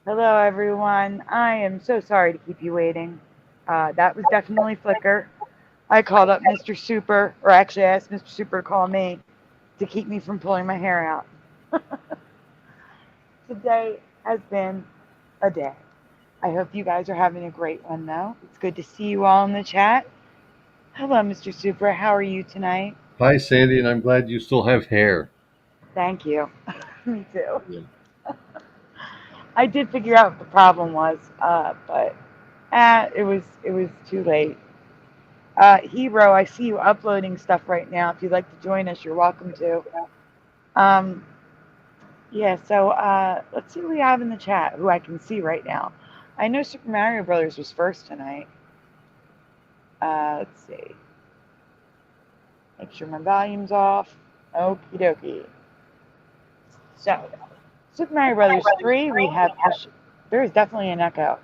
Hello, everyone. I am so sorry to keep you waiting. That was definitely Flickr. I called up Mr. Super, or actually I asked Mr. Super to call me to keep me from pulling my hair out. Today has been a day. I hope you guys are having a great one, though. It's good to see you all in the chat. Hello, Mr. Super. How are you tonight? Hi, Sandy, and I'm glad you still have hair. Thank you. Me too. Yeah. I did figure out what the problem was, but it was too late. Hero, I see you uploading stuff right now. If you'd like to join us, you're welcome to. Yeah, so let's see what we have in the chat, who I can see right now. I know Super Mario Brothers was first tonight. Let's see. Make sure my volume's off. Okie dokie. So, Super Mario Brothers 3, we have... There is definitely an echo.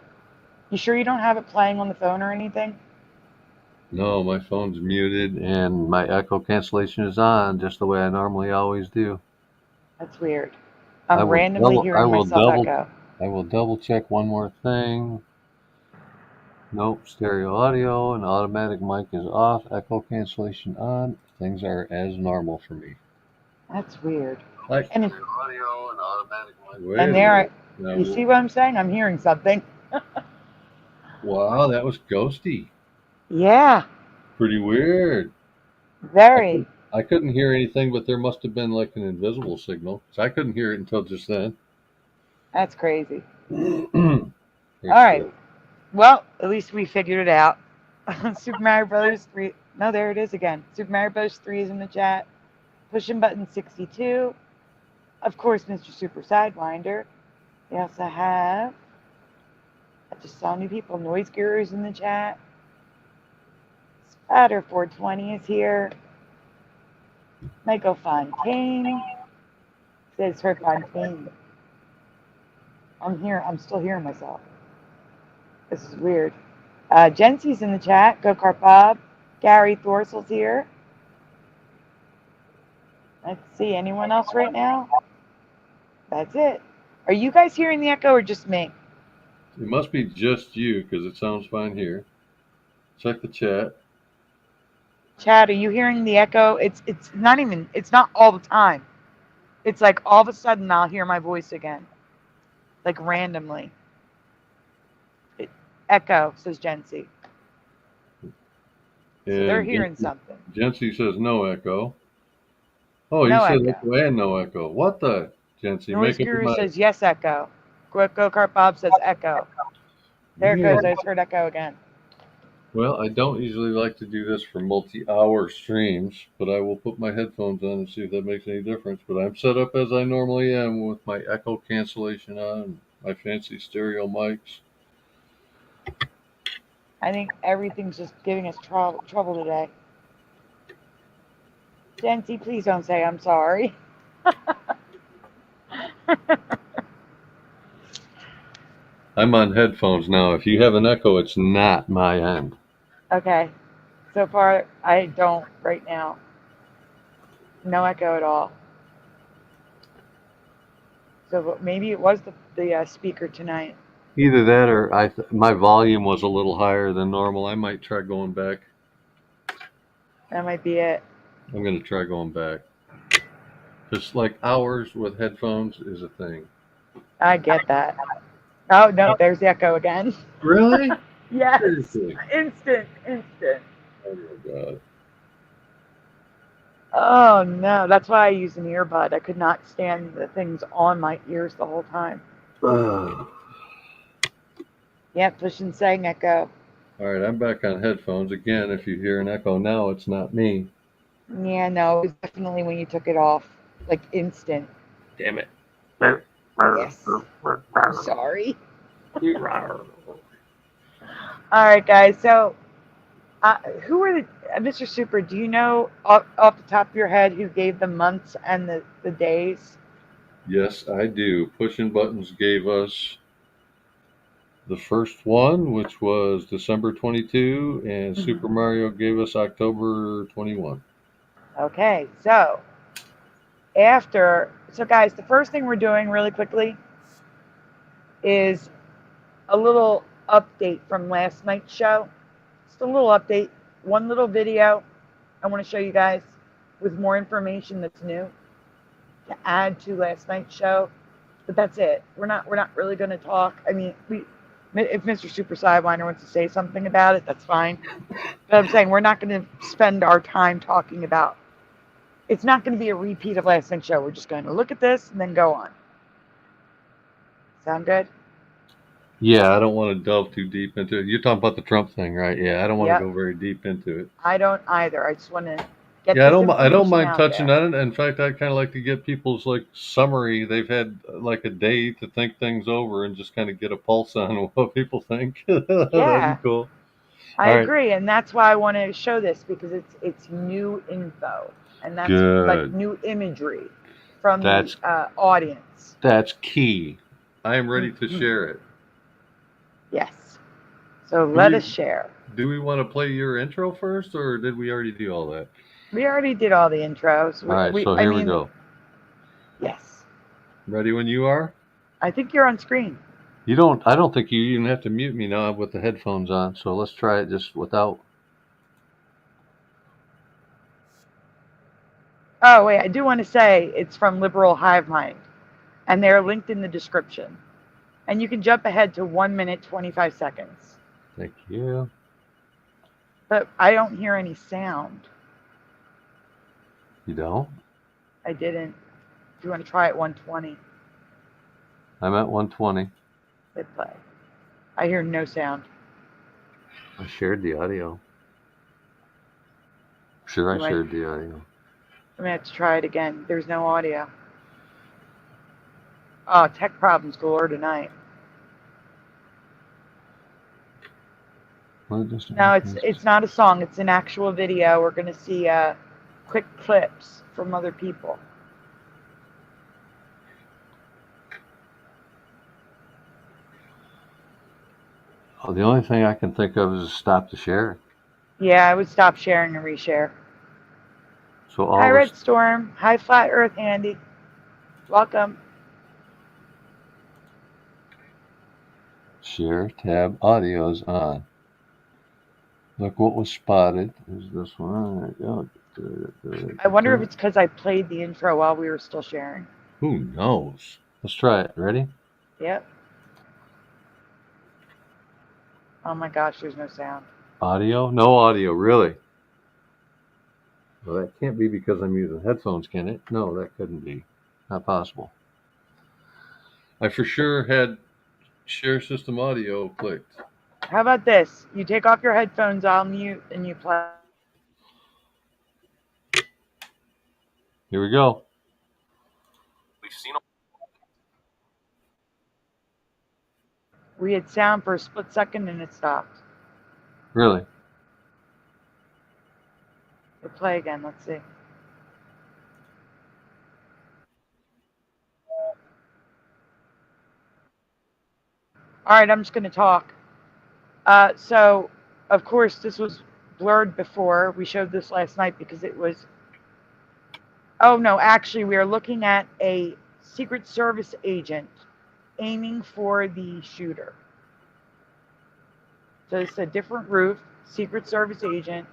You sure you don't have it playing on the phone or anything? No, my phone's muted and my echo cancellation is on, just the way I normally always do. That's weird. I'm randomly hearing myself echo. I will double check one more thing. Nope, stereo audio and automatic mic is off, echo cancellation on. Things are as normal for me. That's weird. Like and stereo audio and automatic mic. And there, you see what I'm saying? I'm hearing something. Wow, that was ghosty. Yeah. Pretty weird. Very. I couldn't hear anything, but there must have been like an invisible signal. So I couldn't hear it until just then. That's crazy. All right. Well, at least we figured it out. Super Mario Brothers 3. No, there it is again. Super Mario Brothers 3 is in the chat. Pushing button 62. Of course, Mr. Super Sidewinder. We also have... I just saw new people. Noise Gurus in the chat. Spatter 420 is here. Michael Fontaine says her Fontaine. I'm still hearing myself. This is weird. Jency's in the chat. Go Kart Bob. Gary Thorsel's here. Let's see. Anyone else right now? That's it. Are you guys hearing the echo or just me? It must be just you because it sounds fine here. Check the chat. Chad, are you hearing the echo? It's not all the time. It's like all of a sudden I'll hear my voice again. Like randomly. Echo, says Jency. So they're hearing something. Jency says no echo. Oh, no you said echo. And no echo. What the, Jency? Noise Guru says yes, echo. Go Kart Bob says echo. There it goes. I just heard echo again. Well, I don't usually like to do this for multi-hour streams, but I will put my headphones on and see if that makes any difference. But I'm set up as I normally am with my echo cancellation on, my fancy stereo mics. I think everything's just giving us trouble today. Jency, please don't say I'm sorry. I'm on headphones now. If you have an echo, it's not my end. Okay. So far, I don't right now. No echo at all. So maybe it was the speaker tonight. Either that or my volume was a little higher than normal. I might try going back. That might be it. I'm going to try going back. Just like hours with headphones is a thing. I get that. Oh, no, there's the echo again. Really? Yes. Seriously. Instant. Oh, my God. Oh, no. That's why I use an earbud. I could not stand the things on my ears the whole time. Yeah, push and saying echo. All right, I'm back on headphones again. If you hear an echo now, it's not me. Yeah, no, it was definitely when you took it off, like instant. Damn it. Yes. Sorry. All right, guys. So, who are the Mr. Super? Do you know off the top of your head who gave the months and the days? Yes, I do. Pushing Buttons gave us the first one, which was December 22, and Super Mario gave us October 21. Okay, so guys, the first thing we're doing really quickly is a little update from last night's show. Just a little update, one little video I want to show you guys with more information that's new to add to last night's show. But that's it. We're not really going to talk. I mean, if Mr. Super Sidewinder wants to say something about it, that's fine. But I'm saying we're not going to spend our time talking about. It's not going to be a repeat of last night's show. We're just going to look at this and then go on. Sound good? Yeah, I don't want to delve too deep into it. You're talking about the Trump thing, right? Yeah, I don't want Yep. to go very deep into it. I don't either. I just want to get Yeah, this I don't mind out touching there. on it. In fact, I kind of like to get people's like summary. They've had like a day to think things over and just kind of get a pulse on what people think. That'd Yeah, be cool. I All right, agree, and that's why I want to show this because it's new info, and that's like good. new imagery from That's the audience. that's key. I am ready to share it. Yes. So Do let we us share. do we want to play your intro first, or did we already do all that? We already did all the intros. All right, so here we go. Yes. Ready when you are? I think you're on screen. I don't think you even have to mute me now with the headphones on. So let's try it just without. Oh, wait, I do want to say it's from Liberal Hive Mind, and they're linked in the description. And you can jump ahead to 1 minute, 25 seconds. Thank you. But I don't hear any sound. You don't? I didn't. If you want to try at 120, I'm at 120. hit play. I hear no sound. I shared the audio. Sure, I shared the audio. I'm going to have to try it again. There's no audio. Oh, tech problems galore tonight. No, it's not a song. It's an actual video. We're going to see quick clips from other people. Oh, the only thing I can think of is stop the share. Yeah, I would stop sharing and reshare. So hi, Red Storm. Hi, Flat Earth Handy. Welcome. Share tab audio is on. Look what was spotted. Is this one? I wonder if it's because I played the intro while we were still sharing. Who knows? Let's try it. Ready? Yep. Oh my gosh, there's no sound. Audio? No audio, really? Well, that can't be because I'm using headphones, can it? No, that couldn't be. Not possible. I for sure had share system audio clicked. How about this? You take off your headphones, I'll mute, and you play. Here we go. We've seen. We had sound for a split second and it stopped. Really? We'll play again. Let's see. All right, I'm just going to talk. So, of course, this was blurred before. We showed this last night because it was... Oh, no, actually, we are looking at a Secret Service agent aiming for the shooter. So it's a different roof, Secret Service agent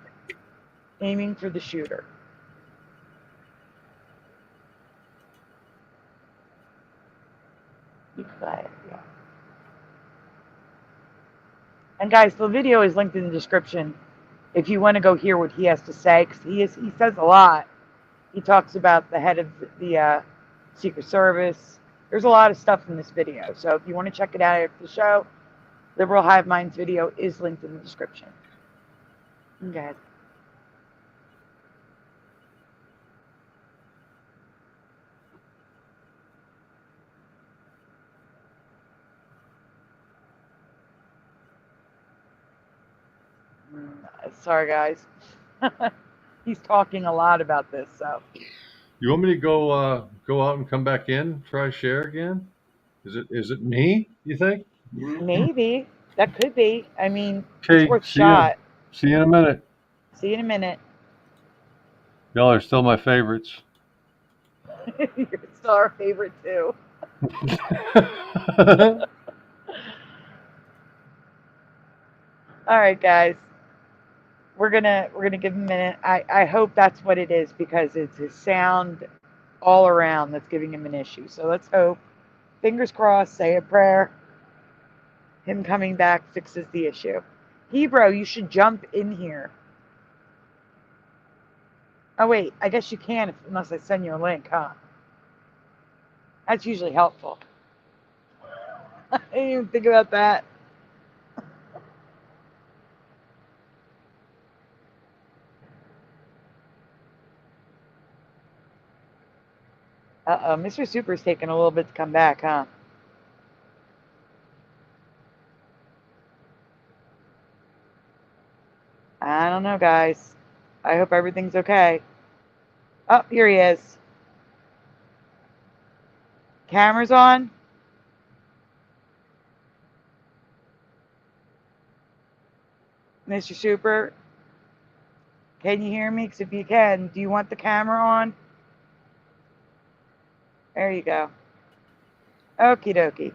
aiming for the shooter. You play it, yeah. And guys, the video is linked in the description if you want to go hear what he has to say, because he says a lot. He talks about the head of the Secret Service. There's a lot of stuff in this video. So if you want to check it out after the show, Liberal Hive Mind's video is linked in the description. Okay. Sorry, guys. He's talking a lot about this, so. You want me to go out and come back in? Try share again? Is it me? You think? Maybe. That could be. I mean, Okay. it's worth a shot. See you in a minute. See you in a minute. Y'all are still my favorites. You're still our favorite, too. All right, guys. We're gonna give him a minute. I hope that's what it is, because it's his sound all around that's giving him an issue. So let's hope. Fingers crossed. Say a prayer. Him coming back fixes the issue. Hebrew, you should jump in here. Oh wait, I guess you can unless I send you a link, huh? That's usually helpful. I didn't even think about that. Uh-oh, Mr. Super's taking a little bit to come back, huh? I don't know, guys. I hope everything's okay. Oh, here he is. Camera's on. Mr. Super, can you hear me? Because if you can, do you want the camera on? There you go. Okie dokie.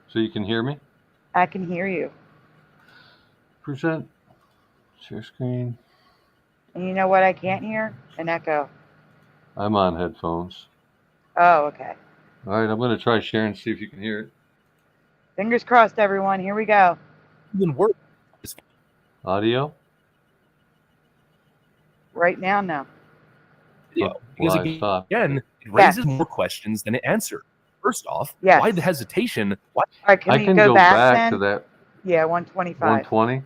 So you can hear me? I can hear you. Present. Share screen. And you know what I can't hear? An echo. I'm on headphones. Oh, okay. All right, I'm going to try sharing and see if you can hear it. Fingers crossed, everyone. Here we go. Even worse. Audio? Right now, no. Video. Because Live again, it raises more questions than it answers. First off, Yes. why the hesitation? Why? All right, can I we can go back then? to that Yeah, 125. 120.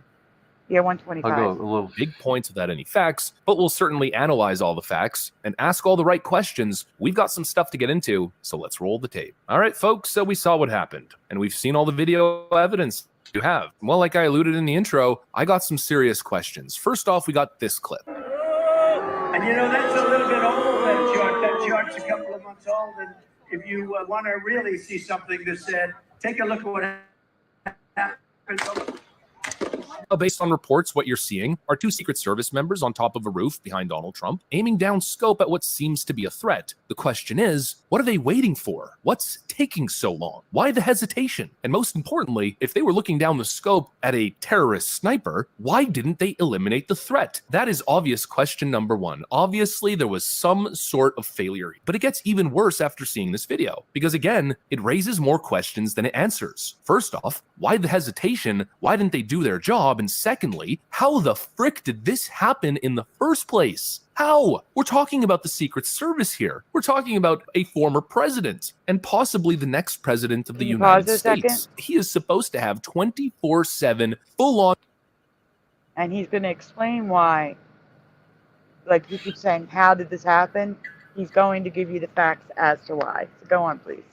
Yeah, 125. I'll go a little. Big points without any facts, but we'll certainly analyze all the facts and ask all the right questions. We've got some stuff to get into, so let's roll the tape. All right, folks, so we saw what happened, and we've seen all the video evidence you have. Well, like I alluded in the intro, I got some serious questions. First off, we got this clip. And you know, that's a little bit old, that chart. That chart's a couple of months old, and if you want to really see something that said, take a look at what happened. Based on reports, what you're seeing are two Secret Service members on top of a roof behind Donald Trump, aiming down scope at what seems to be a threat. The question is, what are they waiting for? What's taking so long? Why the hesitation? And most importantly, if they were looking down the scope at a terrorist sniper, why didn't they eliminate the threat? That is obvious question number one. Obviously, there was some sort of failure, but it gets even worse after seeing this video, because again, it raises more questions than it answers. First off, why the hesitation? Why didn't they do their job? And secondly, how the frick did this happen in the first place? How? We're talking about the Secret Service here. We're talking about a former president and possibly the next president of the United States. He is supposed to have 24/7 full-on. And he's going to explain why. Like you keep saying, how did this happen? He's going to give you the facts as to why. So go on, please.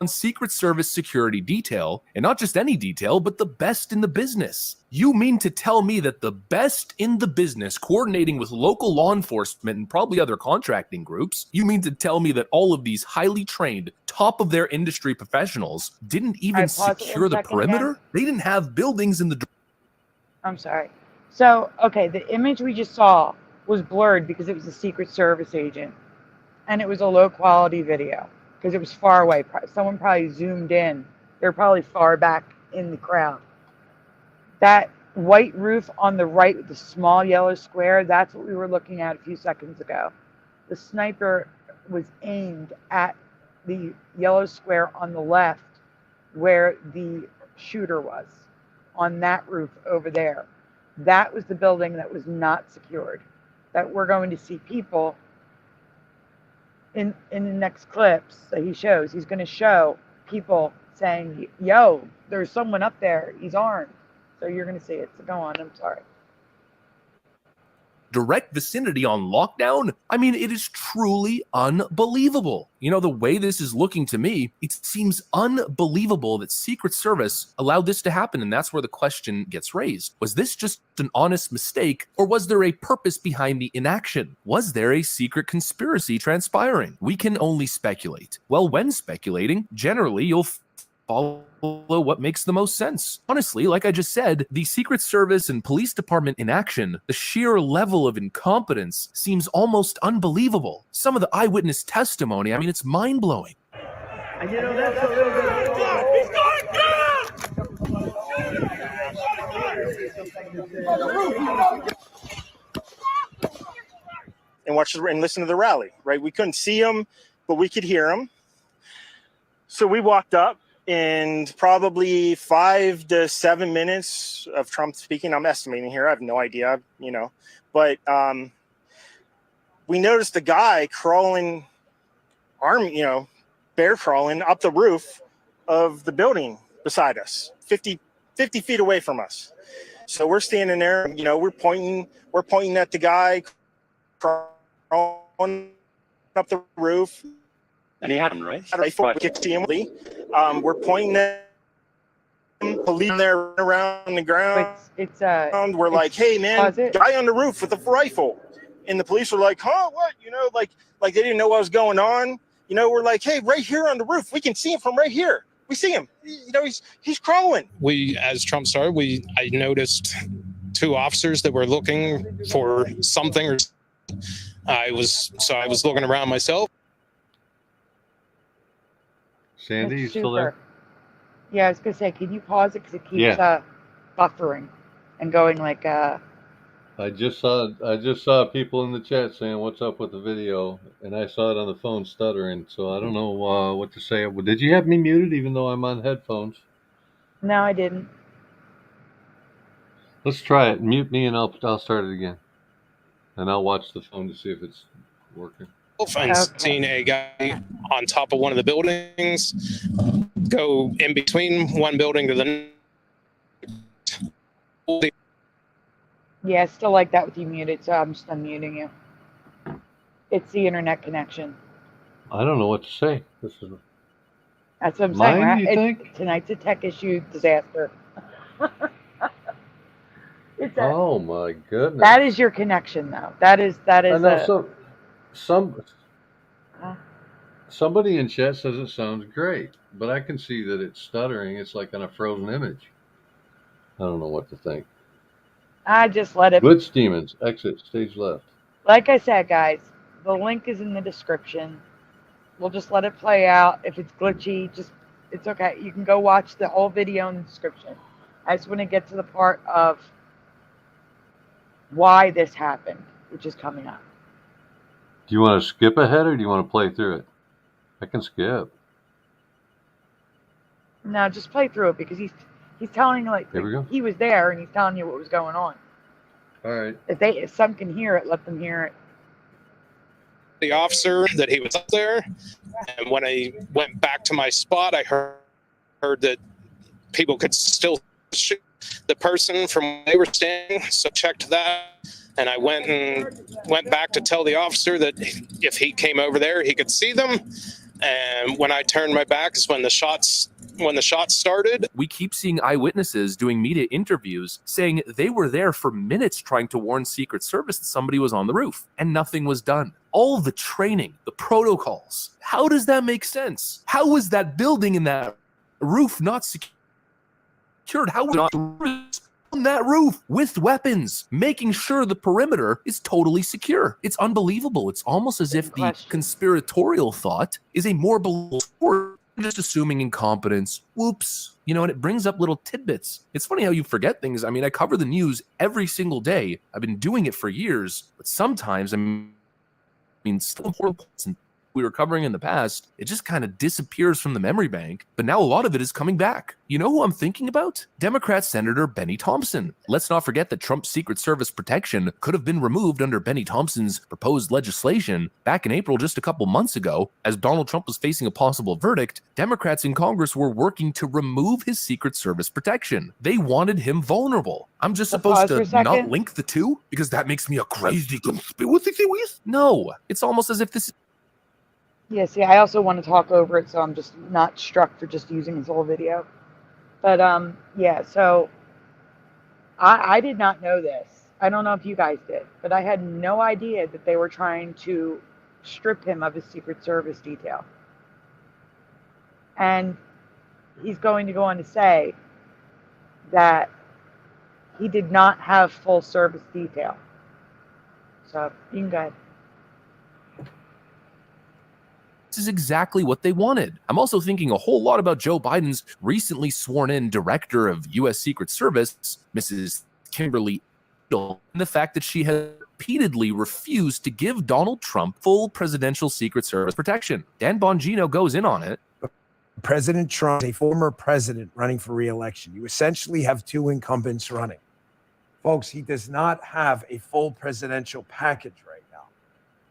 Secret Service security detail, and not just any detail, but the best in the business. You mean to tell me that the best in the business, coordinating with local law enforcement and probably other contracting groups, you mean to tell me that all of these highly trained, top of their industry professionals didn't even secure the perimeter? Again. They didn't have buildings in the... I'm sorry. So, okay, the image we just saw was blurred because it was a Secret Service agent, and it was a low-quality video. Because it was far away. Someone probably zoomed in. They're probably far back in the crowd. That white roof on the right with the small yellow square, that's what we were looking at a few seconds ago. The sniper was aimed at the yellow square on the left where the shooter was, on that roof over there. That was the building that was not secured. That we're going to see people in the next clips that he shows, he's going to show people saying, yo, there's someone up there, he's armed. So you're going to see it. So go on, I'm sorry. Direct vicinity on lockdown? I mean, it is truly unbelievable. You know, the way this is looking to me, it seems unbelievable that Secret Service allowed this to happen, and that's where the question gets raised. Was this just an honest mistake, or was there a purpose behind the inaction? Was there a secret conspiracy transpiring? We can only speculate. Well, when speculating, generally you'll follow what makes the most sense. Honestly, like I just said, the Secret Service and police department in action, the sheer level of incompetence seems almost unbelievable. Some of the eyewitness testimony, I mean, it's mind-blowing. And you know, that's a little bit. He's going down! And watch and listen to the rally, right? We couldn't see him, but we could hear him. So we walked up. In probably 5 to 7 minutes of Trump speaking, I'm estimating here, I have no idea, you know, but we noticed the guy crawling, bear crawling up the roof of the building beside us, 50 feet away from us. So we're standing there, you know, we're pointing at the guy crawling up the roof. And he had him, right? We're pointing at him, police there around the ground. We're like, hey, man, guy on the roof with a rifle. And the police were like, huh, what? You know, like they didn't know what was going on. You know, we're like, hey, right here on the roof. We can see him from right here. We see him. You know, he's crawling. As Trump started, I noticed 2 officers that were looking for something. Or I was looking around myself. Sandy, you still there? Yeah, I was gonna say, can you pause it because it keeps buffering and going like. I just saw people in the chat saying what's up with the video, and I saw it on the phone stuttering, so I don't know what to say. Did you have me muted even though I'm on headphones? No, I didn't. Let's try it. Mute me, and I'll start it again, and I'll watch the phone to see if it's working. And seen a guy on top of one of the buildings go in between one building to the next. Yeah, I still like that with you muted, so I'm just unmuting you. It's the internet connection. I don't know what to say. That's what I'm saying. Mine, you think? Tonight's a tech issue disaster. Oh my goodness! That is your connection, though. That is. I know somebody in chat says it sounds great, but I can see that it's stuttering. It's like on a frozen image. I don't know what to think. I just let it. Glitch Demons, exit stage left. Like I said, guys, the link is in the description. We'll just let it play out. If it's glitchy, it's okay. You can go watch the whole video in the description. I just want to get to the part of why this happened, which is coming up. Do you want to skip ahead or do you want to play through it? I can skip. No, just play through it because he's telling he was there and he's telling you what was going on. All right. If some can hear it, let them hear it. The officer that he was up there, and when I went back to my spot, I heard that people could still shoot the person from where they were standing. So checked that. And I went back to tell the officer that if he came over there, he could see them. And when I turned my back is when the shots started. We keep seeing eyewitnesses doing media interviews saying they were there for minutes trying to warn Secret Service that somebody was on the roof and nothing was done. All the training, the protocols. How does that make sense? How was that building and that roof not secured? How was not on that roof with weapons, making sure the perimeter is totally secure? It's unbelievable. It's almost as if the conspiratorial thought is a more believable, just assuming incompetence. Whoops. You know, and it brings up little tidbits. It's funny how you forget things. I mean, I cover the news every single day. I've been doing it for years, but sometimes, still important points and we were covering in the past, it just kind of disappears from the memory bank, but now a lot of it is coming back. You know who I'm thinking about? Democrat Senator Benny Thompson. Let's not forget that Trump's Secret Service protection could have been removed under Benny Thompson's proposed legislation back in April just a couple months ago. As Donald Trump was facing a possible verdict, Democrats in Congress were working to remove his Secret Service protection. They wanted him vulnerable. I'm just supposed to not link the two because that makes me a crazy conspiracy theorist? No, it's almost as if this. Yeah, see, I also want to talk over it, so I'm just not struck for just using his whole video. But, yeah, so I did not know this. I don't know if you guys did, but I had no idea that they were trying to strip him of his Secret Service detail. And he's going to go on to say that he did not have full service detail. So, you can go ahead. This is exactly what they wanted. I'm also thinking a whole lot about Joe Biden's recently sworn-in director of U.S. Secret Service, Mrs. Kimberly Eagle, and the fact that she has repeatedly refused to give Donald Trump full presidential Secret Service protection. Dan Bongino goes in on it. President Trump is a former president running for re-election. You essentially have two incumbents running. Folks, he does not have a full presidential package right now.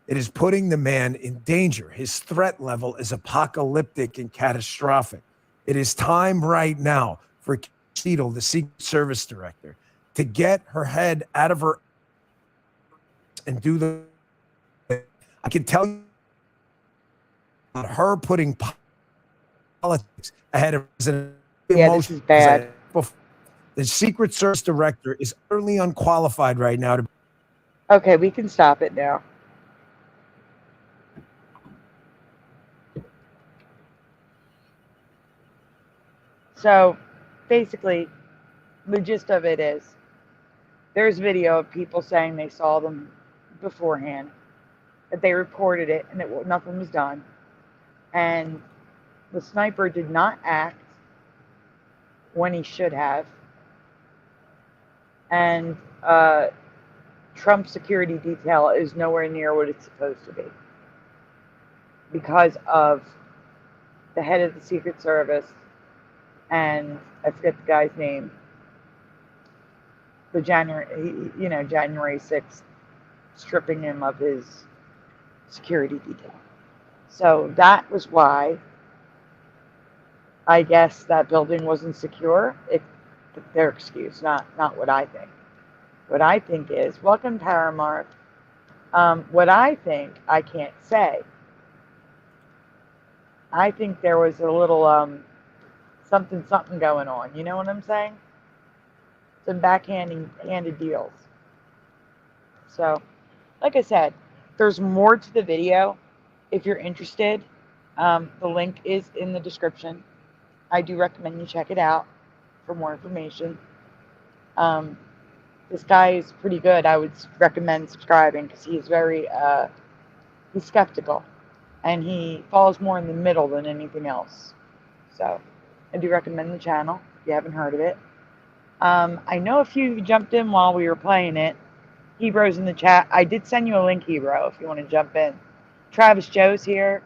It is putting the man in danger. His threat level is apocalyptic and catastrophic. It is time right now for Seattle, the Secret Service director, to get her head out of her and do the. I can tell you about her putting politics ahead of president. Yeah, this is bad. The Secret Service director is utterly unqualified right now to. Okay, we can stop it now. So, basically, the gist of it is, there's video of people saying they saw them beforehand, that they reported it, and that nothing was done. And the sniper did not act when he should have. And Trump's security detail is nowhere near what it's supposed to be because of the head of the Secret Service and I forget the guy's name. The January 6th, stripping him of his security detail. So that was why I guess that building wasn't secure. Their excuse, not what I think. What I think is, welcome Paramark. What I think, I can't say. I think there was a little something going on. You know what I'm saying? Some backhanded deals. So, like I said, there's more to the video. If you're interested, the link is in the description. I do recommend you check it out for more information. This guy is pretty good. I would recommend subscribing because he's very he's skeptical and he falls more in the middle than anything else. So I do recommend the channel if you haven't heard of it. I know a few of you jumped in while we were playing it. Hebro's in the chat. I did send you a link, Hebro, if you want to jump in. Travis Joe's here.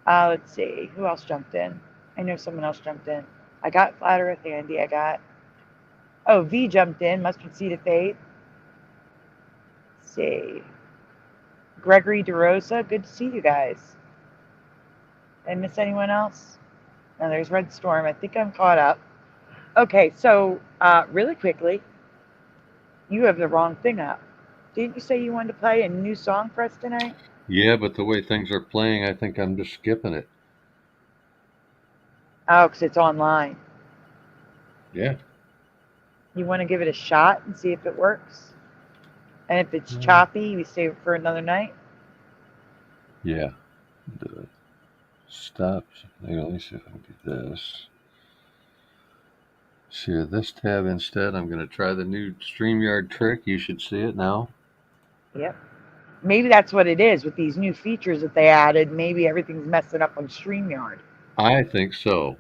Let's see. Who else jumped in? I know someone else jumped in. I got Flat Earth Andy. Oh, V jumped in. Mustard Seed of Fate. Let's see. Gregory DeRosa. Good to see you guys. Did I miss anyone else? No, there's Red Storm. I think I'm caught up. Okay, so really quickly, you have the wrong thing up. Didn't you say you wanted to play a new song for us tonight? Yeah, but the way things are playing, I think I'm just skipping it. Oh, because it's online. Yeah. You want to give it a shot and see if it works? And if it's choppy, we save it for another night? Yeah. Stop. Hang on, let me see if I can do this. Share this tab instead. I'm going to try the new StreamYard trick. You should see it now. Yep. Maybe that's what it is with these new features that they added. Maybe everything's messing up on StreamYard. I think so.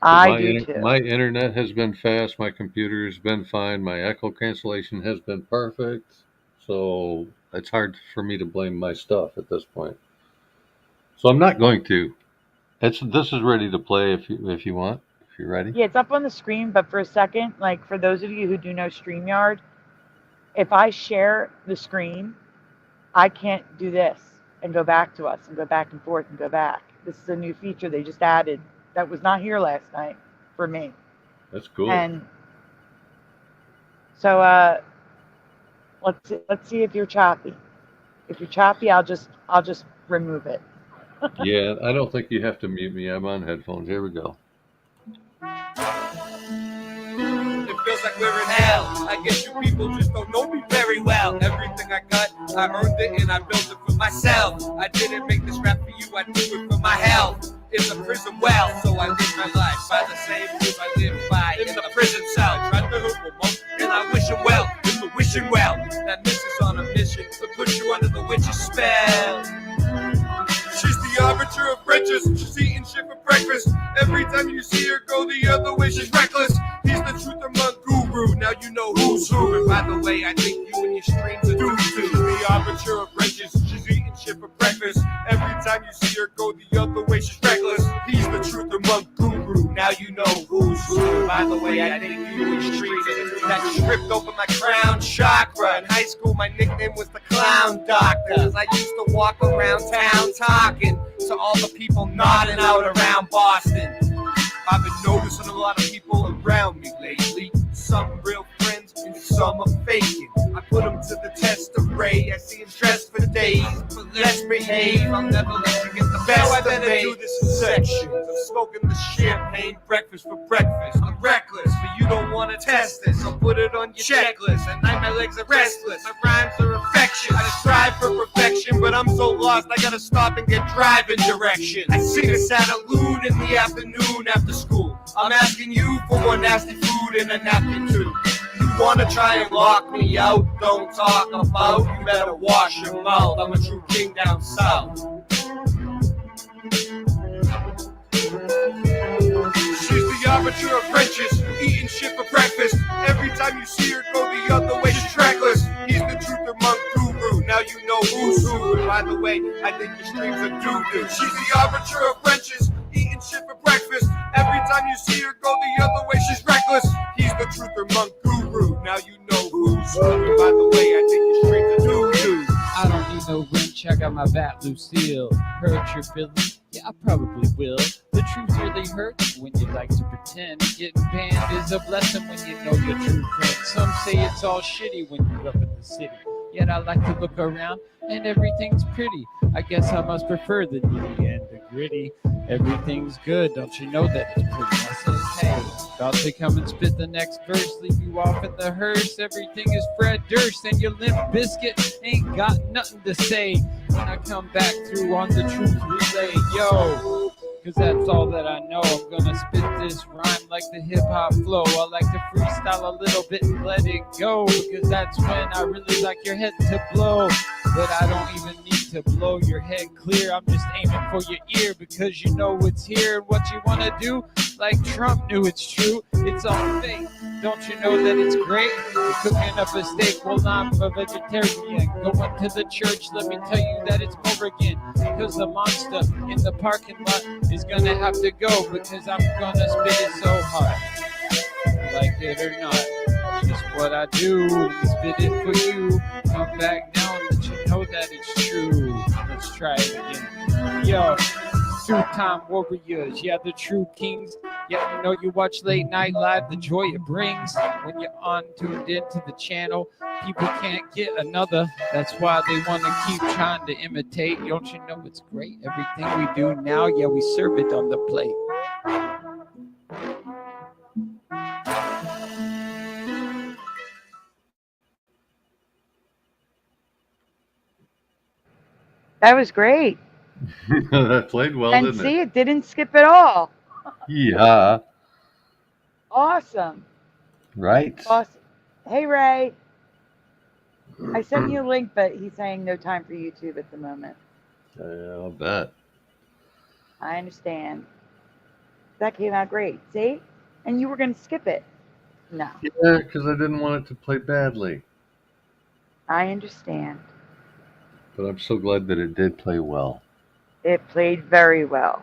I do too. My internet has been fast. My computer has been fine. My echo cancellation has been perfect. So it's hard for me to blame my stuff at this point. So I'm not going to. This is ready to play if you want. If you're ready. Yeah, it's up on the screen, but for a second, like for those of you who do know StreamYard, if I share the screen, I can't do this and go back to us and go back and forth and go back. This is a new feature they just added that was not here last night for me. That's cool. And so let's see if you're choppy. If you're choppy, I'll just remove it. Yeah, I don't think you have to mute me. I'm on headphones. Here we go. It feels like we're in hell. I guess you people just don't know me very well. Everything I got, I earned it and I built it for myself. I didn't make this rap for you, I do it for my health. It's a prison well, so I live my life by the same rules I live by in the prison cell. Tried to hurt my mom, and I wish him well in the wishing well. That miss is on a mission to put you under the witch's spell. She's the arbiter of riches. She's eating shit for breakfast. Every time you see her go the other way, she's reckless. He's the truth among guru. Now you know who's who. And by the way, I think you and your streams are due to. She's the arbiter of riches. She's eating shit for breakfast. Every time you see her go the other way, she's reckless. He's the truth among guru. Now you know who's who. And by the way, I think you and streams that stripped open my crown chakra. In high school, my nickname was the Clown Doctor. 'Cause I used to walk around town talking to all the people nodding out around Boston. I've been noticing a lot of people around me lately. Some real friends and some are faking. I put them to the test of Ray. I see them stressed for days, but let's behave. I'll never let you get the best of me. I better do this in sections. I'm smoking the champagne breakfast for breakfast. I'm reckless, but you don't want to test this. I'll put it on your checklist. At night my legs are restless. My rhymes are infectious. I strive for perfection, but I'm so lost I gotta stop and get driving directions. I see this at a loon in the afternoon after school. I'm asking you for one nasty food and a napkin too. You wanna try and lock me out? Don't talk about. You better wash your mouth. I'm a true king down south. She's the arbiter of riches, eating shit for breakfast. Every time you see her go the other way, she's reckless. He's the truth among guru. Now you know who's who. And by the way, I think your streams are doo-doo. She's the arbiter of riches, eating shit for breakfast. Every time you see her go the other way, she's reckless. He's the truth among guru. Now you know who's who. And by the way, I think your streams are doo-doo. I don't need no wrench, I got my bat Lucille. Hurt your feelings? Yeah, I probably will. The truth really hurts when you like to pretend. Getting banned is a blessing when you know your true friend. Some say it's all shitty when you're up in the city. Yet I like to look around and everything's pretty. I guess I must prefer the nitty and the gritty. Everything's good, don't you know that it's pretty? I says, hey, about to come and spit the next verse, leave you off in the hearse. Everything is Fred Durst and your Limp Biscuit ain't got nothing to say when I come back through on the truth relay. Yo, 'cause that's all that I know. I'm gonna spit this rhyme like the hip-hop flow. I like to freestyle a little bit and let it go, because that's when I really like your head to blow. But I don't even need to blow your head clear. I'm just aiming for your ear, because you know it's here. And what you wanna do, like Trump knew it's true, it's all fake. Don't you know that it's great? You're cooking up a steak, well I'm a vegetarian. Going to the church, let me tell you that it's over again. Because the monster in the parking lot is gonna have to go, because I'm gonna spit it so hard. Like it or not, just what I do, spit it for you. Come back now and let you know that it's true. Let's try it again. Yo, two-time warriors, yeah, the true kings. Yeah, you know you watch Late Night Live, the joy it brings. When you're on tuned into the channel, people can't get another. That's why they want to keep trying to imitate. Don't you know it's great? Everything we do now, yeah, we serve it on the plate. That was great. That played well, And didn't see, it didn't skip at all. Yeah. Awesome. Right. Awesome. Hey, Ray. I sent you a link, but he's saying no time for YouTube at the moment. Yeah, I'll bet. I understand. That came out great. See? And you were going to skip it. No. Yeah, because I didn't want it to play badly. I understand. But I'm so glad that it did play well. It played very well.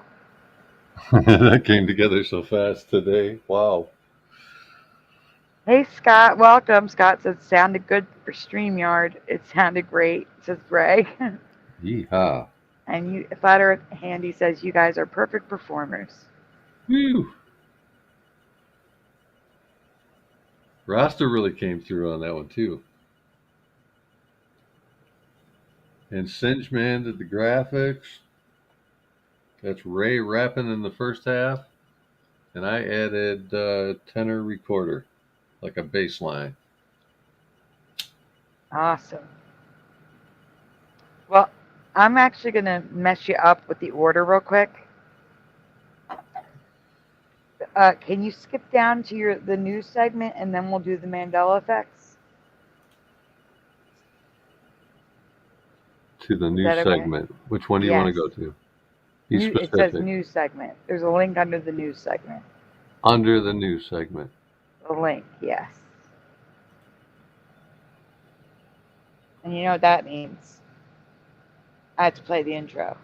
That came together so fast today. Wow. Hey, Scott. Welcome. Scott says, sounded good for StreamYard. It sounded great, says Greg. Yeehaw. And Flat Earth Handy says, you guys are perfect performers. Whew. Rasta really came through on that one, too. And Singe Man did the graphics. That's Ray rapping in the first half. And I added tenor recorder, like a bass line. Awesome. Well, I'm actually going to mess you up with the order real quick. Can you skip down to the news segment, and then we'll do the Mandela effects? To the news segment. Okay? Which one do you want to go to? It says news segment. There's a link under the news segment. Under the news segment. A link, yes. And you know what that means? I have to play the intro.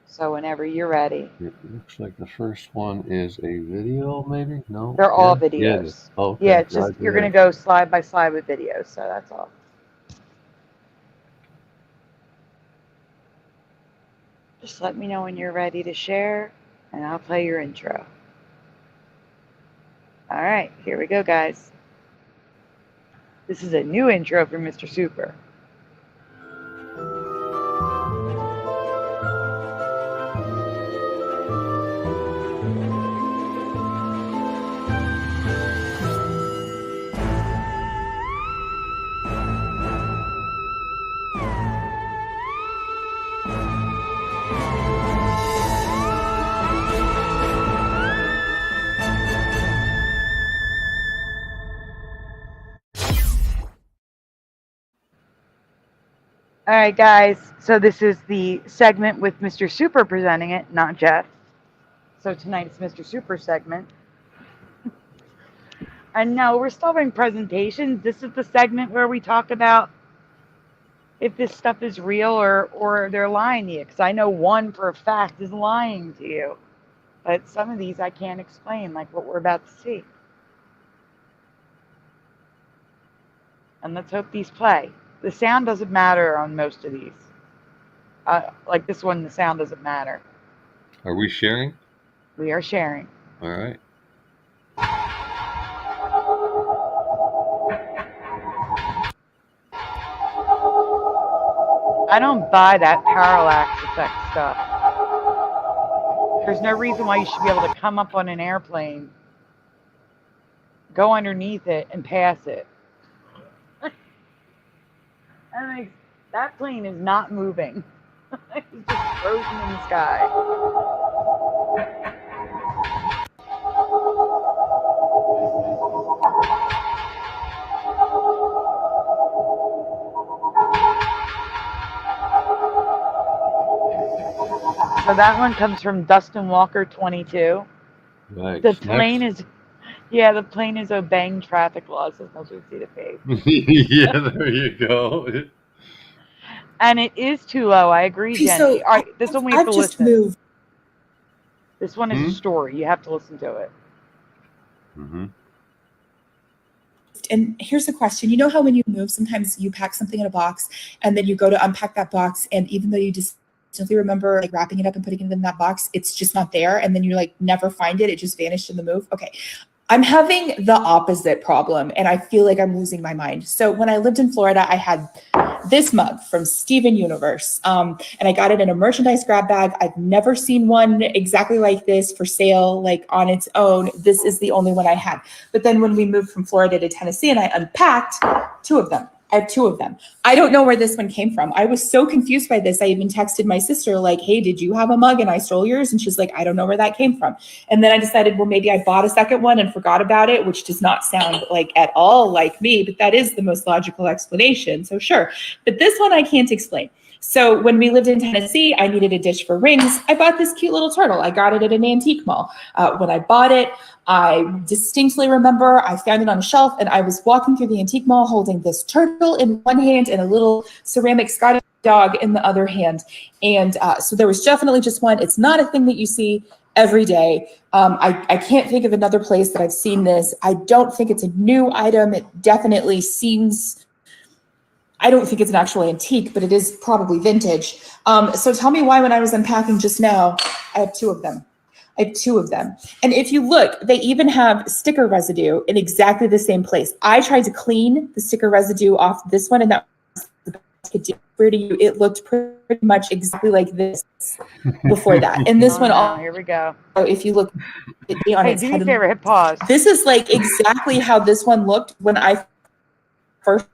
So whenever you're ready. It looks like the first one is a video, maybe? No? They're all videos. Yeah, okay. Yeah, it's just you're going to go slide by slide with videos, so that's all. Just let me know when you're ready to share, and I'll play your intro. All right, here we go, guys. This is a new intro for Mr. Super. All right, guys, so this is the segment with Mr. Super presenting it, not Jeff. So tonight it's Mr. Super segment. And no, we're still having presentations. This is the segment where we talk about if this stuff is real or they're lying to you. Because I know one for a fact is lying to you. But some of these I can't explain, like what we're about to see. And let's hope these play. The sound doesn't matter on most of these. Like this one, the sound doesn't matter. Are we sharing? We are sharing. All right. I don't buy that parallax effect stuff. There's no reason why you should be able to come up on an airplane, go underneath it, and pass it. And that plane is not moving. It's just frozen in the sky. So that one comes from Dustin Walker 22. Nice. The plane is... Yeah, the plane is obeying traffic laws as much as we see the face. Yeah, there you go. And it is too low. I agree, Jenny. So all right, this one we have to listen. Moved. This one is a story. You have to listen to it. Mm-hmm. And here's the question. You know how when you move, sometimes you pack something in a box and then you go to unpack that box, and even though you just simply remember like wrapping it up and putting it in that box, it's just not there, and then you like never find it. It just vanished in the move. Okay. I'm having the opposite problem, and I feel like I'm losing my mind. So when I lived in Florida, I had this mug from Steven Universe, and I got it in a merchandise grab bag. I've never seen one exactly like this for sale, like on its own. This is the only one I had. But then when we moved from Florida to Tennessee and I unpacked two of them, I have two of them. I don't know where this one came from. I was so confused by this. I even texted my sister like, hey, did you have a mug and I stole yours? And she's like, I don't know where that came from. And then I decided, well, maybe I bought a second one and forgot about it, which does not sound like at all like me, but that is the most logical explanation. So sure. But this one I can't explain. So when we lived in Tennessee, I needed a dish for rings. I bought this cute little turtle. I got it at an antique mall. When I bought it, I distinctly remember I found it on a shelf, and I was walking through the antique mall holding this turtle in one hand and a little ceramic Scottish dog in the other hand. And so there was definitely just one. It's not a thing that you see every day. I can't think of another place that I've seen this. I don't think it's a new item. It definitely seems, I don't think it's an actual antique, but it is probably vintage. So tell me why when I was unpacking just now, I have two of them. And if you look, they even have sticker residue in exactly the same place. I tried to clean the sticker residue off this one, and that was the best I could do. To you, it looked pretty much exactly like this before that. And this one, here we go. If you look on Hey, its do me head, a favor, hit pause. this is like exactly how this one looked when I first.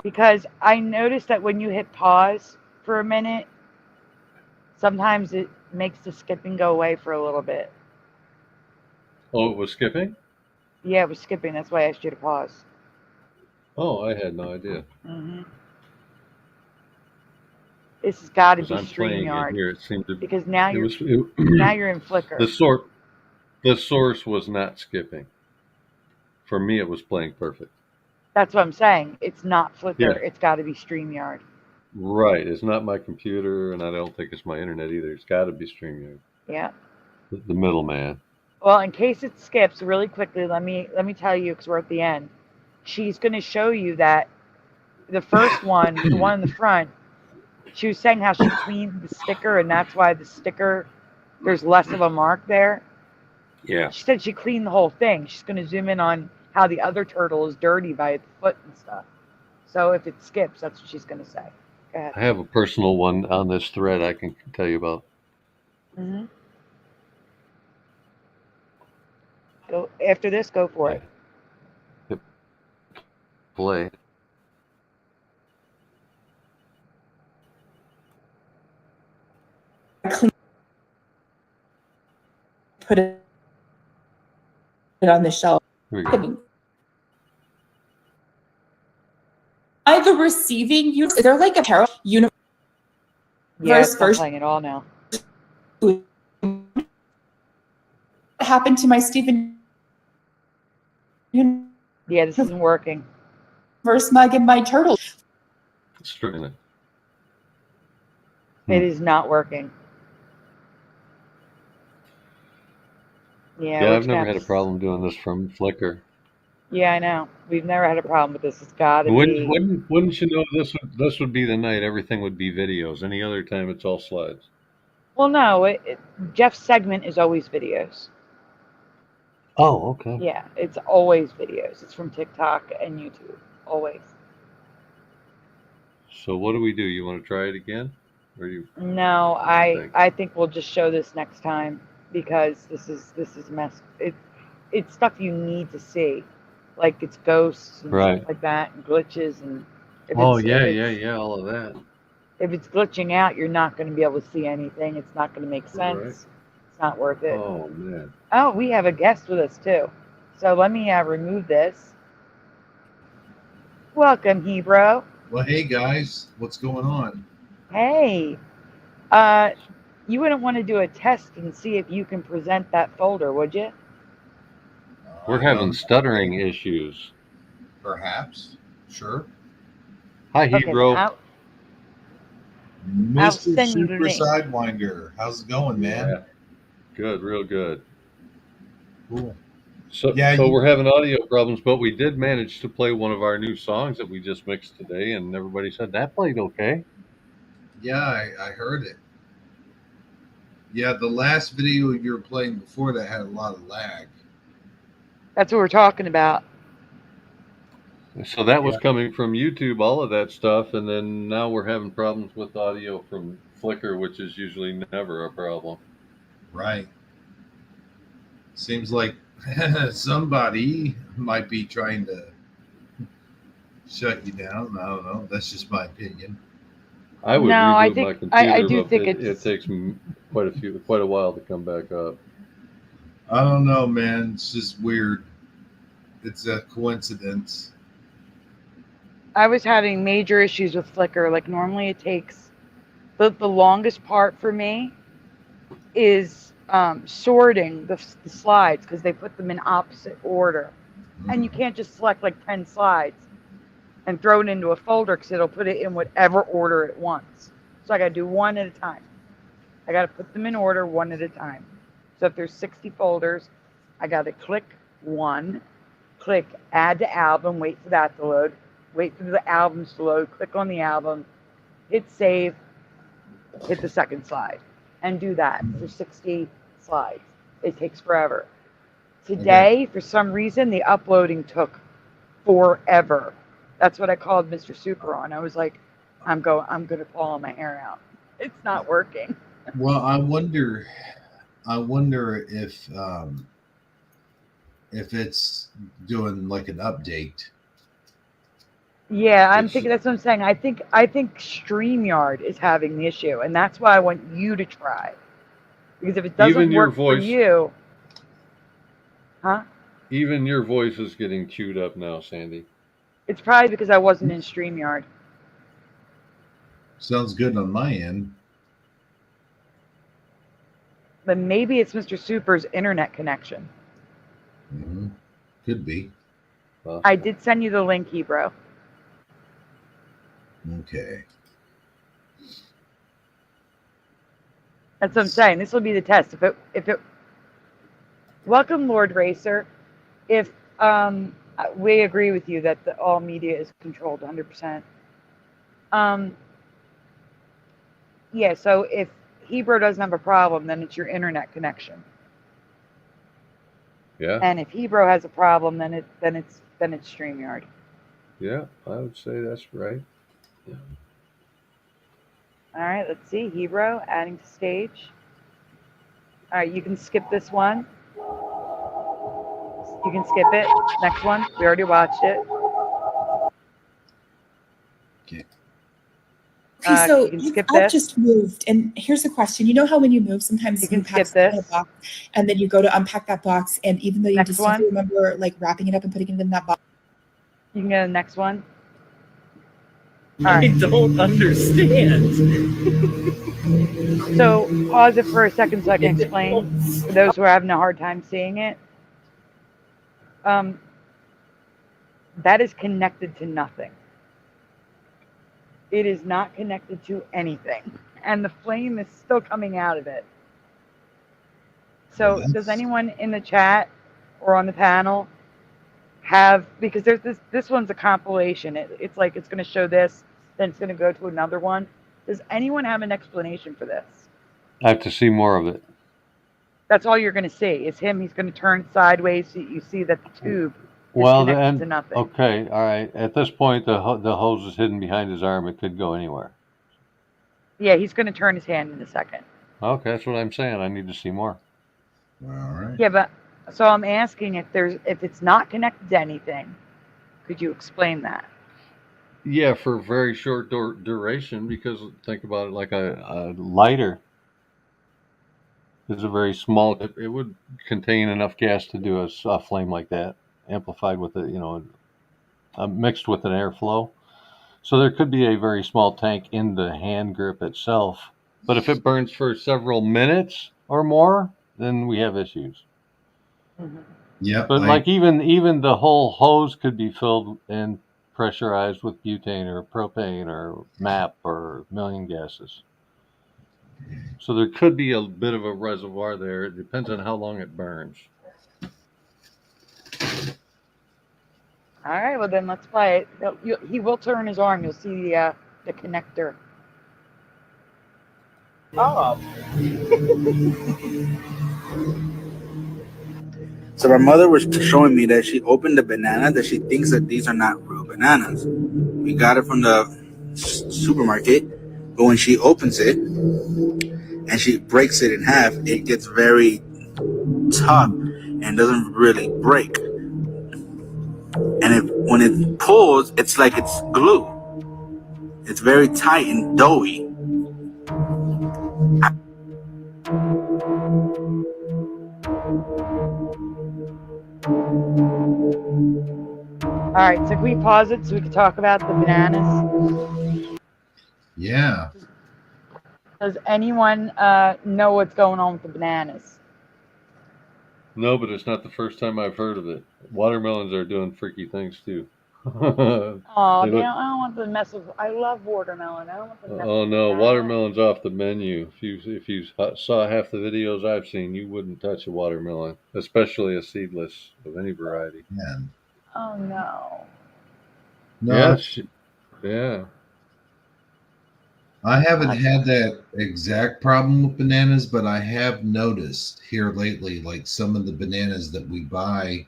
Because I noticed that when you hit pause for a minute, sometimes it makes the skipping go away for a little bit. Oh, it was skipping? Yeah, it was skipping. That's why I asked you to pause. Oh, I had no idea. Mm-hmm. This has got to be I'm playing it StreamYard. here. It seemed to because now you're was, now you're in Flickr. The source was not skipping. For me, it was playing perfect. That's what I'm saying. It's not Flickr. Yeah. It's got to be StreamYard. Right. It's not my computer, and I don't think it's my internet either. It's got to be StreamYard. Yeah. The middleman. Well, in case it skips really quickly, let me tell you, because we're at the end. She's going to show you that the first one, the one in the front, she was saying how she cleaned the sticker, and that's why the sticker, there's less of a mark there. Yeah. She said she cleaned the whole thing. She's going to zoom in on how the other turtle is dirty by its foot and stuff. So if it skips, that's what she's going to say. Go ahead. I have a personal one on this thread I can tell you about. Mm-hmm. Go after this. Go for it. Play. Put it on the shelf. By the receiving unit, they're like a pair of universe. Yeah, it's not playing at all now. What happened to my Stephen? Yeah, this isn't working. First mug and my turtle. It's struggling. It is not working. Yeah, I've never had a problem doing this from Flickr. Yeah, I know. We've never had a problem with this. It's got to be. Wouldn't you know this would be the night everything would be videos. Any other time it's all slides. Well, no. Jeff's segment is always videos. Oh, okay. Yeah, it's always videos. It's from TikTok and YouTube. Always. So what do we do? You want to try it again? Or you? No, I think we'll just show this next time because this is mess. It's stuff you need to see, like it's ghosts and stuff like that, and glitches and. All of that. If it's glitching out, you're not going to be able to see anything. It's not going to make sense. Right. It's not worth it. Oh man. Oh, we have a guest with us too. So let me remove this. Welcome, Hebro. Well, hey guys, what's going on? Hey, you wouldn't want to do a test and see if you can present that folder, would you? We're having stuttering issues. Perhaps. Sure. Hi, Hebro. Mr. Super Sidewinder. How's it going, man? Yeah. Good, real good. Cool. So we're having audio problems, but we did manage to play one of our new songs that we just mixed today, and everybody said that played okay. Yeah, I heard it. Yeah, the last video you were playing before that had a lot of lag. That's what we're talking about. So that was coming from YouTube, all of that stuff, and then now we're having problems with audio from Flickr, which is usually never a problem. Right. Seems like somebody might be trying to shut you down. I don't know. That's just my opinion. I would I reboot my computer, I do but think it takes quite a while to come back up. I don't know, man. It's just weird. It's a coincidence. I was having major issues with Flickr. Like normally it takes The longest part for me is sorting the slides because they put them in opposite order. And you can't just select like 10 slides and throw it into a folder because it'll put it in whatever order it wants. So I got to do one at a time. I got to put them in order one at a time. So if there's 60 folders, I got to click one, click add to album, wait for that to load, wait for the albums to load, click on the album, hit save, hit the second slide, and do that for 60 slides. It takes forever. Today, for some reason, the uploading took forever. That's what I called Mr. Super on. I was like, I'm gonna fall my hair out. It's not working. Well, I wonder if it's doing like an update. Yeah, I'm thinking that's what I'm saying. I think StreamYard is having the issue, and that's why I want you to try. Because if it doesn't work for you, huh? Even your voice is getting queued up now, Sandy. It's probably because I wasn't in StreamYard. Sounds good on my end. But maybe it's Mr. Super's internet connection. Mm-hmm. Could be. I did send you the link, Hebrew. Okay. That's what I'm saying. This will be the test. If it welcome, Lord Racer. If we agree with you that all media is controlled 100%. Yeah. So if Hebrew doesn't have a problem, then it's your internet connection. Yeah. And if Hebrew has a problem, then it's StreamYard. Yeah, I would say that's right. Yeah. All right, let's see. Hebrew, adding to stage. All right, you can skip this one. You can skip it. Next one. We already watched it. Okay. Okay, so you can skip I've this. just moved, and here's the question. You know how when you move, sometimes You can pack skip this. in a box, and then you go to unpack that box, and even though you Next distinctly one. remember like wrapping it up and putting it in that box. You can go to the next one. I don't understand. So pause it for a second so I can explain for those who are having a hard time seeing it. That is connected to nothing. It is not connected to anything. And the flame is still coming out of it. So does anyone in the chat or on the panel have, because there's this one's a compilation. It's like it's going to show this, then it's going to go to another one. Does anyone have an explanation for this? I have to see more of it. That's all you're going to see is him. He's going to turn sideways so you see that the tube is connected to nothing. Okay, all right. At this point, the hose is hidden behind his arm. It could go anywhere. Yeah, he's going to turn his hand in a second. Okay, that's what I'm saying. I need to see more. All right. Yeah, but so I'm asking if it's not connected to anything, could you explain that? Yeah, for very short duration, because think about it like a lighter is a very small, it would contain enough gas to do a flame like that, amplified with mixed with an airflow. So there could be a very small tank in the hand grip itself. But if it burns for several minutes or more, then we have issues. Mm-hmm. Yeah. But like even the whole hose could be filled and pressurized with butane or propane or MAP or million gases. So there could be a bit of a reservoir there. It depends on how long it burns. All right, well then let's play it. He will turn his arm. You'll see the connector. Oh. So my mother was showing me that she opened the banana, that she thinks that these are not real bananas. We got it from the supermarket, but when she opens it and she breaks it in half, it gets very tough and doesn't really break. And when it pulls, it's like it's glue. It's very tight and doughy. All right, so can we pause it so we can talk about the bananas? Yeah. Does anyone know what's going on with the bananas? No, but it's not the first time I've heard of it. Watermelons are doing freaky things too. Oh, I don't want to mess with. I love watermelon. I don't want to mess Oh with no, that. watermelon's off the menu. If you saw half the videos I've seen, you wouldn't touch a watermelon, especially a seedless of any variety. Yeah. Oh no. No, yeah. I haven't had that exact problem with bananas, but I have noticed here lately, like some of the bananas that we buy,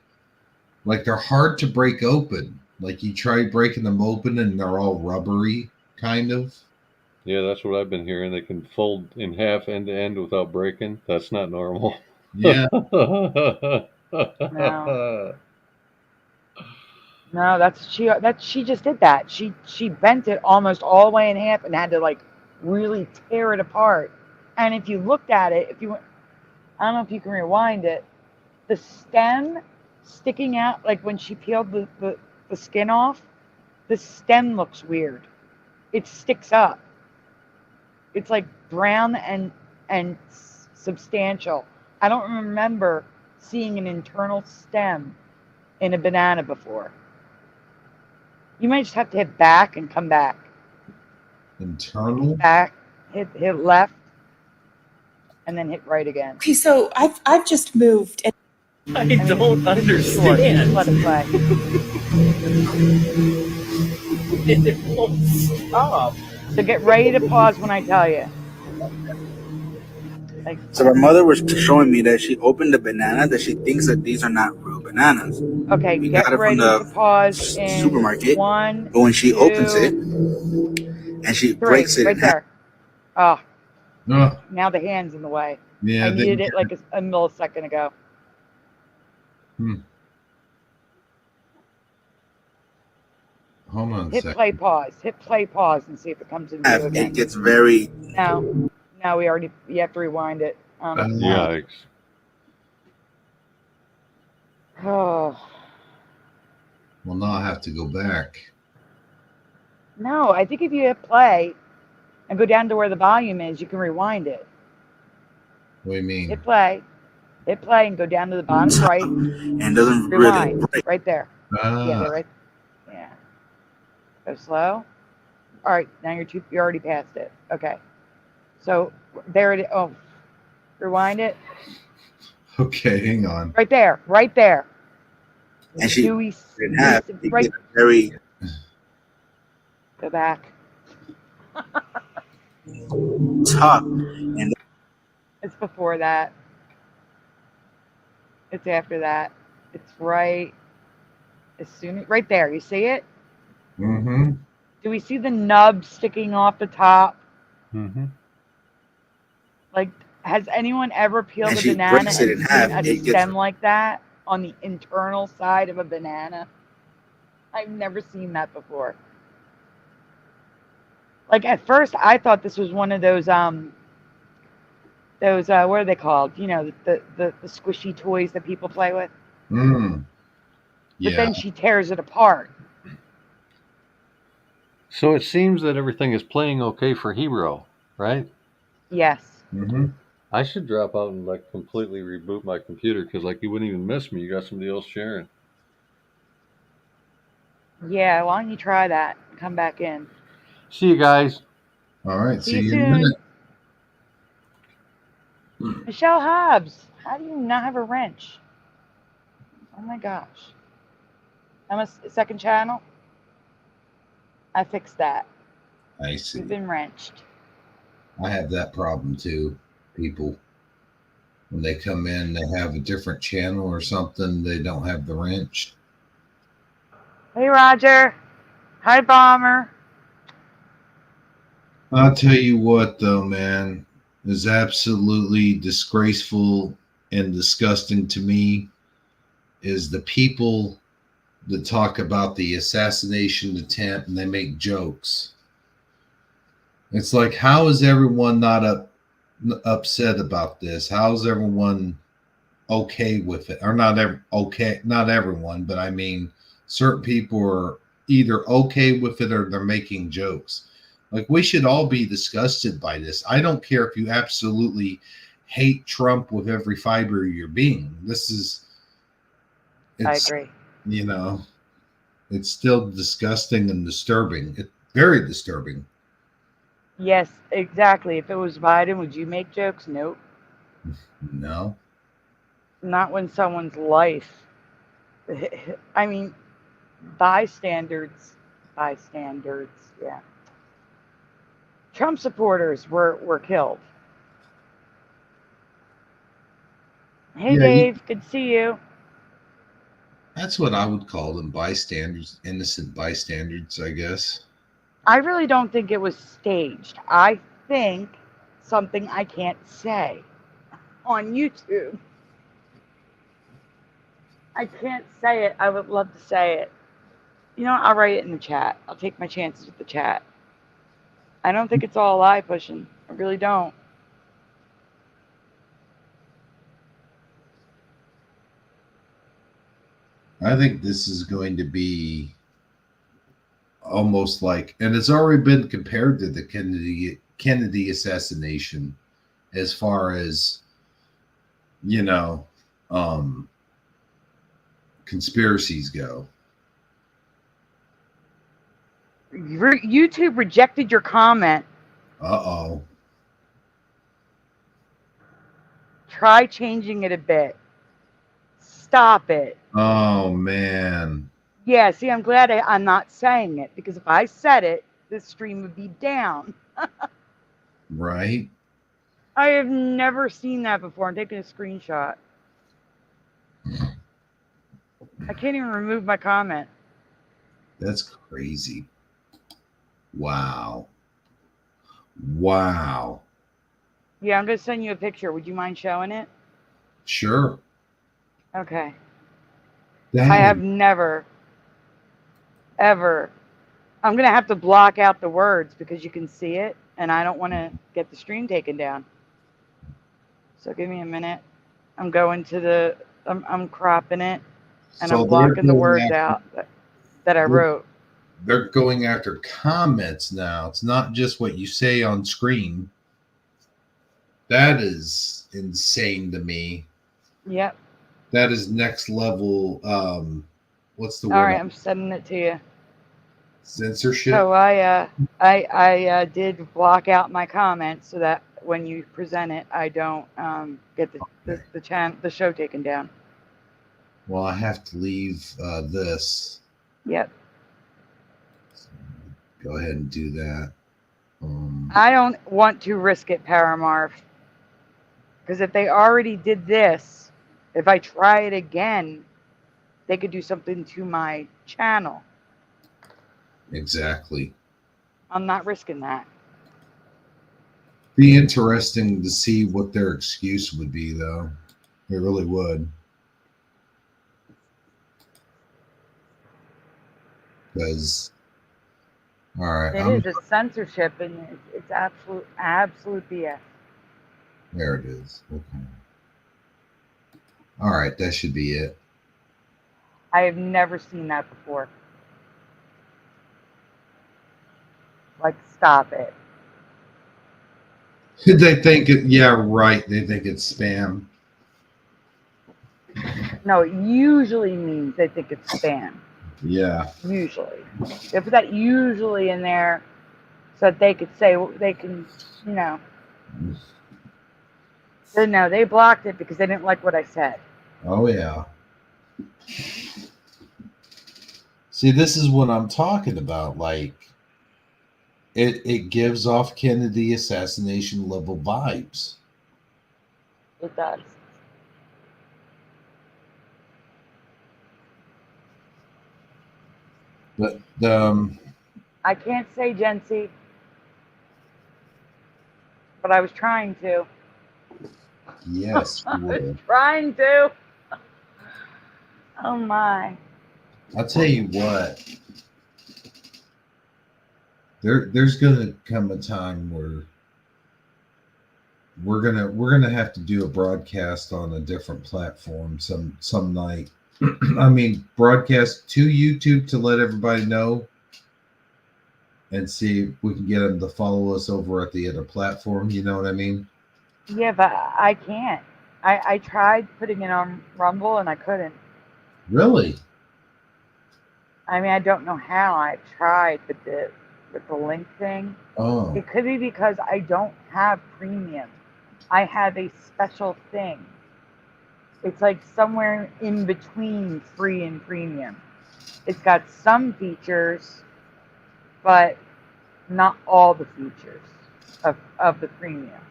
like they're hard to break open. Like you try breaking them open and they're all rubbery, kind of. Yeah, that's what I've been hearing. They can fold in half end to end without breaking. That's not normal. Yeah. No, she just did that. She bent it almost all the way in half and had to like really tear it apart. And if you looked at it, I don't know if you can rewind it, the stem sticking out, like when she peeled the skin off, the stem looks weird. It sticks up. It's like brown and substantial. I don't remember seeing an internal stem in a banana before. You might just have to hit back and come back. Internal? Back, hit left, and then hit right again. Okay, so I've just moved. And I don't understand. Let it play. It won't stop. So get ready to pause when I tell you. So my mother was showing me that she opened a banana that she thinks that these are not real bananas. Okay, we get got it ready from the to pause in supermarket. 1, but when she 2, opens it and she 3, breaks it right in half. there. Oh, Oh, now the hand's in the way. yeah. I needed it like a millisecond ago. Hold on a Hit second. play pause. Hit play pause and see if it comes in view again. It gets very. No, you have to rewind it. Yikes. Oh. Well, now I have to go back. No, I think if you hit play and go down to where the volume is, you can rewind it. What do you mean? Hit play and go down to the bottom right. And doesn't rewind. really break. Right there. Ah. Yeah, they're right. Yeah. Go slow. All right, now you're already past it. Okay. So there it is. Oh, rewind it. Okay, hang on. Right there. Right there. And she right. gets very. Go back. Tough. And It's before that. It's after that. It's right right there. You see it? Mm-hmm. Do we see the nub sticking off the top? Mm-hmm. Like, has anyone ever peeled And a she banana breaks and it in seen half, a it gets- stem like that on the internal side of a banana? I've never seen that before. Like, at first, I thought this was one of those what are they called? You know, the squishy toys that people play with. Mm. But Yeah. then she tears it apart. So it seems that everything is playing okay for Hero, right? Yes. Mm-hmm. I should drop out and like completely reboot my computer because like you wouldn't even miss me. You got somebody else sharing. Yeah, why don't you try that? Come back in. See you guys. All right. See you See you in a soon. minute. Michelle Hobbs, how do you not have a wrench? Oh my gosh. I'm a second channel. I fixed that. I see. You've been wrenched. I have that problem too. People, when they come in, they have a different channel or something. They don't have the wrench. Hey, Roger. Hi, Bomber. I'll tell you what, though, man, is absolutely disgraceful and disgusting to me is the people that talk about the assassination attempt and they make jokes. It's like, how is everyone not upset about this? How is everyone okay with it? Or not everyone, but I mean, certain people are either okay with it or they're making jokes. Like, we should all be disgusted by this. I don't care if you absolutely hate Trump with every fiber of your being. I agree. You know, it's still disgusting and disturbing. It's very disturbing. Yes, exactly. If it was Biden, would you make jokes? Nope. No. Not when someone's life. I mean, bystanders. Yeah. Trump supporters were killed. Hey, Yeah, Dave. Good to see you. That's what I would call them, bystanders, innocent bystanders, I guess. I really don't think it was staged. I think something I can't say on YouTube. I can't say it. I would love to say it. You know, I'll write it in the chat. I'll take my chances with the chat. I don't think it's all lie pushing. I really don't. I think this is going to be almost like, and it's already been compared to the Kennedy assassination as far as, you know, conspiracies go. YouTube rejected your comment. Uh-oh. Try changing it a bit. Stop it. Oh, man. Yeah, see, I'm glad I'm not saying it, because if I said it, this stream would be down. Right? I have never seen that before. I'm taking a screenshot. I can't even remove my comment. That's crazy. Wow. Wow. Yeah, I'm going to send you a picture. Would you mind showing it? Sure. Okay. Dang. I have never, ever. I'm going to have to block out the words because you can see it, and I don't want to get the stream taken down. So give me a minute. I'm going to the, I'm cropping it, and So I'm blocking the words after, out that I wrote. They're going after comments now. It's not just what you say on screen. That is insane to me. Yep. That is next level. What's the word? All right, I'm sending it to you. Censorship. So I did block out my comments so that when you present it, I don't get the show taken down. Well, I have to leave this. Yep. So go ahead and do that. I don't want to risk it, Paramarth, because if they already did this, if I try it again, they could do something to my channel. Exactly. I'm not risking that. Be interesting to see what their excuse would be, though. It really would. Because, all right. It is a censorship, and it's absolute BS. There it is. Okay. All right, that should be it. I have never seen that before. Like, stop it. They think it, yeah, right. They think it's spam. No, it usually means they think it's spam. Yeah. Usually. They put that usually in there so that they could say, they can, you know. So no, they blocked it because they didn't like what I said. Oh, yeah. See, this is what I'm talking about. Like, it gives off Kennedy assassination level vibes. It does. But I can't say Jency, but I was trying to. Yes, I was trying to. Oh my. I'll tell you what. There's gonna come a time where we're gonna have to do a broadcast on a different platform some night. I mean, broadcast to YouTube to let everybody know and see if we can get them to follow us over at the other platform. You know what I mean? Yeah, but I can't. I tried putting it on Rumble and I couldn't. Really? I mean, I don't know how. I tried with the link thing. Oh. It could be because I don't have premium. I have a special thing. It's like somewhere in between free and premium. It's got some features, but not all the features of the premium.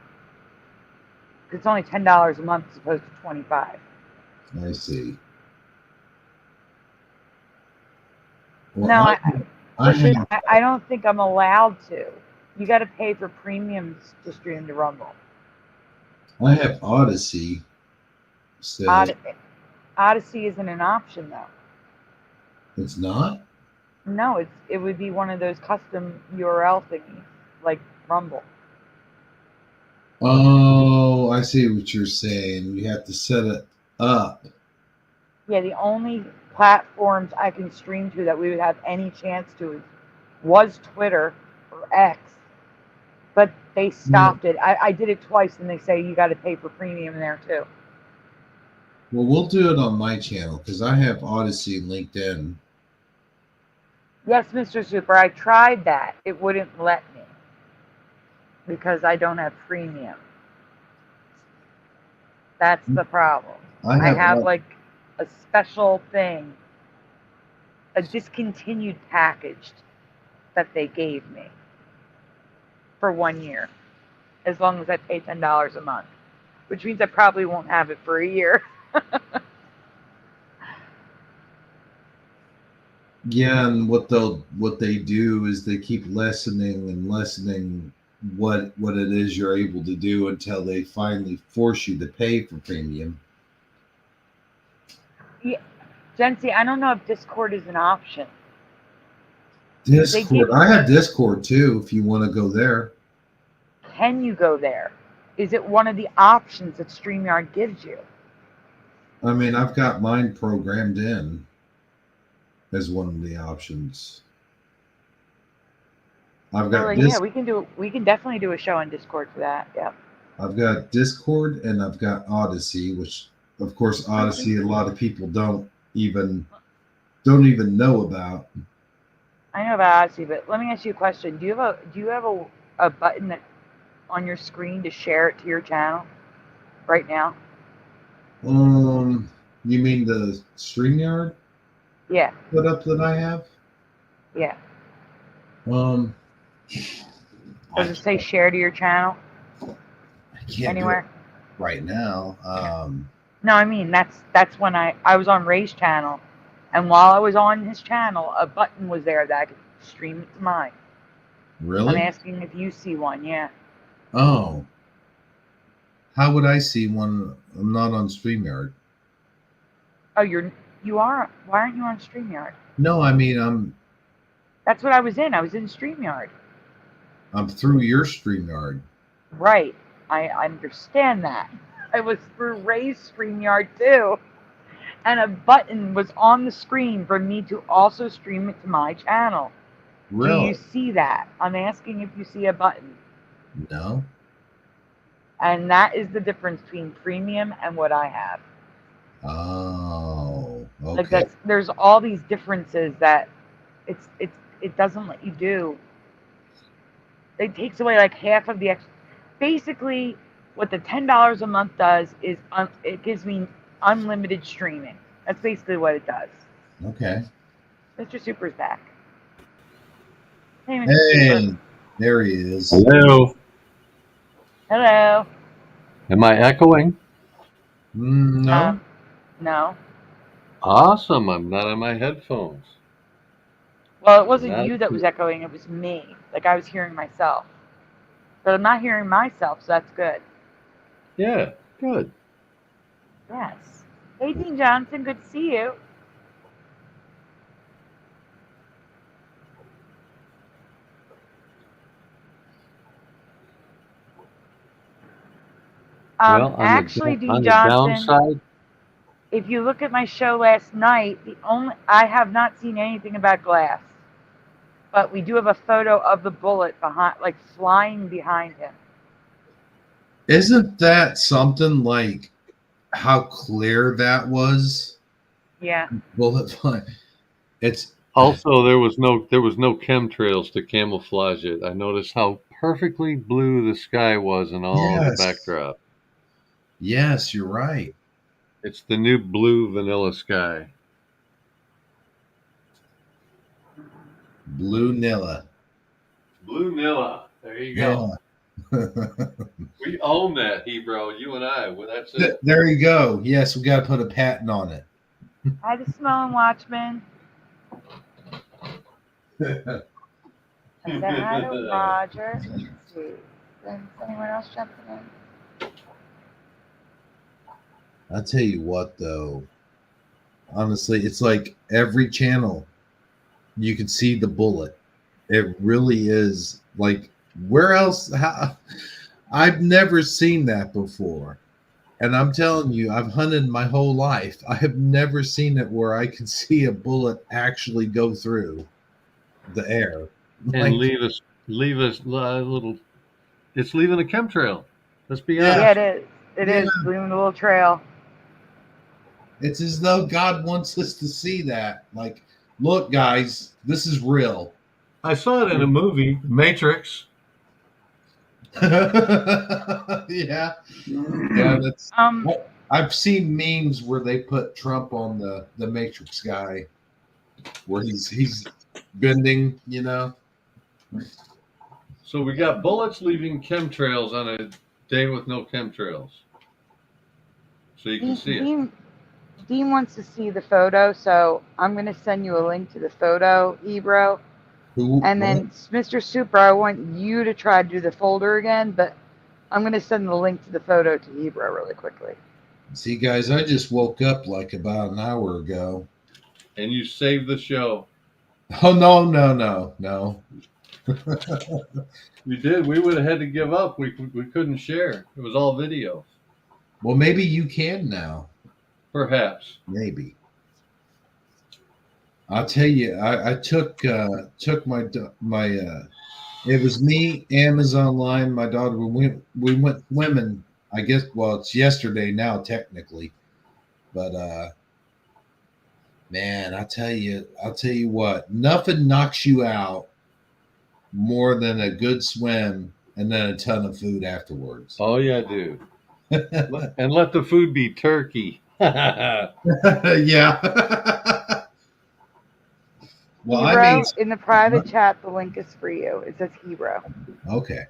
It's only $10 a month as opposed to $25. I see. Well, No, I I don't think I'm allowed to. You got to pay for premiums to stream to Rumble. I have Odyssey still. Odyssey isn't an option though. It's not? No, it would be one of those custom URL thingies like Rumble. Oh, I see what you're saying. You have to set it up. Yeah, the only platforms I can stream to that we would have any chance to was Twitter or X, but they stopped it. I did it twice, and they say you got to pay for premium there too. Well, we'll do it on my channel because I have Odyssey and LinkedIn. Yes, Mr. Super, I tried that. It wouldn't let me because I don't have premium. That's the problem. I have like a special thing, a discontinued package that they gave me for 1 year, as long as I pay $10 a month, which means I probably won't have it for a year. Yeah, and what they do is they keep lessening and lessening what it is you're able to do until they finally force you to pay for premium. Yeah, Jency, I don't know if Discord is an option. Discord, I have Discord too. If you want to go there, can you go there? Is it one of the options that StreamYard gives you? I mean, I've got mine programmed in as one of the options. I've got yeah, we can definitely do a show on Discord for that. Yep. I've got Discord and I've got Odyssey, which of course Odyssey a lot of people don't even know about. I know about Odyssey, but let me ask you a question. Do you have a button that on your screen to share it to your channel right now? You mean the StreamYard? Yeah. Put up that I have? Yeah. Does it say share to your channel? I can't anywhere do it right now. No, I mean that's when I was on Ray's channel, and while I was on his channel, a button was there that I could stream it to mine. Really? I'm asking if you see one. Yeah. Oh. How would I see one? I'm not on StreamYard. Oh, you are. Why aren't you on StreamYard? No, I mean That's what I was in. I was in StreamYard. I'm through your StreamYard. Right. I understand that. I was through Ray's StreamYard too. And a button was on the screen for me to also stream it to my channel. Really? Do you see that? I'm asking if you see a button. No. And that is the difference between premium and what I have. Oh, okay. Like there's all these differences that it doesn't let you do. It takes away like half of the basically what the $10 a month does is it gives me unlimited streaming. That's basically what it does. Okay. Mr. Super's back. Hey, Mr. Hey, Super. there he is. Hello. Hello. Am I echoing? No. No. Awesome. I'm not on my headphones. Well, it wasn't you that was echoing. It was me. Like I was hearing myself. But I'm not hearing myself, so that's good. Yeah, good. Yes. Hey, Dean Johnson. Good to see you. Well, actually, Dean on the Johnson, downside, if you look at my show last night, I have not seen anything about glass. but we do have a photo of the bullet behind, like flying behind him. Isn't that something like how clear that was? Yeah. Bullet fly. It's also there was no chemtrails to camouflage it. I noticed how perfectly blue the sky was in all of the backdrop. Yes, you're right. It's the new blue vanilla sky. Blue Nilla. Blue Nilla. There you go. We own that, Hebrew. You and I. Well, that's it. There you go. Yes, we got to put a patent on it. Hi to Smelling Watchman. I said hi to Roger. Let's see. Is anyone else jumping in? I'll tell you what, though. Honestly, it's like every channel you can see the bullet. It really is like, where else? I've never seen that before. And I'm telling you, I've hunted my whole life. I have never seen it where I can see a bullet actually go through the air. And leave us a little. It's leaving a chemtrail. Let's be honest. Yeah, it is. It is leaving a little trail. It's as though God wants us to see that. Like, look, guys, this is real. I saw it in a movie, Matrix. Yeah, that's. I've seen memes where they put Trump on the Matrix guy, where he's bending, you know. So we got bullets leaving chemtrails on a day with no chemtrails. So you can see it. Dean wants to see the photo, so I'm going to send you a link to the photo, Ebro. And then, Mr. Super, I want you to try to do the folder again, but I'm going to send the link to the photo to Ebro really quickly. See, guys, I just woke up like about an hour ago. And you saved the show. Oh, no. We did. We would have had to give up. We couldn't share. It was all video. Well, maybe you can now. Perhaps. Maybe. I'll tell you, I took my it was me, Amazon line, my daughter. We went swimming. I guess, well, it's yesterday now technically, but man, I'll tell you what, nothing knocks you out more than a good swim and then a ton of food afterwards. Oh yeah, dude. And let the food be turkey. Yeah. Well, Hebrew, in the private chat, the link is for you. It says Hebrew. Okay.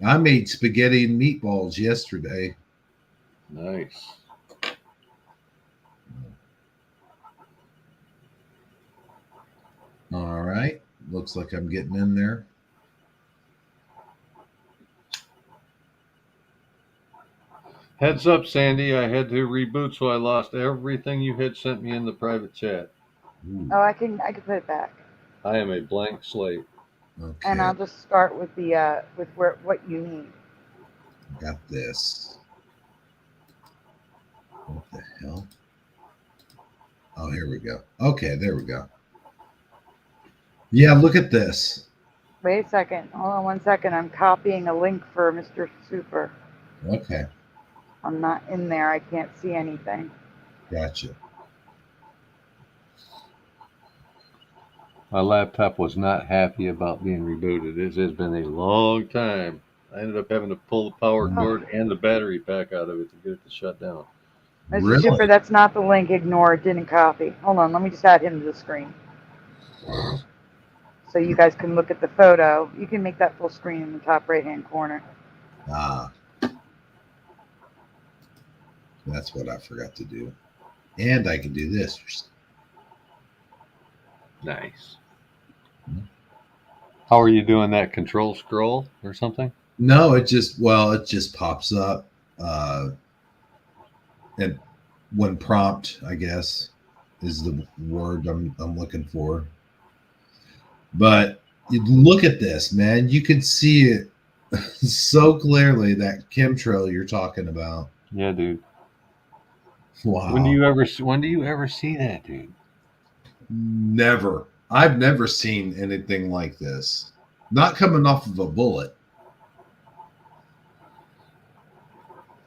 I made spaghetti and meatballs yesterday. Nice. All right. Looks like I'm getting in there. Heads up, Sandy. I had to reboot, so I lost everything you had sent me in the private chat. Ooh. Oh, I can put it back. I am a blank slate. Okay. And I'll just start with the what you need. Got this. What the hell? Oh, here we go. Okay, there we go. Yeah, look at this. Wait a second. Hold on 1 second. I'm copying a link for Mr. Super. Okay. I'm not in there. I can't see anything. Gotcha. My laptop was not happy about being rebooted. It has been a long time. I ended up having to pull the power cord and the battery pack out of it to get it to shut down. Mr. Super, that's not the link. Ignore it. Didn't copy. Hold on. Let me just add him to the screen. So you guys can look at the photo. You can make that full screen in the top right-hand corner. Ah. That's what I forgot to do. And I can do this. Nice. How are you doing that? Control scroll or something? No, it just pops up. And when prompt, I guess, is the word I'm looking for. But you look at this, man. You can see it so clearly, that chemtrail you're talking about. Yeah, dude. Wow. When do you ever see that, dude? Never. I've never seen anything like this. Not coming off of a bullet.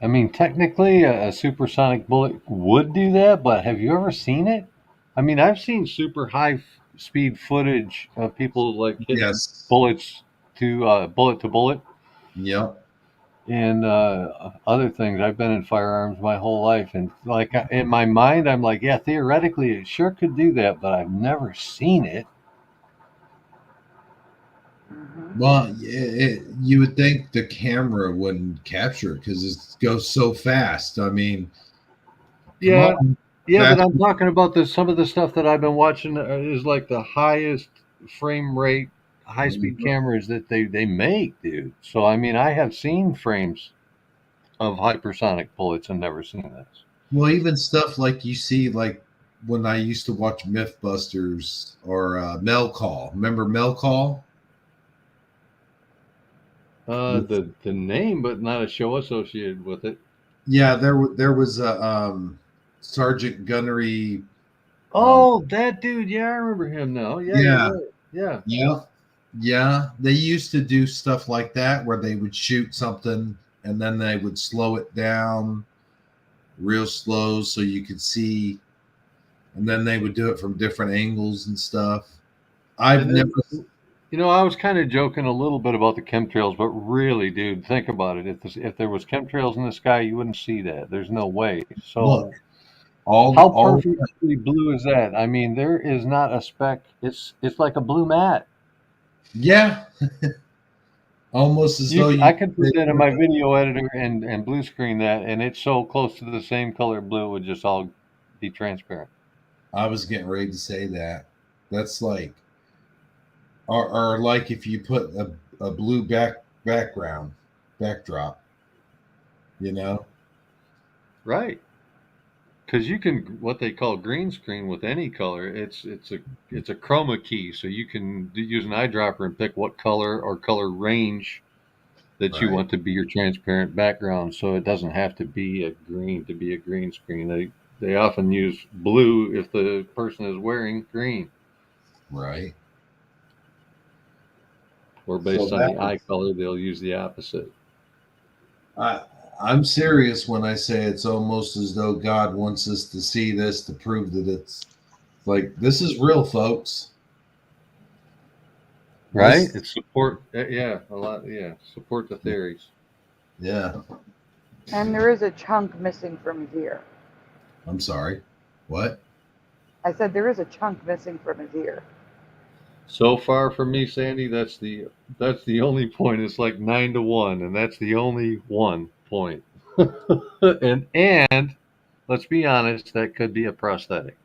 I mean, technically, a supersonic bullet would do that, but have you ever seen it? I mean, I've seen super speed footage of people like hitting bullets to bullet to bullet. Yep. And other things. I've been in firearms my whole life, and like in my mind, I'm like, yeah, theoretically, it sure could do that, but I've never seen it. Well, you would think the camera wouldn't capture it because it goes so fast. I mean, Yeah, Fast- but I'm talking about some of the stuff that I've been watching is like the highest frame rate, high speed cameras that they make, dude. So I mean, I have seen frames of hypersonic bullets and never seen this. Well, even stuff like you see, like when I used to watch Mythbusters or Mel Call. Remember Mel Call? The name, but not a show associated with it. Yeah, there was a Sergeant Gunnery. Oh, that dude. Yeah, I remember him now. Yeah, you're right. Yeah. They used to do stuff like that where they would shoot something and then they would slow it down real slow so you could see, and then they would do it from different angles and stuff. I've never. You know, I was kind of joking a little bit about the chemtrails, but really, dude, think about it. If there was chemtrails in the sky, you wouldn't see that. There's no way. So, Look, how perfectly blue is that? I mean, there is not a speck. It's like a blue mat. Yeah. Almost as though I could put that in my video editor and blue screen that, and it's so close to the same color blue, it would just all be transparent. I was getting ready to say that. That's like, or like if you put a blue backdrop, you know? Right. Because you can what they call green screen with any color. It's a chroma key, so you can use an eyedropper and pick what color or color range that you want to be your transparent background. So it doesn't have to be a green to be a green screen. They often use blue if the person is wearing green. Right. Or based on the eye color, they'll use the opposite. I'm serious when I say it's almost as though God wants us to see this to prove that it's like, this is real, folks. Right? It's support. Yeah, a lot. Yeah, support the theories. Yeah. And there is a chunk missing from his ear. I'm sorry. What? I said there is a chunk missing from his ear. So far from me, Sandy, that's the only point. It's like 9-1, and that's the only one point. and let's be honest, that could be a prosthetic,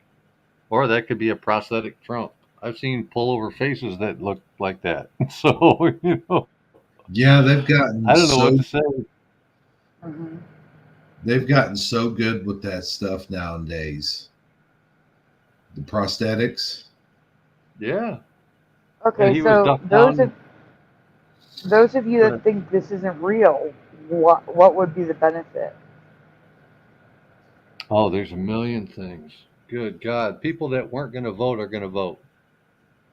or that could be a prosthetic Trump. I've seen pullover faces that look like that. So you know. Yeah, they've gotten. I don't know what to say. Mm-hmm. They've gotten so good with that stuff nowadays. The prosthetics. Yeah. Okay, so those of you that think this isn't real, what would be the benefit? Oh, there's a million things. Good God. People that weren't going to vote are going to vote.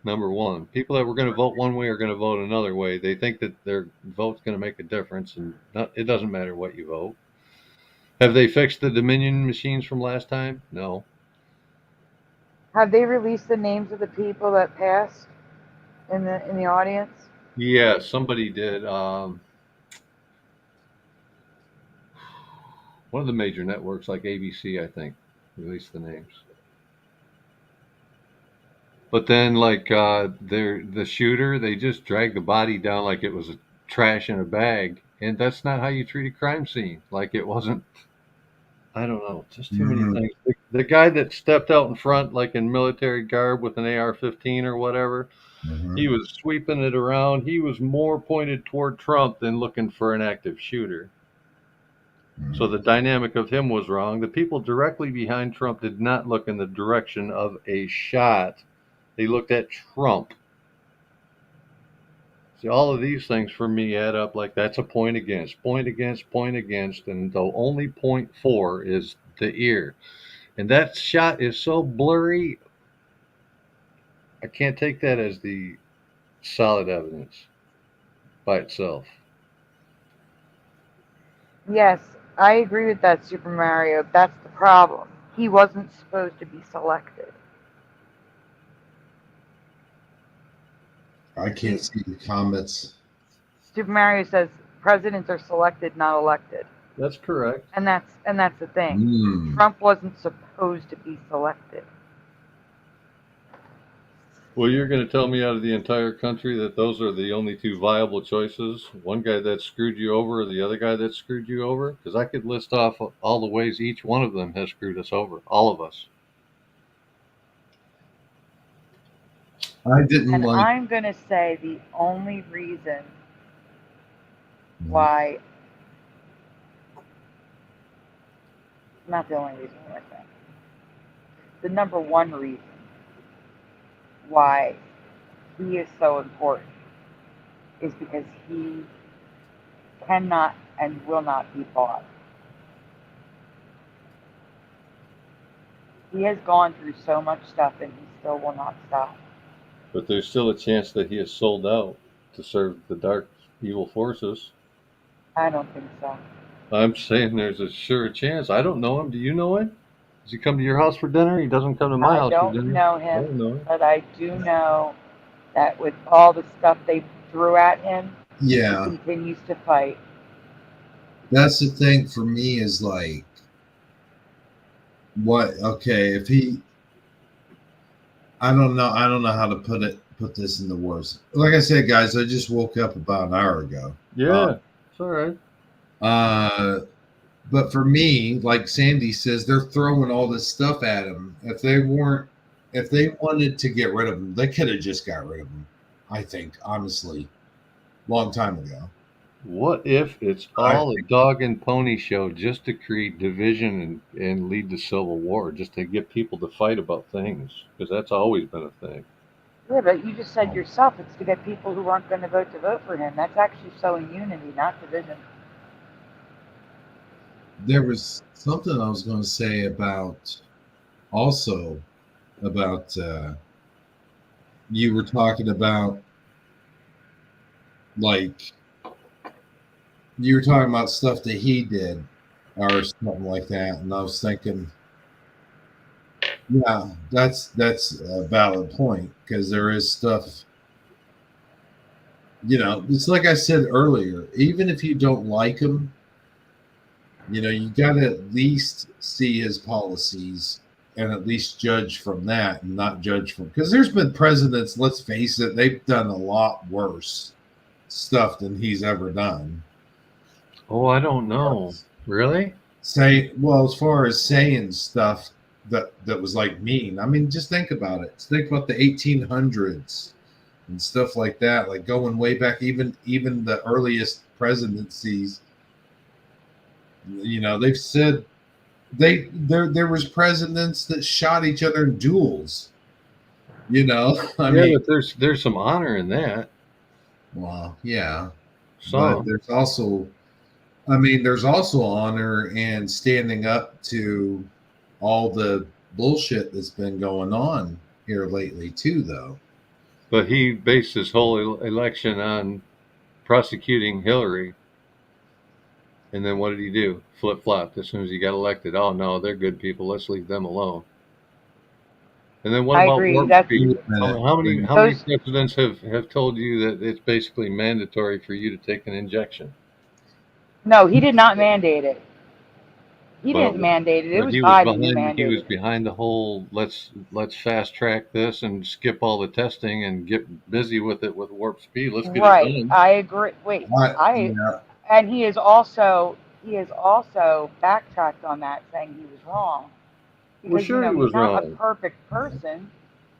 Number one. People that were going to vote one way are going to vote another way. They think that their vote's going to make a difference, and it doesn't matter what you vote. Have they fixed the Dominion machines from last time? No. Have they released the names of the people that passed in the audience? Yeah, somebody did. One of the major networks, like ABC, I think, released the names. But then, like the shooter, they just dragged the body down like it was trash in a bag, and that's not how you treat a crime scene. Like it wasn't. I don't know, just too many things. The guy that stepped out in front, like in military garb with an AR-15 or whatever, he was sweeping it around. He was more pointed toward Trump than looking for an active shooter. So the dynamic of him was wrong. The people directly behind Trump did not look in the direction of a shot. They looked at Trump. See, all of these things for me add up like that's a point against, point against, point against, and the only point for is the ear. And that shot is so blurry. I can't take that as the solid evidence by itself. Yes, I agree with that, Super Mario. That's the problem. He wasn't supposed to be selected. I can't see the comments. Super Mario says presidents are selected, not elected. That's correct. And that's the thing. Trump wasn't supposed to be selected. Well, you're going to tell me out of the entire country that those are the only two viable choices? One guy that screwed you over or the other guy that screwed you over? Because I could list off all the ways each one of them has screwed us over. All of us. I didn't and like. I'm going to say the only reason why, not the only reason, what am I saying? The number one reason why he is so important is because he cannot and will not be bought. He has gone through so much stuff and he still will not stop. But there's still a chance that he is sold out to serve the dark evil forces. I don't think so. I'm saying there's a sure chance. I don't know him. Do you know him? Does he come to your house for dinner? He doesn't come to my house for dinner. I don't know him, but I do know that with all the stuff they threw at him, Yeah, he continues to fight. that's the thing for me is like, what? Okay, if he, I don't know how to put this into words. Like I said, guys, I just woke up about an hour ago. Yeah, it's all right. But for me, like Sandy says, they're throwing all this stuff at him. If they wanted to get rid of him, they could have just got rid of him. I think, honestly, long time ago. What if it's all a dog and pony show just to create division and lead to civil war, just to get people to fight about things? Because that's always been a thing. Yeah, but you just said yourself it's to get people who aren't going to vote for him. That's actually sowing unity, not division. There was something I was going to say about you were talking about, like, you were talking about stuff that he did or something like that, and I was thinking, yeah, that's a valid point, because there is stuff, it's like I said earlier, even if you don't like him, you got to at least see his policies and at least judge from that, and not judge from, because there's been presidents, let's face it, they've done a lot worse stuff than he's ever done. Oh, I don't know. Really? As far as saying stuff that was like mean, I mean, just think about it. Think about the 1800s and stuff like that, like going way back, even the earliest presidencies. They've said there was presidents that shot each other in duels. I mean, but there's some honor in that. Well, yeah. So but there's also honor in standing up to all the bullshit that's been going on here lately too, though. But he based his whole election on prosecuting Hillary. And then what did he do? Flip-flopped as soon as he got elected. Oh, no, they're good people. Let's leave them alone. And then what about warp speed? How many presidents have told you that it's basically mandatory for you to take an injection? No, he did not mandate it. He didn't mandate it. It was Biden who mandated it. He was behind the whole let's fast track this and skip all the testing and get busy with it with warp speed. Let's get it done. I agree. Wait, and he is also backtracked on that, saying he was wrong. Because, he was he's not wrong. A perfect person,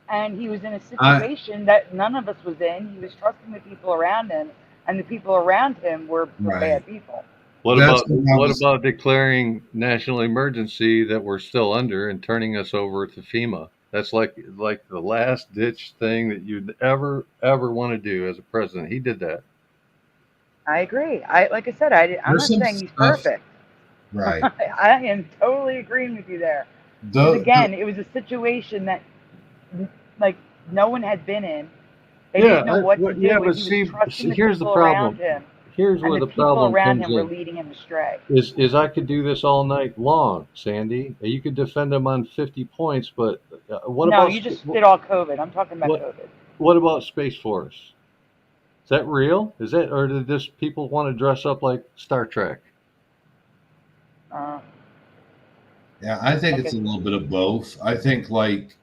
and he was in a situation that none of us was in. He was trusting the people around him, and the people around him were bad people. What about declaring national emergency that we're still under and turning us over to FEMA? That's like the last ditch thing that you'd ever want to do as a president. He did that. I agree. Like I said, I'm not saying he's perfect. Right. I am totally agreeing with you there. Because again, it was a situation that, like, no one had been in. They didn't know what to do. Yeah, And but he was trusting the here's the people around problem. him. Here's And where the the people problem around comes him were in. leading him astray. Is I could do this all night long, Sandy. You could defend him on 50 points, but what No, about you just did all COVID. I'm talking about COVID. What about Space Force? Is that real? Is that, or did this people want to dress up like Star Trek? Yeah, I think it's a little bit of both. I think like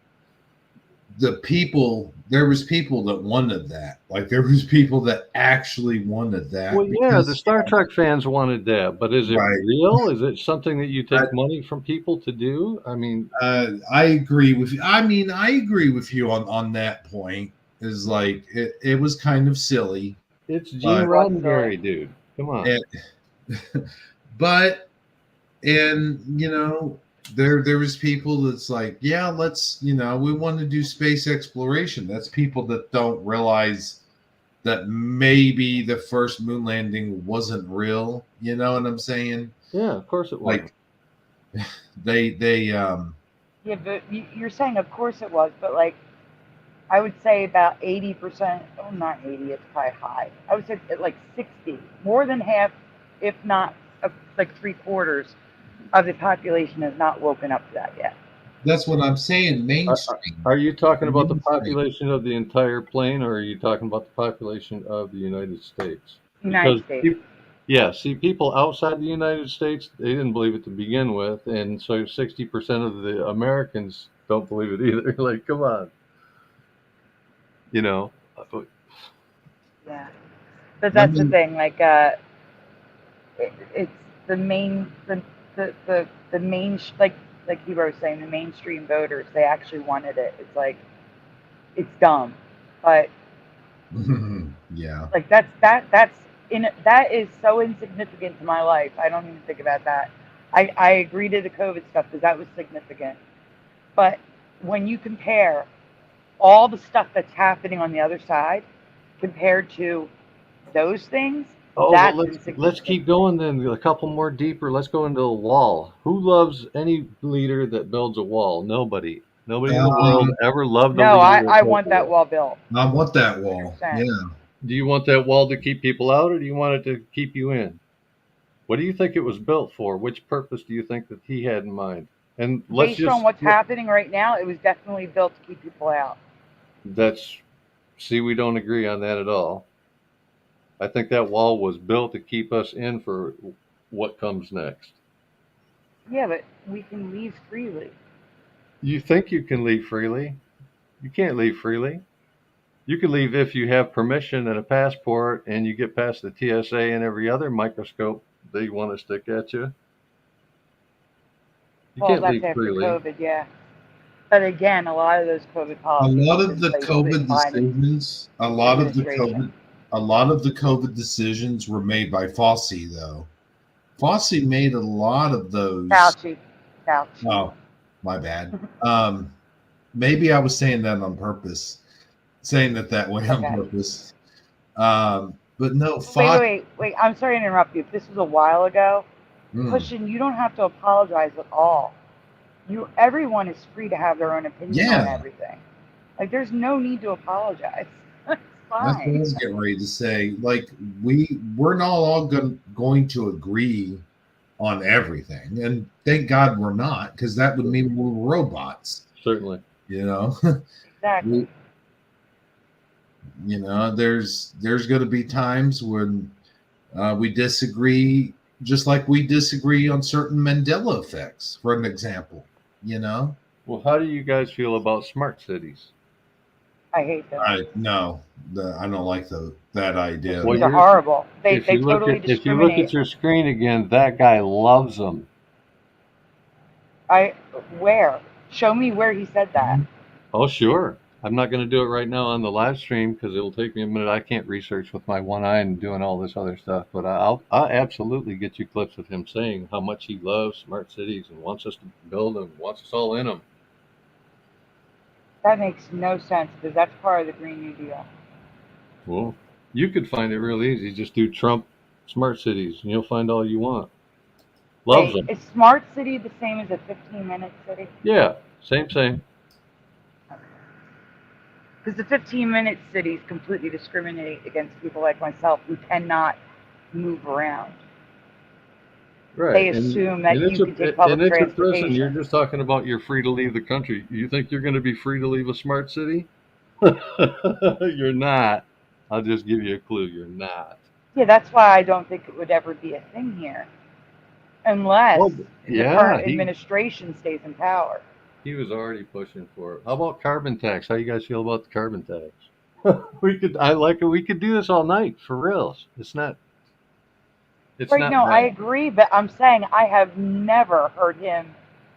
the people, there was people that wanted that. Like there was people that actually wanted that. Well, yeah, the Star Trek fans wanted that, but is it real? Is it something that you take money from people to do? I mean, I agree with you. I mean, I agree with you on that point. Is like it was kind of silly. It's Gene Roddenberry, dude. Come on. But you know, there was people that's like, yeah, let's, you know, we want to do space exploration. That's people that don't realize that maybe the first moon landing wasn't real. You know what I'm saying? Yeah, of course it was. Like they Yeah, but you're saying of course it was, but like I would say about 80%, oh not 80, it's probably high. I would say like 60, more than half, if not like 3/4 of the population has not woken up to that yet. That's what I'm saying. Mainstream. Are you talking about the population of the entire plane, or are you talking about the population of the United States? United States. Yeah, see, people outside the United States, they didn't believe it to begin with, and so 60% of the Americans don't believe it either. Like, come on. You know? Yeah. But that's the thing, like, it's the main, the main, like Hero was saying, the mainstream voters, they actually wanted it. It's like, it's dumb, but yeah, like that is so insignificant to my life. I don't even think about that. I agree to the COVID stuff because that was significant, but when you compare all the stuff that's happening on the other side compared to those things, well, let's keep going then. A couple more deeper. Let's go into a wall. Who loves any leader that builds a wall? Nobody. Nobody in the world ever loved a leader. No, I want that wall built. I want that wall. 100%. Yeah. Do you want that wall to keep people out, or do you want it to keep you in? What do you think it was built for? Which purpose do you think that he had in mind? And let's based on what's happening right now, it was definitely built to keep people out. See, we don't agree on that at all. I think that wall was built to keep us in for what comes next. Yeah, but we can leave freely. You think you can leave freely? You can't leave freely. You can leave if you have permission and a passport and you get past the TSA and every other microscope they want to stick at you. You can't leave freely. COVID, yeah. But again, a lot of those COVID policies. A lot of the COVID decisions, a lot of the COVID decisions were made by Fauci, though. Fauci made a lot of those. Fauci. Oh, my bad. Maybe I was saying that on purpose, saying that way on purpose. But no, Fauci. Wait. I'm sorry to interrupt you. If this was a while ago, Cushion, you don't have to apologize at all. Everyone is free to have their own opinion on everything. Like, there's no need to apologize. It's fine. That's what I was getting ready to say. Like, we're not all going to agree on everything, and thank God we're not, because that would mean we're robots. Certainly, you know. Exactly. You know, there's going to be times when we disagree, just like we disagree on certain Mandela effects, for an example. You know. Well, how do you guys feel about smart cities? I hate them. I don't like that idea. These are horrible. They totally discriminate. If you look at your screen again, that guy loves them. Where? Show me where he said that. Oh, sure. I'm not going to do it right now on the live stream because it'll take me a minute. I can't research with my one eye and doing all this other stuff. But I'll absolutely get you clips of him saying how much he loves smart cities and wants us to build them, wants us all in them. That makes no sense because that's part of the Green New Deal. Well, you could find it real easy. Just do Trump smart cities and you'll find all you want. Loves them. Is smart city the same as a 15-minute city? Yeah, same. Because the 15-minute cities completely discriminate against people like myself who cannot move around. Right. They assume that you can take public it's a prison. You're transportation. just talking about you're free to leave the country. You think you're going to be free to leave a smart city? You're not. I'll just give you a clue. You're not. Yeah, that's why I don't think it would ever be a thing here. Unless Well, the yeah, current administration stays in power. he was already pushing for it. How about carbon tax? How you guys feel about the carbon tax? I like it. We could do this all night for reals. It's not. It's Right, not no, bad. I agree, but I'm saying I have never heard him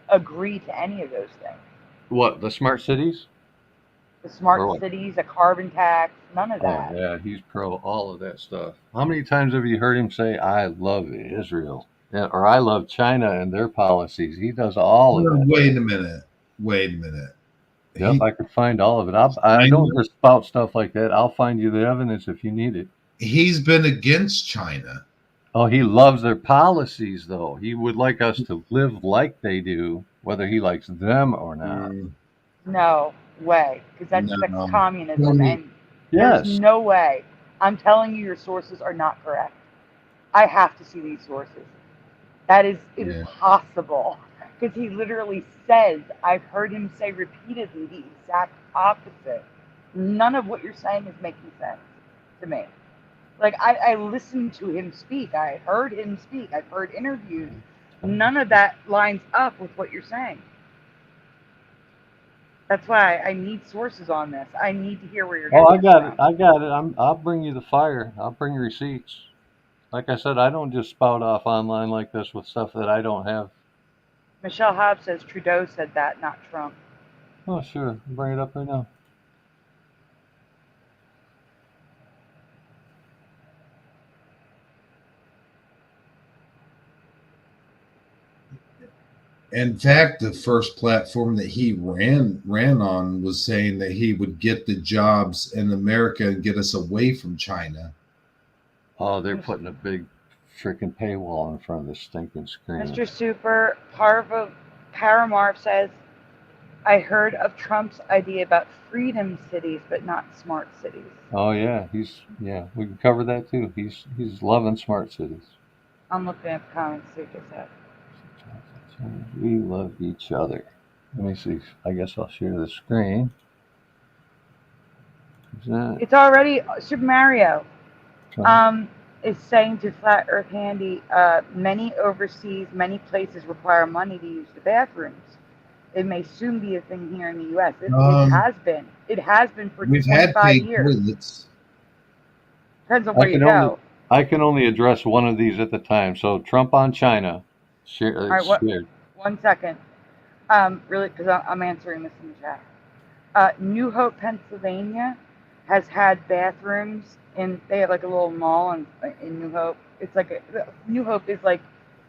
agree to any of those things. What, the smart cities? The smart cities, a carbon tax, none of that. Oh yeah, he's pro all of that stuff. How many times have you heard him say, "I love Israel," or "I love China and their policies"? He does all of that. Wait a minute. Yep, I could find all of it. I don't just spout stuff like that. I'll find you the evidence if you need it. He's been against China. Oh, he loves their policies, though. He would like us to live like they do, whether he likes them or not. No way, because that's communism, and Yes. there's no way. I'm telling you, your sources are not correct. I have to see these sources. That is impossible, because he literally says, I've heard him say repeatedly the exact opposite. None of what you're saying is making sense to me. Like, I listened to him speak. I heard him speak. I've heard interviews. None of that lines up with what you're saying. That's why I need sources on this. I need to hear where you're Oh, getting I got from. it. I got it. I'll bring you the fire. I'll bring receipts. Like I said, I don't just spout off online like this with stuff that I don't have. Michelle Hobbs says Trudeau said that, not Trump. Oh, sure. I'll bring it up right now. In fact, the first platform that he ran on was saying that he would get the jobs in America and get us away from China. Oh, they're putting a big freaking paywall in front of this stinking screen. Mr. Super, Paramarv says, I heard of Trump's idea about freedom cities, but not smart cities. Oh yeah, we can cover that too. He's loving smart cities. I'm looking at the comments, see what they said. We love each other. Let me see. I guess I'll share the screen. It's already Super Mario. Is saying to Flat Earth Handy, many places require money to use the bathrooms. It may soon be a thing here in the U.S. It has been. It has been for 25 years. Toilets. Depends on where you go. I can only address one of these at the time. So Trump on China. All right, 1 second. Really, because I'm answering this in the chat. New Hope, Pennsylvania, has had bathrooms they have like a little mall in New Hope. It's like New Hope is like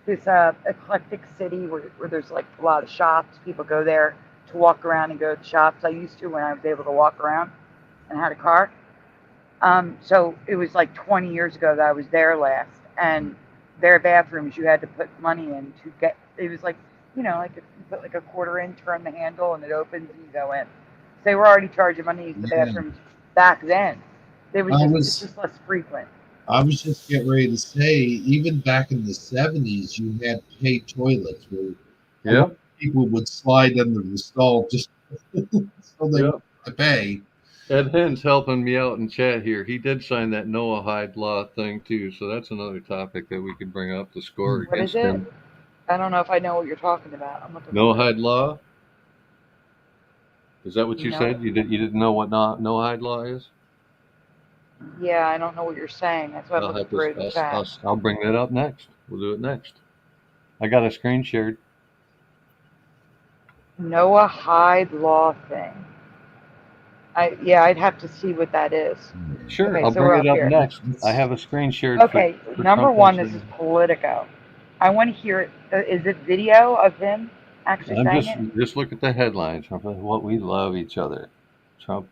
this eclectic city where there's like a lot of shops. People go there to walk around and go to shops. I used to when I was able to walk around and had a car. So it was like 20 years ago that I was there last, and their bathrooms you had to put money in to get. It was like, like if you put like a quarter in, turn the handle, and it opens and you go in. So they were already charging money to use the bathrooms back then. It's just less frequent. I was just getting ready to say, even back in the 70s, you had paid toilets where people would slide under the stall just so they would have to pay. Ed Henn's helping me out in chat here. He did sign that Noahide law thing too, so that's another topic that we could bring up to score against him. What is it? I don't know if I know what you're talking about. Noahide law? Is that what you said? You didn't know what Noahide law is? Yeah, I don't know what you're saying. That's why I'm looking for it in the chat. I'll bring that up next. We'll do it next. I got a screen shared. Noahide law thing. I'd have to see what that is. Sure, okay, I'll bring it up next. I have a screen shared. Okay, number one, this is Politico. I want to hear it. Is it video of him actually saying it? Just look at the headlines. What we love each other. Trump.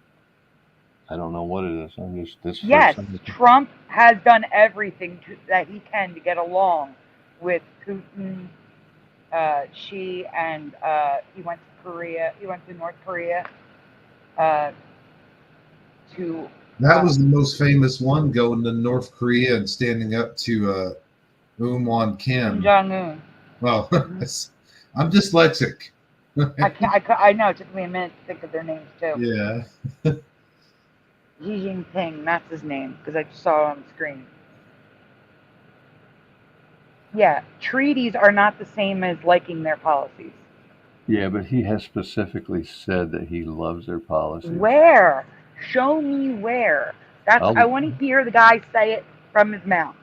I don't know what it is. Yes, Trump has done everything that he can to get along with Putin, Xi, and he went to Korea. He went to North Korea. to. That was the most famous one, going to North Korea and standing up to Kim Kim Jong-un. Well, I'm dyslexic. I know. It took me a minute to think of their names too. Yeah. Xi Jinping, that's his name, because I just saw it on the screen. Yeah, treaties are not the same as liking their policies. Yeah, but he has specifically said that he loves their policy. Where? Show me where. I want to hear the guy say it from his mouth.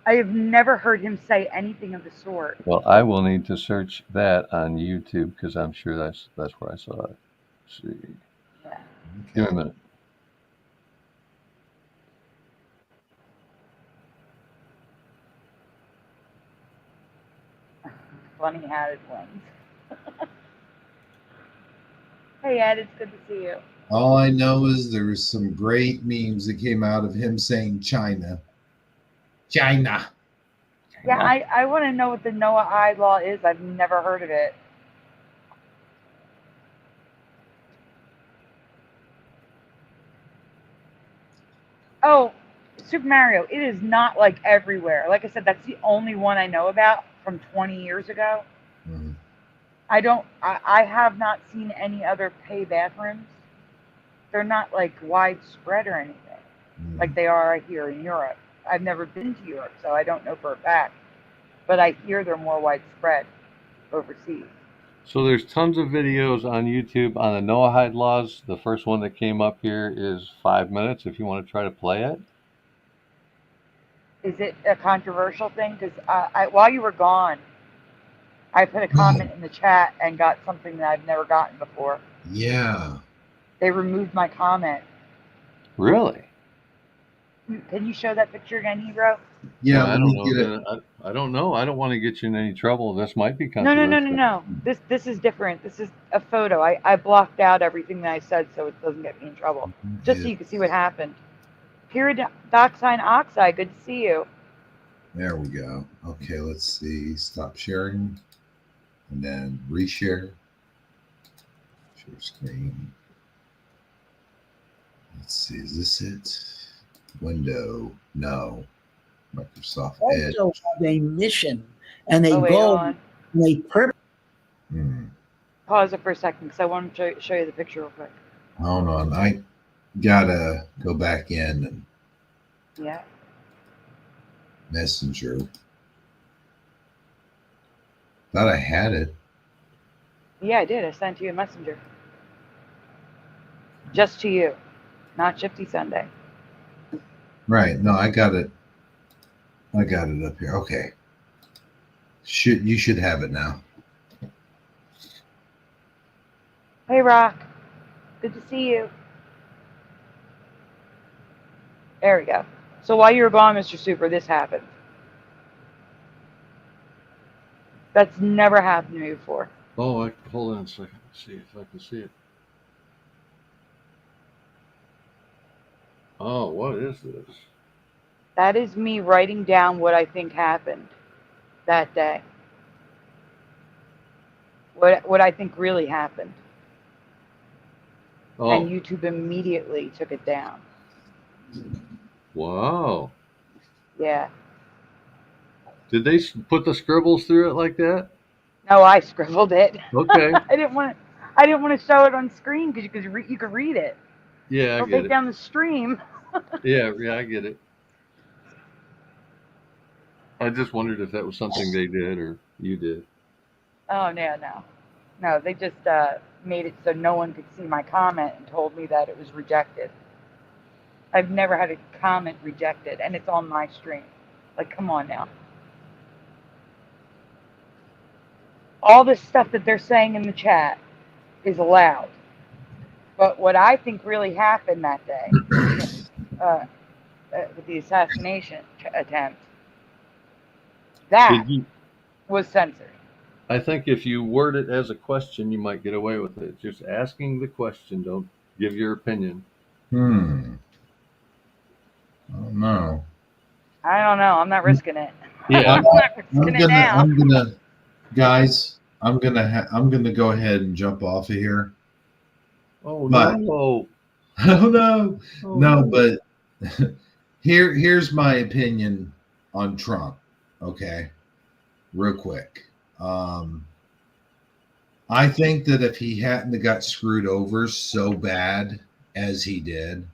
I have never heard him say anything of the sort. Well, I will need to search that on YouTube because I'm sure that's where I saw it. Let's see. Yeah. Give me a minute. Funny hatted ones. Hey Ed, it's good to see you. All I know is there was some great memes that came out of him saying China. China. Yeah, I want to know what the Noah law is. I've never heard of it. Oh, Super Mario, it is not like everywhere. Like I said, that's the only one I know about from 20 years ago. Mm. I have not seen any other pay bathrooms. They're not like widespread or anything like they are here in Europe. I've never been to Europe, so I don't know for a fact. But I hear they're more widespread overseas. So there's tons of videos on YouTube on the Noahide laws. The first one that came up here is 5 minutes if you want to try to play it. Is it a controversial thing? Because while you were gone, I put a comment in the chat and got something that I've never gotten before. Yeah. They removed my comment. Really? Can you show that picture again, Hebrew? Yeah, well, I don't know. I don't know. I don't want to get you in any trouble. This might be controversial. No. This is different. This is a photo. I blocked out everything that I said so it doesn't get me in trouble. Just so you can see what happened. Pyridoxine oxide, good to see you. There we go. Okay, let's see. Stop sharing. And then reshare. Share screen. Let's see. Is this it? Window. No. Microsoft Edge. Also have a mission and a Oh, wait, goal hold on. and a purpose. Pause it for a second because I want to show you the picture real quick. Hold on. I gotta go back in and Yeah. Messenger. Thought I had it. Yeah, I did. I sent you a messenger. Just to you, not Shifty Sunday. Right. No, I got it. I got it up here. Okay. You should have it now. Hey, Rock. Good to see you. There we go. So while you were gone, Mr. Super, this happened. That's never happened to me before. Oh, hold on a second. Let's see if I can see it. Oh, what is this? That is me writing down what I think happened that day. What I think really happened. Oh. And YouTube immediately took it down. Wow. Yeah. Did they put the scribbles through it like that? No, I scribbled it. Okay. I didn't want to show it on screen because you could read it. Yeah, I They'll get take it. down the stream. Yeah, I get it. I just wondered if that was something they did or you did. Oh, no. They just made it so no one could see my comment and told me that it was rejected. I've never had a comment rejected, and it's on my stream. Like, come on now. All this stuff that they're saying in the chat is allowed. But what I think really happened that day with the assassination attempt, that was censored. I think if you word it as a question, you might get away with it. Just asking the question. Don't give your opinion. Oh, no. I don't know. I'm not risking it. Yeah, I'm not risking it now. I'm gonna, guys. I'm gonna go ahead and jump off of here. Oh But- no! Oh no, no, but here's my opinion on Trump. Okay, real quick. I think that if he hadn't got screwed over so bad as he did,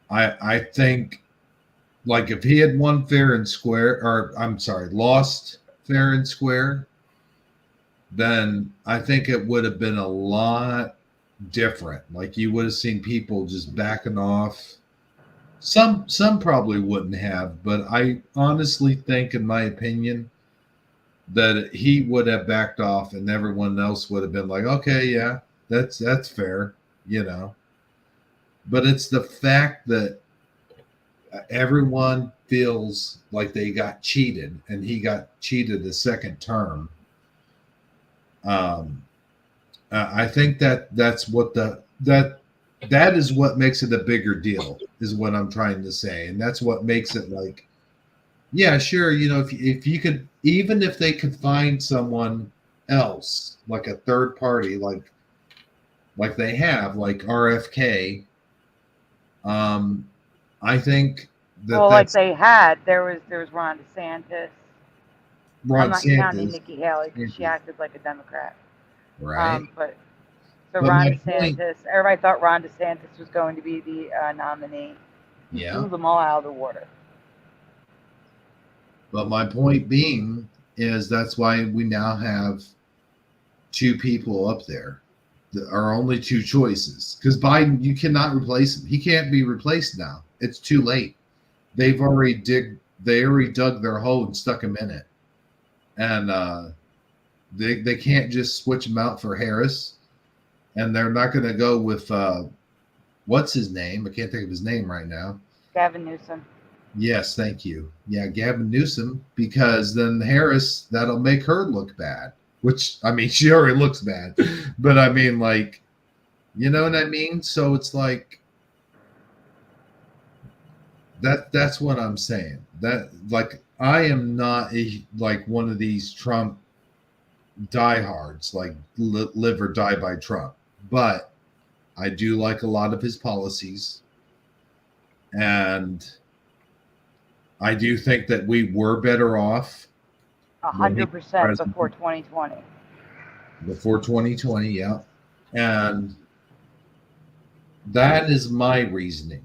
I think like if he had won fair and square, or I'm sorry, lost fair and square, then I think it would have been a lot different. Like you would have seen people just backing off. Some probably wouldn't have, but I honestly think, in my opinion, that he would have backed off and everyone else would have been like, okay, yeah, that's fair, you know. But it's the fact that everyone feels like they got cheated and he got cheated the second term. I think that's what that is what makes it a bigger deal, is what I'm trying to say. And that's what makes it like, yeah, sure, you know, if you could, even if they could find someone else, like a third party, like they have, like RFK, I think that like they had, there was Ron DeSantis. Ron I'm not DeSantis, counting Nikki Haley because she acted like a Democrat. right? But But Ron my DeSantis, point- everybody thought Ron DeSantis was going to be the nominee. He Yeah. blew them all out of the water. But my point being is that's why we now have two people up there. There are only two choices, because Biden, you cannot replace him. He can't be replaced now. It's too late. They already dug their hole and stuck him in it. And they can't just switch him out for Harris. And they're not going to go with what's his name? I can't think of his name right now. Gavin Newsom. Yes, thank you. Yeah, Gavin Newsom, because then Harris, that'll make her look bad, which, I mean, she already looks bad. But I mean, like, you know what I mean? So it's like, that's what I'm saying. That, like, I am not like one of these Trump diehards, like live or die by Trump. But I do like a lot of his policies. And I do think that we were better off 100% before 2020. Before 2020, yeah. And that is my reasoning.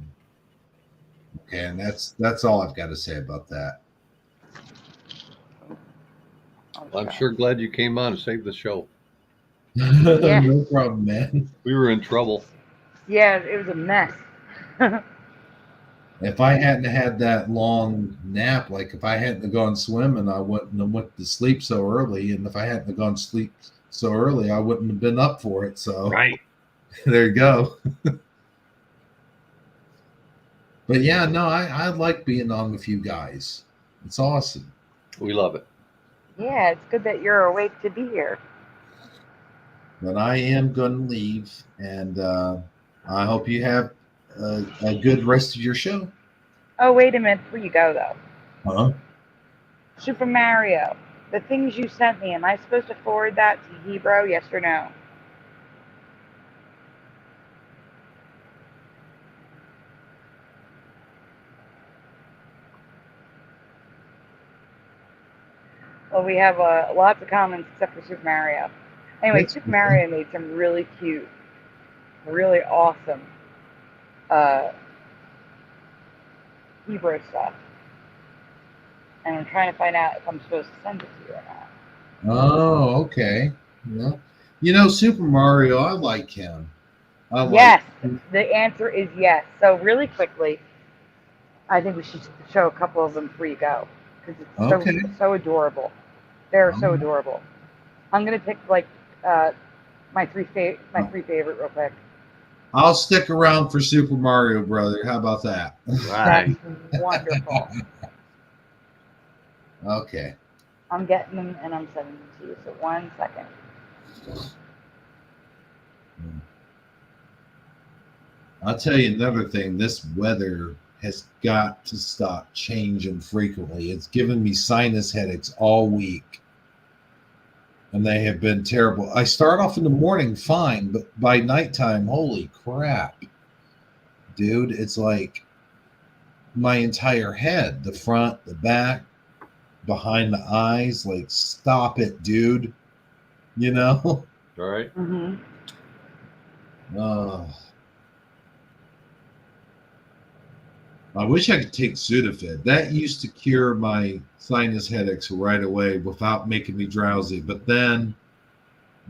Okay, and that's all I've got to say about that. I'm sure glad you came on to save the show. Yeah. No problem, man. We were in trouble. Yeah, it was a mess. If I hadn't had that long nap, like if I hadn't gone swimming, I wouldn't have went to sleep so early. And if I hadn't gone to sleep so early, I wouldn't have been up for it. So Right. There you go. But yeah, no, I like being on with you guys. It's awesome. We love it. Yeah, it's good that you're awake to be here. But I am going to leave, and I hope you have a good rest of your show. Oh, wait a minute before you go, though. Huh? Super Mario, the things you sent me, am I supposed to forward that to Hebrew, yes or no? Well, we have lots of comments except for Super Mario. Anyway, That's Super Mario made some really cute, really awesome Hebrew stuff. And I'm trying to find out if I'm supposed to send it to you or not. Oh, okay. Yeah. You know, Super Mario, I like him. Yes, the answer is yes. So really quickly, I think we should show a couple of them before you go, because it's so adorable. They're so adorable. I'm gonna pick like my three favorite real quick. I'll stick around for Super Mario, brother. How about that? Right. That's wonderful. Okay. I'm getting them and I'm sending them to you. So 1 second. I'll tell you another thing. This weather has got to stop changing frequently. It's given me sinus headaches all week. And they have been terrible. I start off in the morning fine, but by nighttime, holy crap. dude. It's like my entire head, the front, the back, behind the eyes. Like, stop it, dude. You know? All right. Mm-hmm. I wish I could take Sudafed. That used to cure my sinus headaches right away without making me drowsy. But then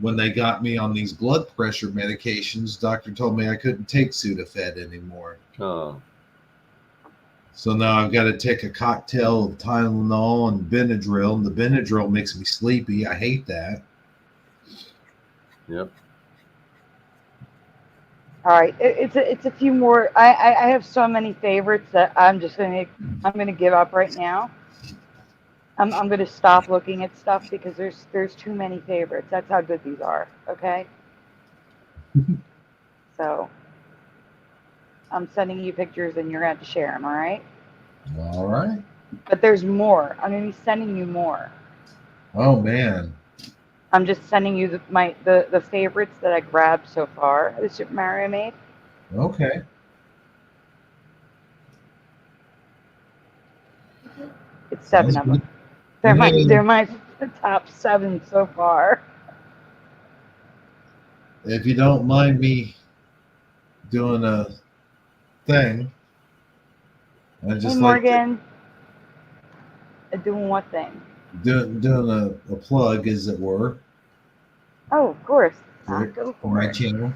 when they got me on these blood pressure medications, doctor told me I couldn't take Sudafed anymore. Oh. So now I've got to take a cocktail of Tylenol and Benadryl, and the Benadryl makes me sleepy. I hate that. Yep. All right, it's a few more. I have so many favorites that I'm gonna give up right now. I'm gonna stop looking at stuff because there's too many favorites. That's how good these are. Okay. So I'm sending you pictures and you're gonna have to share them. All right. All right. But there's more. I'm gonna be sending you more. Oh man. I'm just sending you the favorites that I grabbed so far. The Super Mario made. Okay. It's 7 of them. They're my top 7 so far. If you don't mind me doing a thing, I just Hey, Morgan. Doing what thing? doing a plug, as it were. Oh, of course. For my channel.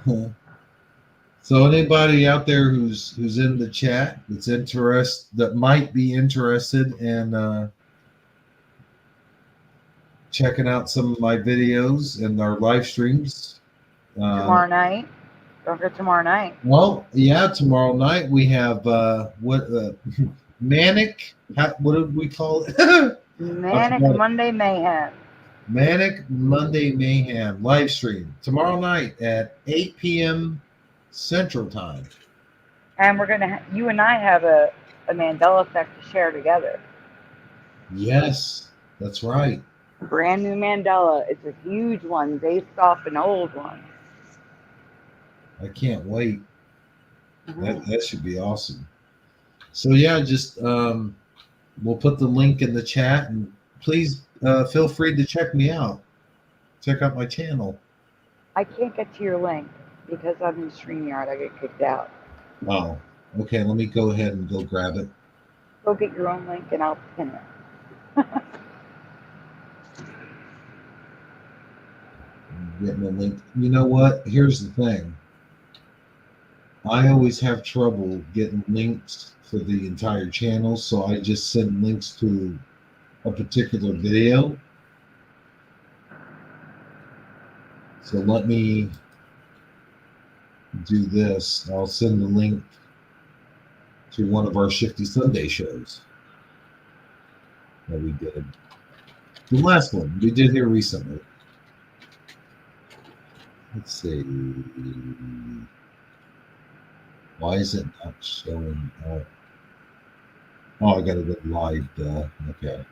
So anybody out there who's in the chat that might be interested in checking out some of my videos and our live streams. Tomorrow night. Don't forget tomorrow night. Well, yeah, tomorrow night we have Manic. What did we call it? Manic Monday Mayhem. Manic Monday Mayhem live stream tomorrow night at 8 p.m. Central Time. And we're gonna you and I have a Mandela effect to share together. Yes, that's right. Brand new Mandela. It's a huge one based off an old one. I can't wait. That should be awesome. So yeah, just we'll put the link in the chat, and please feel free to check me out. Check out my channel. I can't get to your link because I'm in StreamYard. I get kicked out. Oh, okay. Let me go ahead and go grab it. Go get your own link and I'll pin it. Getting a link. You know what? Here's the thing. I always have trouble getting links for the entire channel, so I just send links to a particular video. So let me do this. I'll send the link to one of our Shifty Sunday shows that we did. The last one we did here recently. Let's see. Why is it not showing up? Oh, I got to go live. Okay.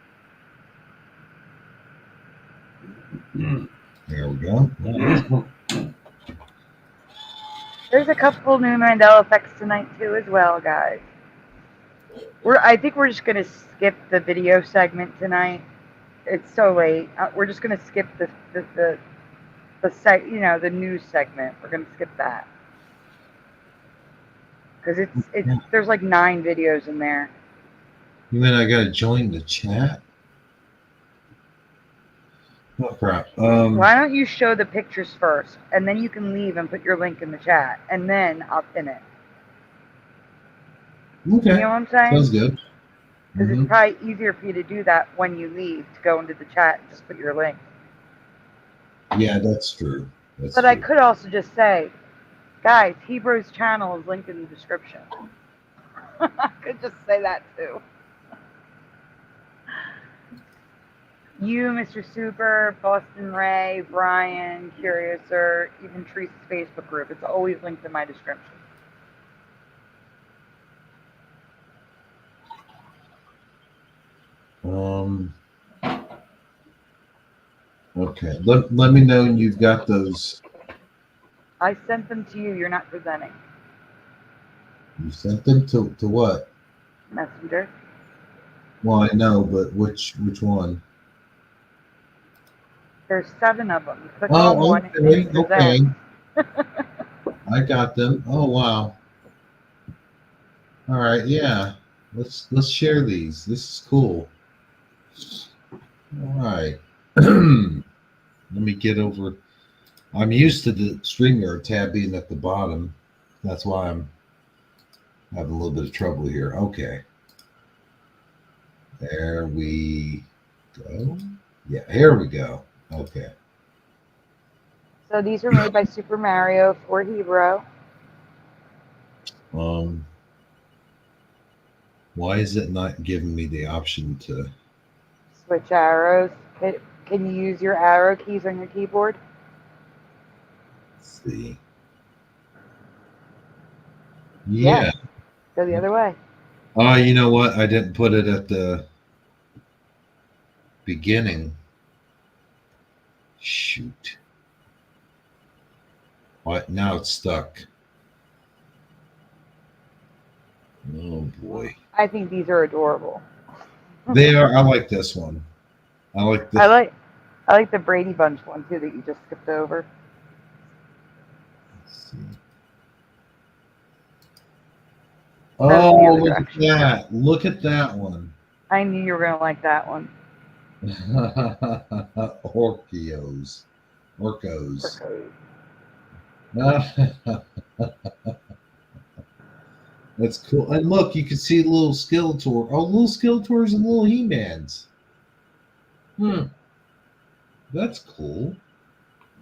There we go. There's a couple new Mandela effects tonight too, as well, guys. I think we're just gonna skip the video segment tonight. It's so late. We're just gonna skip the the news segment. We're gonna skip that because there's like 9 videos in there. You mean I gotta join the chat? Oh crap. Why don't you show the pictures first, and then you can leave and put your link in the chat, and then I'll pin it. Okay. You know what I'm saying? Sounds good. Because it's probably easier for you to do that when you leave, to go into the chat and just put your link. Yeah, that's true. But I could also just say, guys, Hebrews channel is linked in the description. I could just say that too. You, Mr. Super, Boston Ray, Brian, Curious&Curiouser, even Teresa's Facebook group. It's always linked in my description. Okay. Let me know when you've got those. I sent them to you. You're not presenting. You sent them to what? Messenger. Well, I know, but which one? There's 7 of them. You click on Oh, one, it okay, takes you to okay. them. I got them. Oh, wow. All right, yeah. Let's share these. This is cool. All right. Let me get over. I'm used to the StreamYard tab being at the bottom. That's why I'm having a little bit of trouble here. Okay. There we go. Yeah, here we go. Okay. So these were made by Super Mario for Hero. Why is it not giving me the option to Switch arrows. Can you use your arrow keys on your keyboard? see? Yeah. Go the other way. Oh, you know what? I didn't put it at the beginning. Shoot. What? Now it's stuck. Oh boy. I think these are adorable. They are. I like this one. I like this. I like the Brady Bunch one too that you just skipped over. Let's see. Oh, look at that. Look at that one. I knew you were going to like that one. Orcos. That's cool. And look, you can see little Skeletor. Oh, little Skeletors and little He-Mans. That's cool.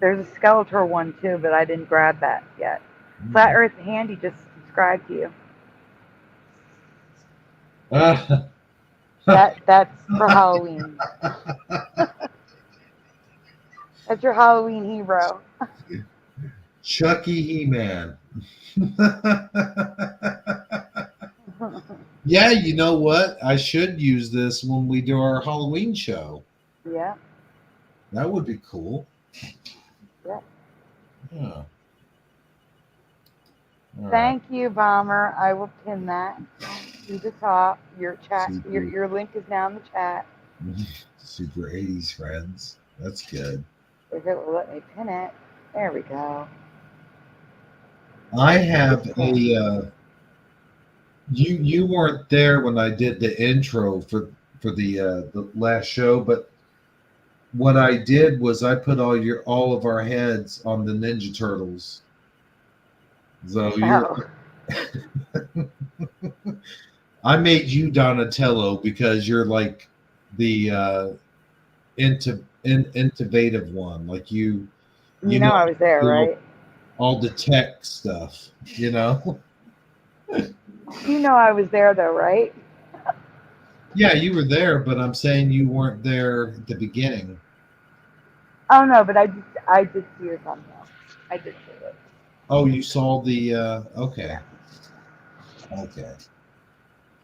There's a Skeletor one too, but I didn't grab that yet. Flat Earth Handy just subscribed to you. That's for Halloween. That's your Halloween hero. Chucky He-Man. Yeah, you know what? I should use this when we do our Halloween show. Yeah. That would be cool. Yeah. Yeah. Thank you, Bomber. I will pin that to the top. Your chat, your link is now in the chat. Super 80s friends. That's good. If it will let me pin it. There we go. I have a you weren't there when I did the intro for the last show, but what I did was I put all of our heads on the Ninja Turtles. So you're I made you Donatello because you're like the innovative one. Like you know I was there, right? All the tech stuff, you know. You know I was there though, right? Yeah, you were there, but I'm saying you weren't there at the beginning. Oh no, but I did see your thumbnail. I did see it. Oh, you saw the okay. Okay.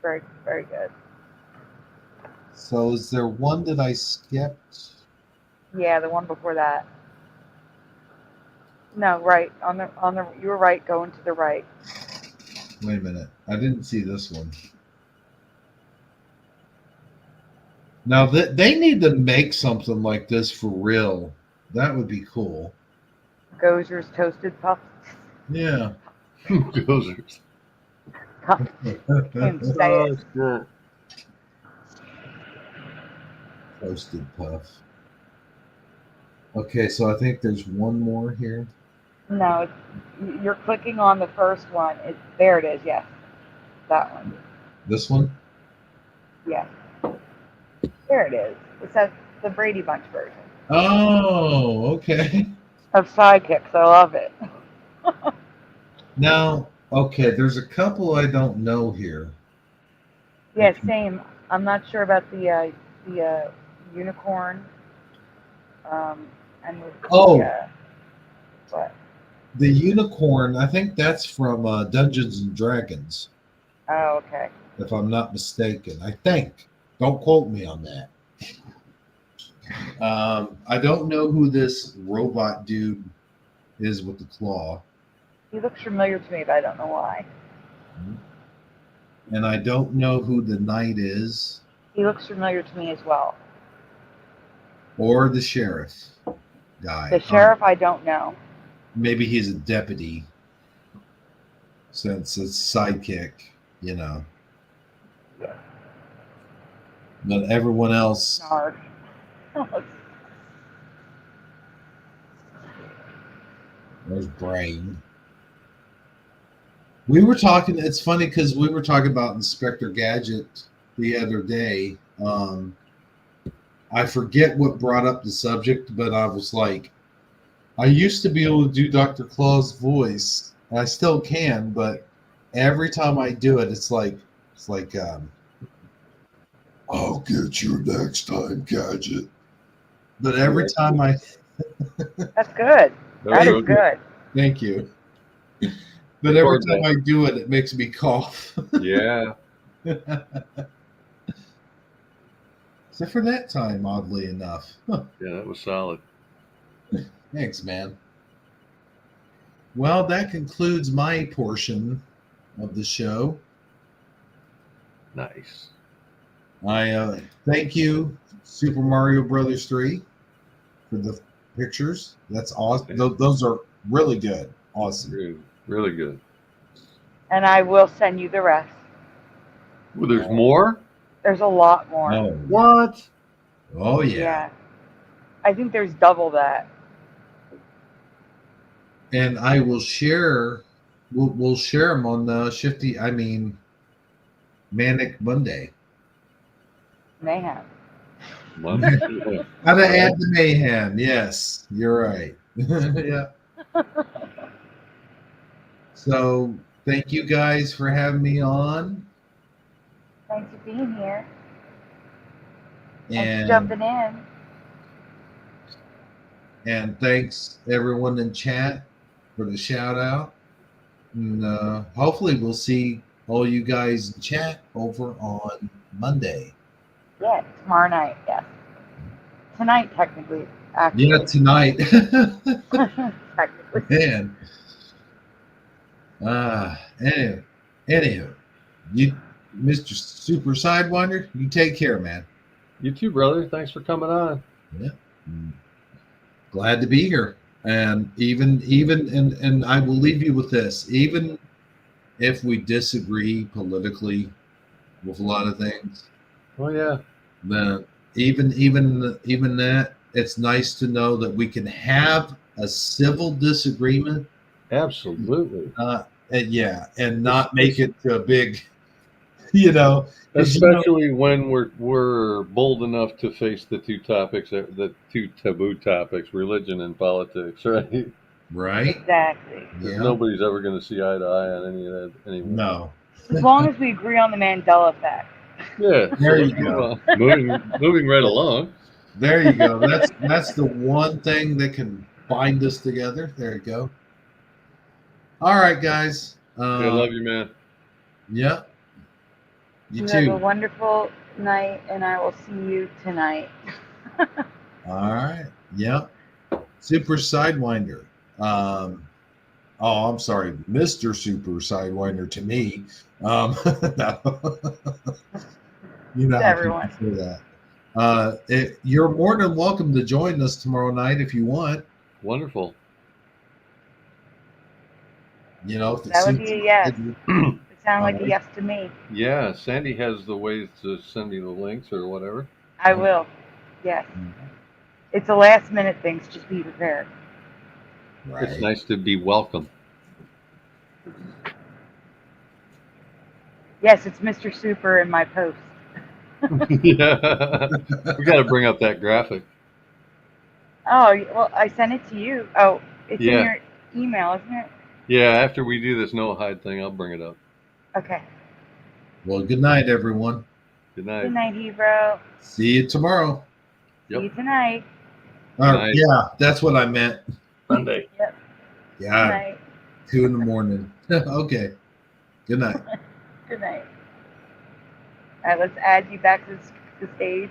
Very, very good. So is there one that I skipped? Yeah, the one before that. No, right. On the you were right, going to the right. Wait a minute. I didn't see this one. Now they need to make something like this for real. That would be cool. Gozer's Toasted Puffs. Yeah. Gozer's. Can't say it. Good. Toasted Puff. Okay, so I think there's one more here. No, you're clicking on the first one. There it is. Yes, that one. This one? Yes. There it is. It says the Brady Bunch version. Oh, okay. Of Sidekicks. I love it. Now, okay, there's a couple I don't know here. Yeah, same. I'm not sure about the unicorn. And what? The unicorn, I think that's from Dungeons and Dragons. Oh, okay. If I'm not mistaken. I think. Don't quote me on that. I don't know who this robot dude is with the claw. He looks familiar to me, but I don't know why. And I don't know who the knight is. He looks familiar to me as well. Or the sheriff guy. The sheriff, I don't know. Maybe he's a deputy, since it's sidekick, you know. Yeah. But everyone else. Narg. There's Brain. We were talking, it's funny because we were talking about Inspector Gadget the other day. I forget what brought up the subject, but I was like, I used to be able to do Dr. Claw's voice. And I still can, but every time I do it, it's like, I'll get you next time, Gadget. But every time I... That's good. That is good. Thank you. But every time I do it, it makes me cough. Yeah. Except for that time, oddly enough. Huh. Yeah, that was solid. Thanks, man. Well, that concludes my portion of the show. Nice. I thank you, Super Mario Brothers 3, for the pictures. That's awesome. Those are really good. Awesome. Really good. And I will send you the rest. Well, there's more? There's a lot more. Oh, what? Oh, yeah. I think there's double that. And I will share, we'll share them on the Shifty, Manic Monday. Mayhem. How to add the mayhem. Yes, you're right. Yeah. So thank you guys for having me on. Thanks for being here. And thanks for jumping in. And thanks everyone in chat for the shout out. And hopefully we'll see all you guys in chat over on Monday. Yeah, tomorrow night, yes. Tonight, technically. Actually. Yeah, tonight. Technically. Man. Anywho, you, Mr. Super Sidewinder, you take care, man. You too, brother. Thanks for coming on. Yeah. Glad to be here. And and I will leave you with this. Even if we disagree politically with a lot of things. Oh yeah. Then even that, it's nice to know that we can have a civil disagreement. Absolutely. And not make it to a big, Especially when we're bold enough to face the two topics, the two taboo topics, religion and politics, right? Right. Exactly. Yeah. Nobody's ever going to see eye to eye on any of that anymore. No. As long as we agree on the Mandela effect. Yeah. There you go. Moving right along. There you go. That's the one thing that can bind us together. There you go. All right, guys. I love you, man. Yeah. You too. Have a wonderful night, and I will see you tonight. All right. Yep. Super Sidewinder. I'm sorry, Mr. Super Sidewinder to me. No. You know, everyone. For that. You're more than welcome to join us tomorrow night if you want. Wonderful. If that would be a yes. It sounded like a yes to me. Yeah, Sandy has the ways to send me the links or whatever. I will. Yes. It's a last minute thing, so just be prepared. Right. It's nice to be welcome. Yes, it's Mr. Super in my post. Yeah. We got to bring up that graphic. Oh, well, I sent it to you. Oh, it's in your email, isn't it? Yeah, after we do this no hide thing, I'll bring it up. Okay. Well, good night, everyone. Good night. Good night, Hebrew. See you tomorrow. Yep. See you tonight. Yeah, that's what I meant. Sunday. Yep. Yeah. Good night. 2 a.m. Okay. Good night. Good night. All right, let's add you back to the stage.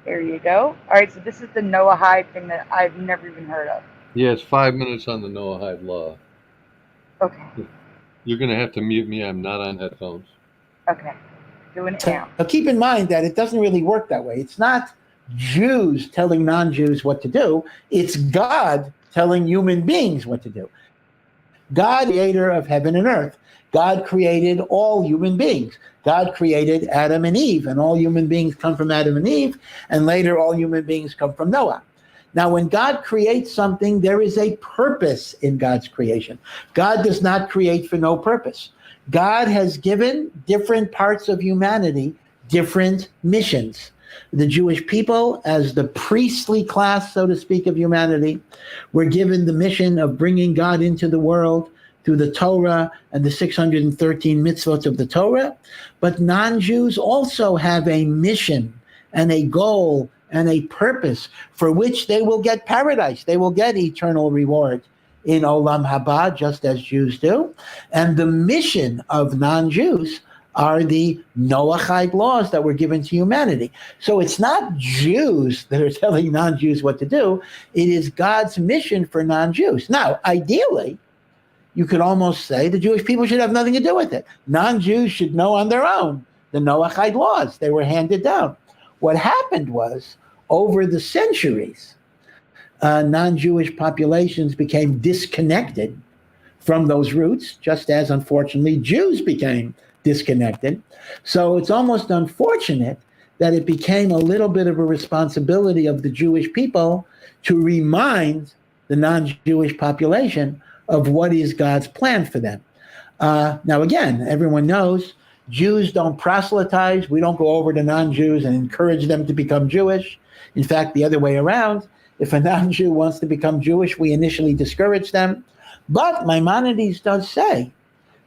There you go. All right, so this is the Noah Hyde thing that I've never even heard of. Yeah, it's 5 minutes on the Noah Hyde law. Okay. You're going to have to mute me. I'm not on headphones. Okay. Doing it now. Now, keep in mind that it doesn't really work that way. It's not Jews telling non-Jews what to do. It's God telling human beings what to do. God, creator of heaven and earth. God created all human beings. God created Adam and Eve, and all human beings come from Adam and Eve, and later all human beings come from Noah. Now, when God creates something, there is a purpose in God's creation. God does not create for no purpose. God has given different parts of humanity different missions. The Jewish people, as the priestly class, so to speak, of humanity, were given the mission of bringing God into the world through the Torah and the 613 mitzvot of the Torah. But non-Jews also have a mission and a goal and a purpose for which they will get paradise. They will get eternal reward in Olam Haba, just as Jews do. And the mission of non-Jews are the Noahide laws that were given to humanity. So it's not Jews that are telling non-Jews what to do. It is God's mission for non-Jews. Now, ideally, you could almost say the Jewish people should have nothing to do with it. Non-Jews should know on their own the Noahide laws. They were handed down. What happened was, over the centuries, non-Jewish populations became disconnected from those roots, just as, unfortunately, Jews became disconnected. So it's almost unfortunate that it became a little bit of a responsibility of the Jewish people to remind the non-Jewish population of what is God's plan for them. Now, again, everyone knows Jews don't proselytize. We don't go over to non-Jews and encourage them to become Jewish. In fact, the other way around, if a non-Jew wants to become Jewish, we initially discourage them. But Maimonides does say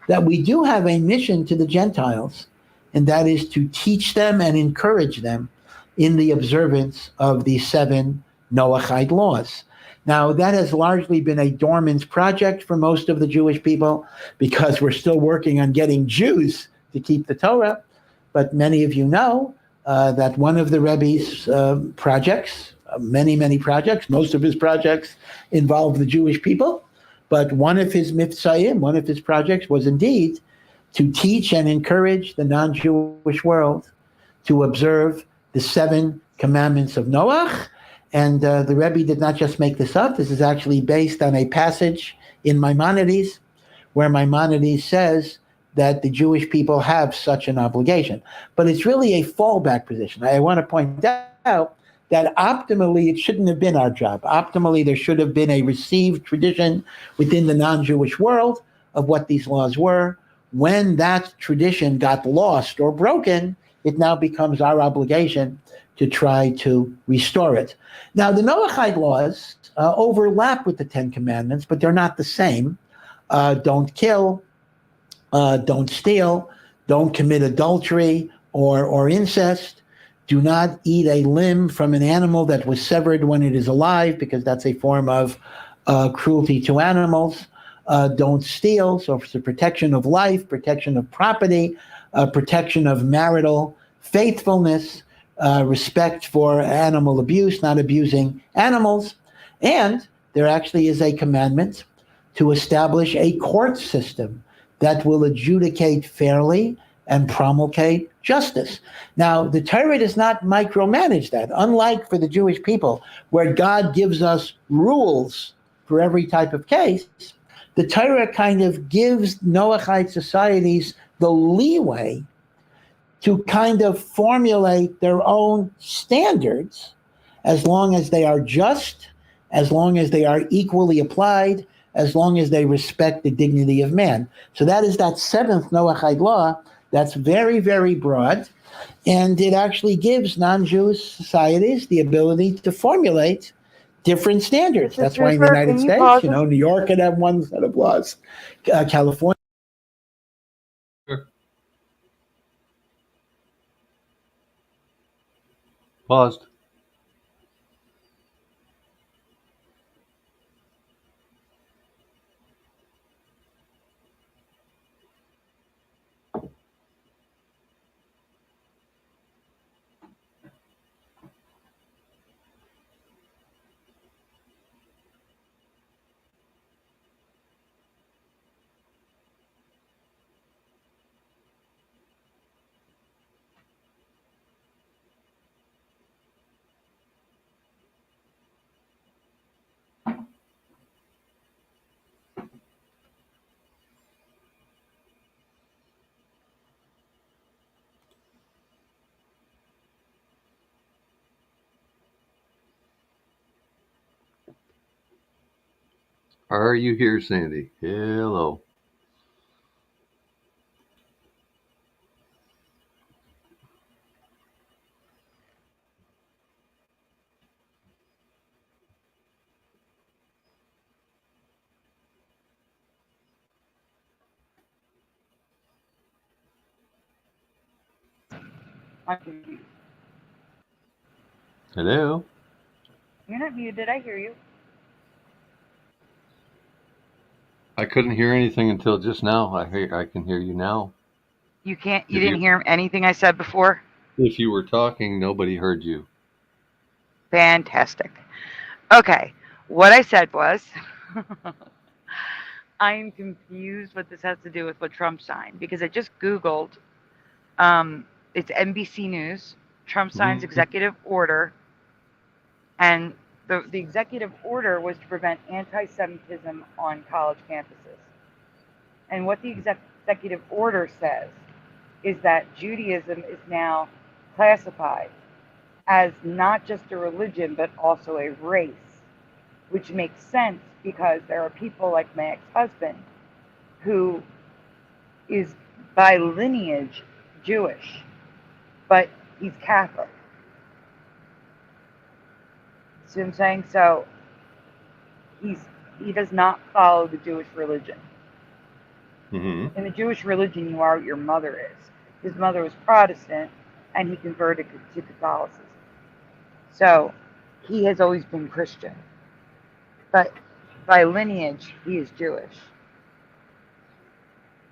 that we do have a mission to the Gentiles, and that is to teach them and encourage them in the observance of the 7 Noahide laws. Now, that has largely been a dormant project for most of the Jewish people because we're still working on getting Jews to keep the Torah. But many of you know that one of the Rebbe's projects, many projects, most of his projects involve the Jewish people. But one of his mitzvahim, one of his projects was indeed to teach and encourage the non-Jewish world to observe the 7 commandments of Noah. And the Rebbe did not just make this up. This is actually based on a passage in Maimonides where Maimonides says that the Jewish people have such an obligation. But it's really a fallback position. I want to point out that optimally, it shouldn't have been our job. Optimally, there should have been a received tradition within the non-Jewish world of what these laws were. When that tradition got lost or broken, it now becomes our obligation to try to restore it. Now, the Noahide laws overlap with the 10 Commandments, but they're not the same. Don't kill, don't steal, don't commit adultery or incest. Do not eat a limb from an animal that was severed when it is alive, because that's a form of cruelty to animals. Don't steal, so it's the protection of life, protection of property, protection of marital faithfulness, respect for animal abuse, not abusing animals. And there actually is a commandment to establish a court system that will adjudicate fairly and promulgate justice. Now, the Torah does not micromanage that, unlike for the Jewish people, where God gives us rules for every type of case. The Torah kind of gives Noahide societies the leeway to kind of formulate their own standards, as long as they are just, as long as they are equally applied, as long as they respect the dignity of man. So that is that 7th Noahide law that's very, very broad, and it actually gives non-Jewish societies the ability to formulate different standards. That's why in the United States, New York could have one set of laws, California. Paused. Are you here, Sandy? Hello. Hello. You're not muted. I hear you. I couldn't hear anything until just now. I can hear you now. You didn't hear anything I said before? If you were talking, nobody heard you. Fantastic. Okay. What I said was, I'm confused what this has to do with what Trump signed, because I just Googled, it's NBC News, Trump signs executive order, and the executive order was to prevent anti-Semitism on college campuses. And what the executive order says is that Judaism is now classified as not just a religion, but also a race, which makes sense because there are people like my ex-husband who is by lineage Jewish, but he's Catholic. See what I'm saying? So he does not follow the Jewish religion. In the Jewish religion, you are what your mother is. His mother was Protestant, and he converted to Catholicism. So he has always been Christian, but by lineage, he is Jewish.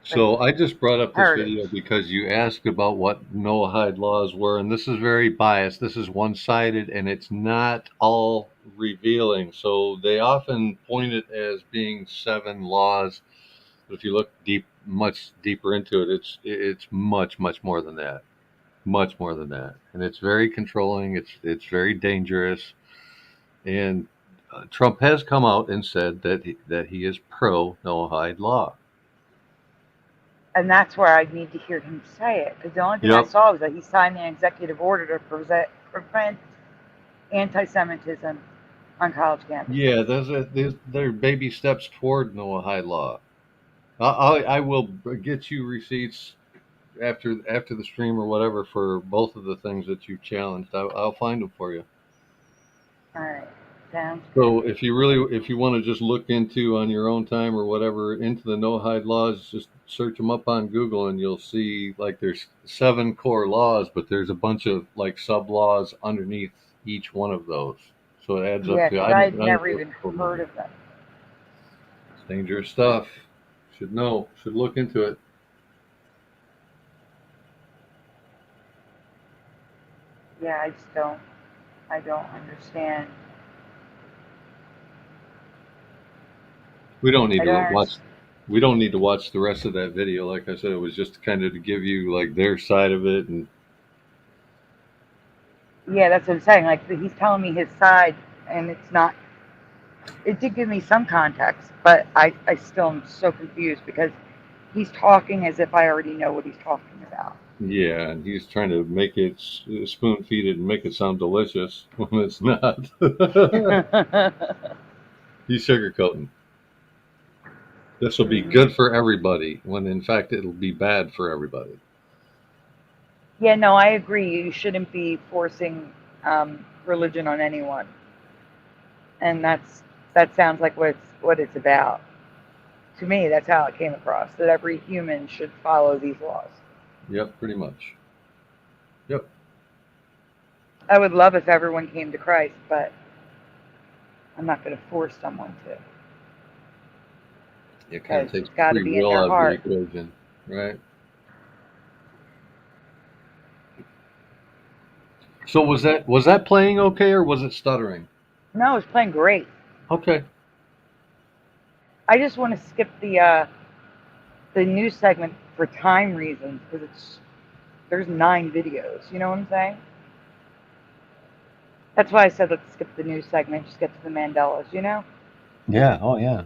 So I just brought up this video because you asked about what Noahide laws were, and this is very biased. This is one-sided, and it's not all revealing. So they often point it as being 7 laws. But if you look much deeper into it, it's much more than that, much more than that, and it's very controlling. It's very dangerous, and Trump has come out and said that he is pro Noahide law. And that's where I need to hear him say it, because the only thing I saw was that he signed an executive order to prevent anti-Semitism on college campuses. Yeah, they're baby steps toward Noahide law. I will get you receipts after the stream or whatever for both of the things that you challenged. I'll find them for you. All right, sounds so good. If you want to just look into on your own time or whatever into the Noahide laws, just search them up on Google and you'll see like there's 7 core laws, but there's a bunch of like sub laws underneath each one of those. So it adds up to. I'd never even heard of them. It's dangerous stuff. Should know. Should look into it. Yeah, I don't understand. We don't need to watch. We don't need to watch the rest of that video. Like I said, it was just kind of to give you like their side of it, and yeah, that's what I'm saying. Like he's telling me his side, and it's not. It did give me some context, but I still am so confused because he's talking as if I already know what he's talking about. Yeah, and he's trying to make it spoon-feed it and make it sound delicious when it's not. He's sugarcoating. This will be good for everybody, when in fact it'll be bad for everybody. Yeah, no, I agree. You shouldn't be forcing religion on anyone, and that sounds like what it's about. To me, that's how it came across, that every human should follow these laws. Yep, pretty much. Yep. I would love if everyone came to Christ, but I'm not going to force someone to. It kind of takes gotta free be in will their out heart. of the equation, right? So was that playing okay, or was it stuttering? No, it was playing great. Okay. I just want to skip the news segment for time reasons because there's 9 videos. You know what I'm saying? That's why I said let's skip the news segment, just get to the Mandelas. You know? Yeah. Oh yeah.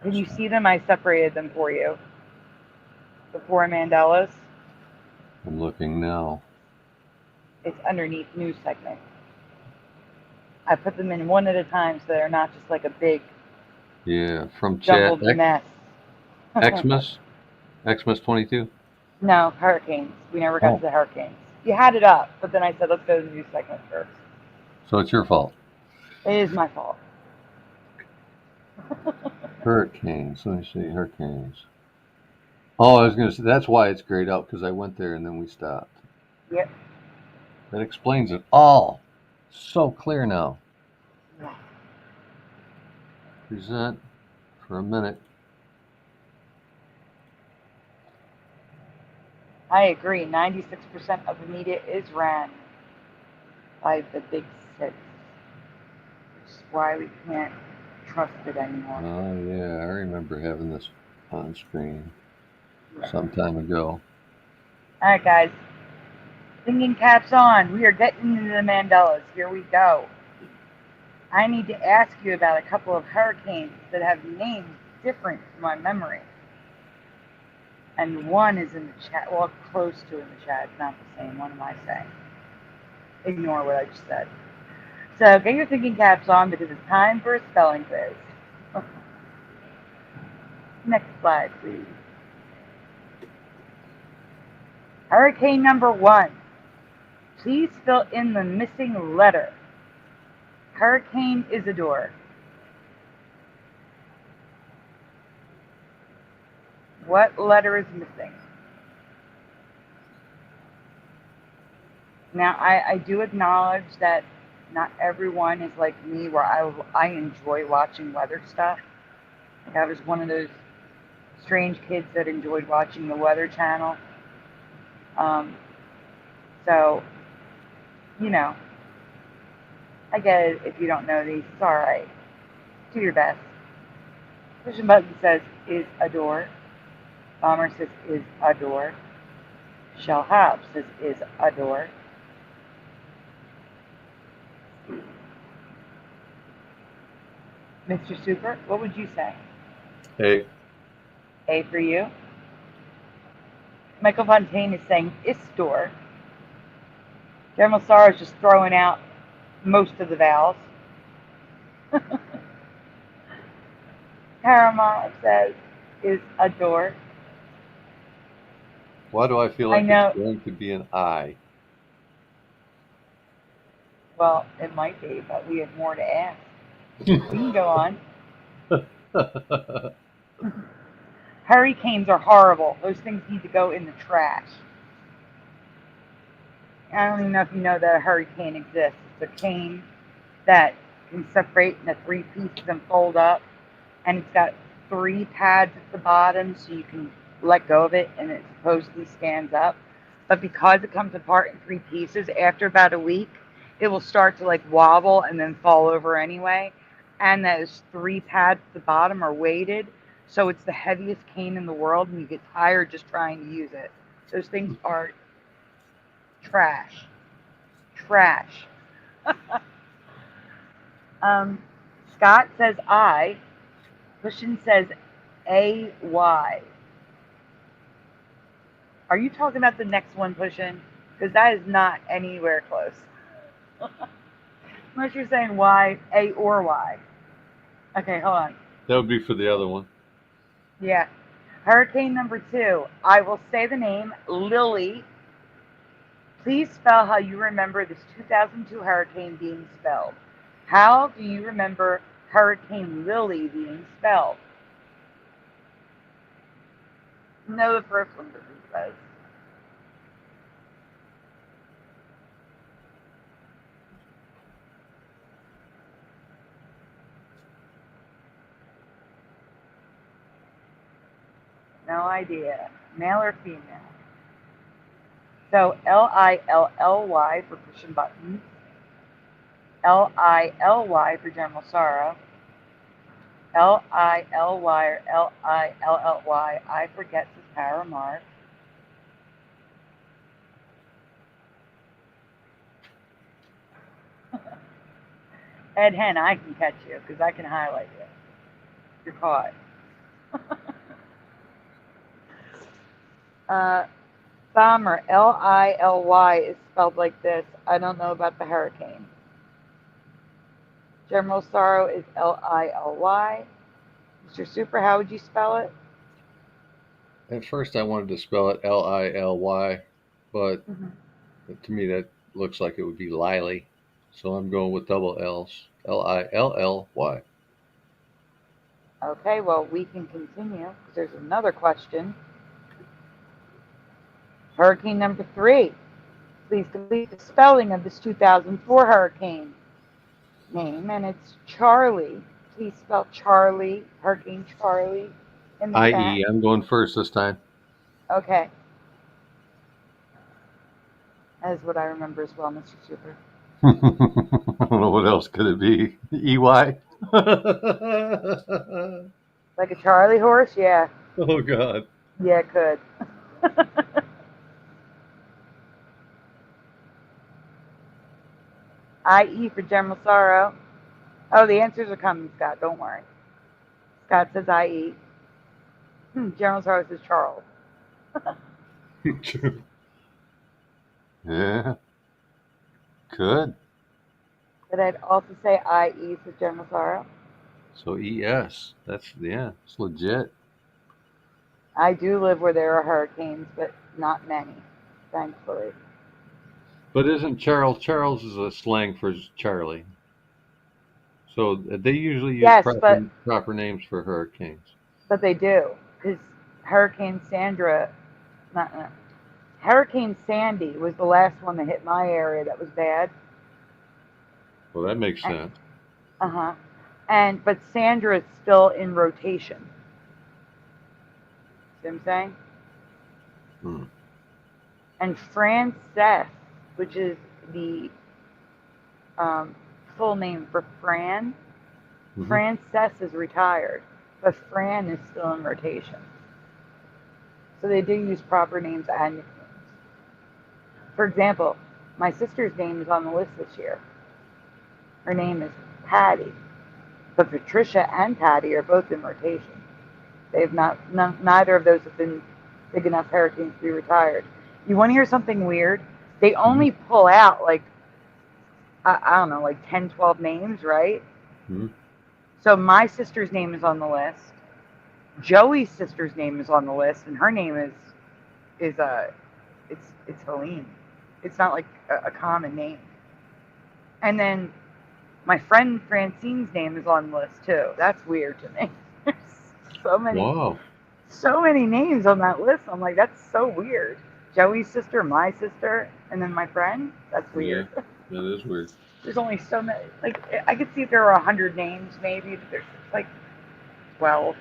Can you see them? I separated them for you. The 4 Mandelas. I'm looking now. It's underneath news segment. I put them in one at a time so they're not just like a big Yeah, from chat. Jumbled mess. Xmas 22. No, hurricanes. We never got Oh. to the hurricanes. You had it up, but then I said, let's go to the news segment first. So it's your fault. It is my fault. Hurricanes. Let me see. Hurricanes. Oh, I was going to say, that's why it's grayed out, because I went there and then we stopped. Yep. That explains it all. So clear now. Yeah. Present for a minute. I agree. 96% of the media is ran by the big six. Which is why we can't trust it anymore. Oh, yeah. I remember having this on screen some time ago. All right, guys. Thinking caps on. We are getting into the Mandelas. Here we go. I need to ask you about a couple of hurricanes that have names different from my memory. And one is in the chat, well, close to in the chat, not the same. What am I saying? Ignore what I just said. So get your thinking caps on because it's time for a spelling quiz. Next slide, please. Hurricane number 1. Please fill in the missing letter. Hurricane Isidore. What letter is missing? Now, I do acknowledge that not everyone is like me where I enjoy watching weather stuff. Like I was one of those strange kids that enjoyed watching the Weather Channel. So, you know, I get it if you don't know these. It's all right. Do your best. Pushing button says is adore. Bomber says is adore. Shall have says is adore. Mr. Super, what would you say? A. A for you. Michael Fontaine is saying Istor. General Sarr is just throwing out most of the vowels. Paramount says is adore. Why do I feel like it's going to be an I? Well, it might be, but we have more to ask. We can go on. Hurricanes are horrible. Those things need to go in the trash. I don't even know if you know that a hurricane exists. It's a cane that can separate into 3 pieces and fold up. And it's got 3 pads at the bottom so you can let go of it and it supposedly stands up. But because it comes apart in 3 pieces, after about a week, it will start to like wobble and then fall over anyway. And those 3 pads at the bottom are weighted. So it's the heaviest cane in the world and you get tired just trying to use it. Those things are trash. Trash. Scott says I. Pushin says AY. Are you talking about the next one, Pushin? Because that is not anywhere close. Unless you're saying Y, A or Y. Okay, hold on. That would be for the other one. Yeah. Hurricane number 2. I will say the name, Lily. Please spell how you remember this 2002 hurricane being spelled. How do you remember Hurricane Lily being spelled? No, the first one doesn't say. No idea. Male or female? So Lilly for pushing buttons. Lily for General Sorrow. Lily or Lilly. I forget this power mark. Ed Hen, I can catch you because I can highlight you. You're caught. Bomber, Lily is spelled like this. I don't know about the hurricane. General Sorrow is Lily. Mr. Super, how would you spell it? At first, I wanted to spell it Lily, but to me that looks like it would be Lily. So I'm going with double L's. Lilly. Okay, well, we can continue because there's another question. Hurricane number 3. Please complete the spelling of this 2004 hurricane name, and it's Charlie. Please spell Charlie, Hurricane Charlie in the chat. IE. I'm going first this time. Okay. That is what I remember as well, Mr. Super. I don't know what else could it be. EY? Like a Charlie horse? Yeah. Oh, God. Yeah, it could. IE for General Sorrow. Oh, the answers are coming, Scott. Don't worry. Scott says IE. General Sorrow says Charles. Yeah. Could. But I'd also say IE for General Sorrow. So ES. It's legit. I do live where there are hurricanes, but not many, thankfully. But isn't Charles is a slang for Charlie. So they usually use proper names for hurricanes. But they do, because Hurricane Sandy was the last one that hit my area that was bad. Well, that makes sense. But Sandra is still in rotation. See what I'm saying? And Frances, which is the full name for Fran, Frances is retired, but Fran is still in rotation. So they do use proper names and nicknames. For example, my sister's name is on the list this year. Her name is Patty, but Patricia and Patty are both in rotation. They've neither of those have been big enough hurricanes to be retired. You want to hear something weird? They only pull out like, I don't know, like 10, 12 names, right? So my sister's name is on the list. Joey's sister's name is on the list, and her name is it's Helene. It's not like a common name. And then my friend Francine's name is on the list too. That's weird to me. There's so many names on that list. I'm like, that's so weird. Joey's sister, my sister, and then my friend. That's weird. Yeah, that is weird. There's only so many. Like, I could see if there were 100 names, maybe. But there's like 12.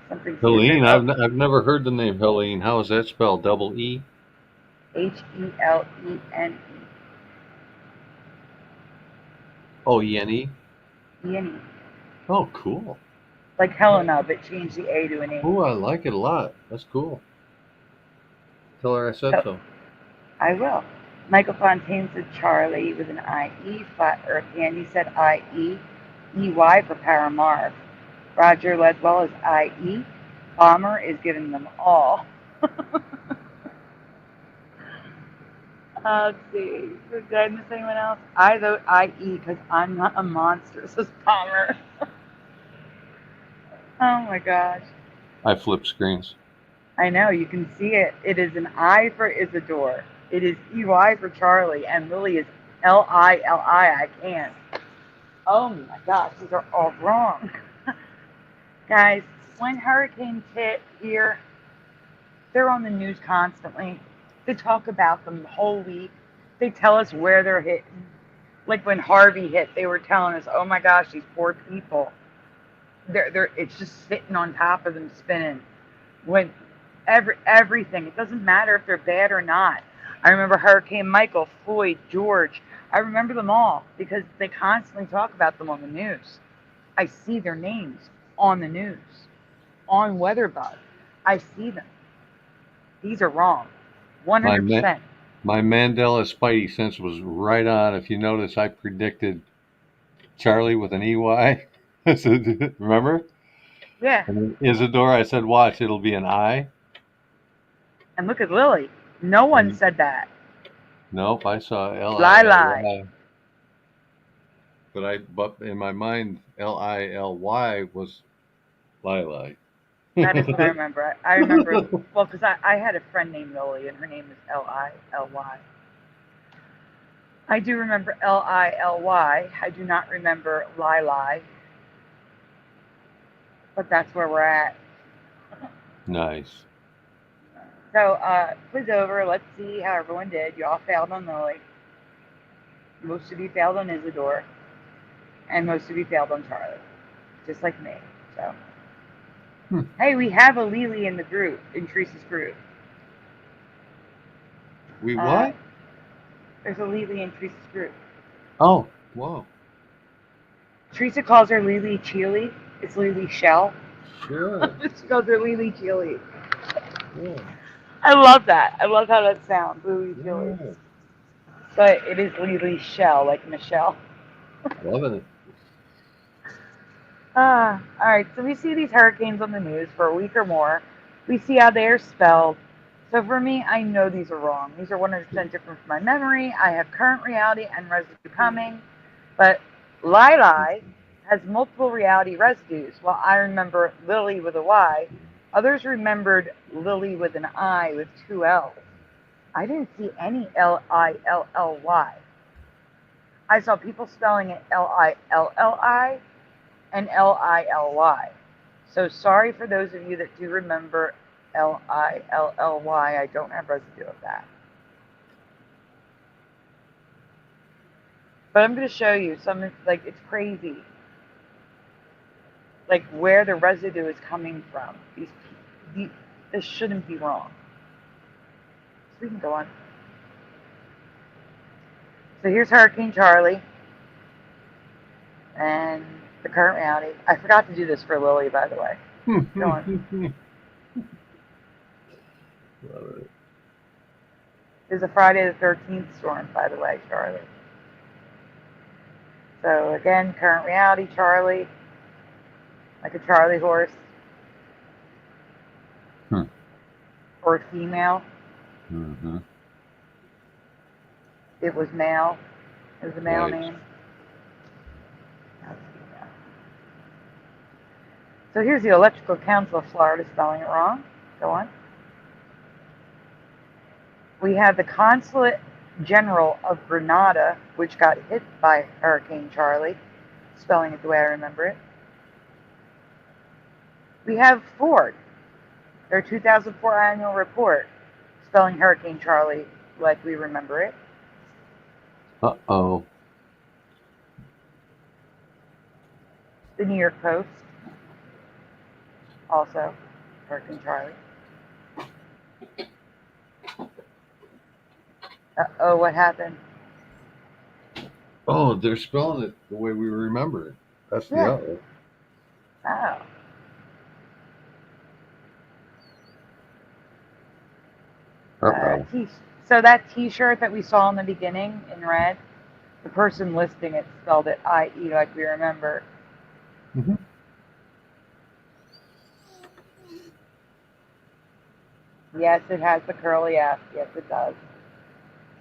Something. Helene. I've never heard the name Helene. How is that spelled? Double E? Helene. Oh, Yeni? Yeni. Oh, cool. Like Helena, but change the A to an E. Oh, I like it a lot. That's cool. Tell her I said so. I will. Michael Fontaine said Charlie with an IE. Flat Earth Andy said IE. EY for Paramarv. Roger Ledwell is IE. Bomber is giving them all. Let's see. Did I miss anyone else? I vote IE because I'm not a monster, says Bomber. Oh my gosh. I flip screens. I know, you can see it. It is an I for Isidore. It is EY for Charlie, and Lily is LILI. I can't. Oh my gosh, these are all wrong. Guys, when hurricanes hit here, they're on the news constantly. They talk about them the whole week. They tell us where they're hitting. Like when Harvey hit, they were telling us, oh my gosh, these poor people. It's just sitting on top of them spinning. When everything, it doesn't matter if they're bad or not. I remember Hurricane Michael, Floyd, George. I remember them all because they constantly talk about them on the news. I see their names on the news, on WeatherBug. I see them. These are wrong, 100%. My Mandela Spidey sense was right on. If you notice, I predicted Charlie with an EY. I said, remember? Yeah. And Isidore, I said, watch, it'll be an I. And look at Lily. No one said that. Nope, I saw Lili. But in my mind, LILY was Lili. That is what I remember. I remember, well, because I had a friend named Lily, and her name is Lily. I do remember Lily. I do not remember Lili. But that's where we're at. Nice. So, quiz over. Let's see how everyone did. You all failed on Lily. Most of you failed on Isidore. And most of you failed on Charlie. Just like me. So, hey, we have a Lily in the group, in Teresa's group. We what? There's a Lily in Teresa's group. Oh, whoa. Teresa calls her Lily Chili. It's Lily Shell. Sure. She calls her Lily Chili. Yeah. I love that. I love how that sounds, Lily Chili. Yeah. But it is Lily Shell, like Michelle. Loving it. All right, so we see these hurricanes on the news for a week or more. We see how they are spelled. So for me, I know these are wrong. These are 100% different from my memory. I have current reality and residue coming. But Lili has multiple reality residues. While I remember Lily with a Y, others remembered Lily with an I with 2 L's. I didn't see any Lilly. I saw people spelling it Lilli and Lily. So sorry for those of you that do remember Lilly. I don't have residue of that. But I'm going to show you some, like, it's crazy. Like, where the residue is coming from. This shouldn't be wrong. So we can go on. So here's Hurricane Charlie. And the current reality. I forgot to do this for Lily, by the way. Go on. Love it. There's a Friday the 13th storm, by the way, Charlie. So again, current reality, Charlie. Like a Charlie horse. Or female. Mm-hmm. It was male. It was a male Right. name. So here's the Electrical Council of Florida spelling it wrong. Go on. We have the Consulate General of Grenada, which got hit by Hurricane Charlie, spelling it the way I remember it. We have Ford, their 2004 annual report, spelling Hurricane Charlie like we remember it. Uh-oh. The New York Post, also Hurricane Charlie. Uh-oh, what happened? Oh, they're spelling it the way we remember it. That's the outlet. Oh. So that T-shirt that we saw in the beginning in red, the person listing it spelled it I-E like we remember. Mm-hmm. Yes, it has the curly F. Yes, it does.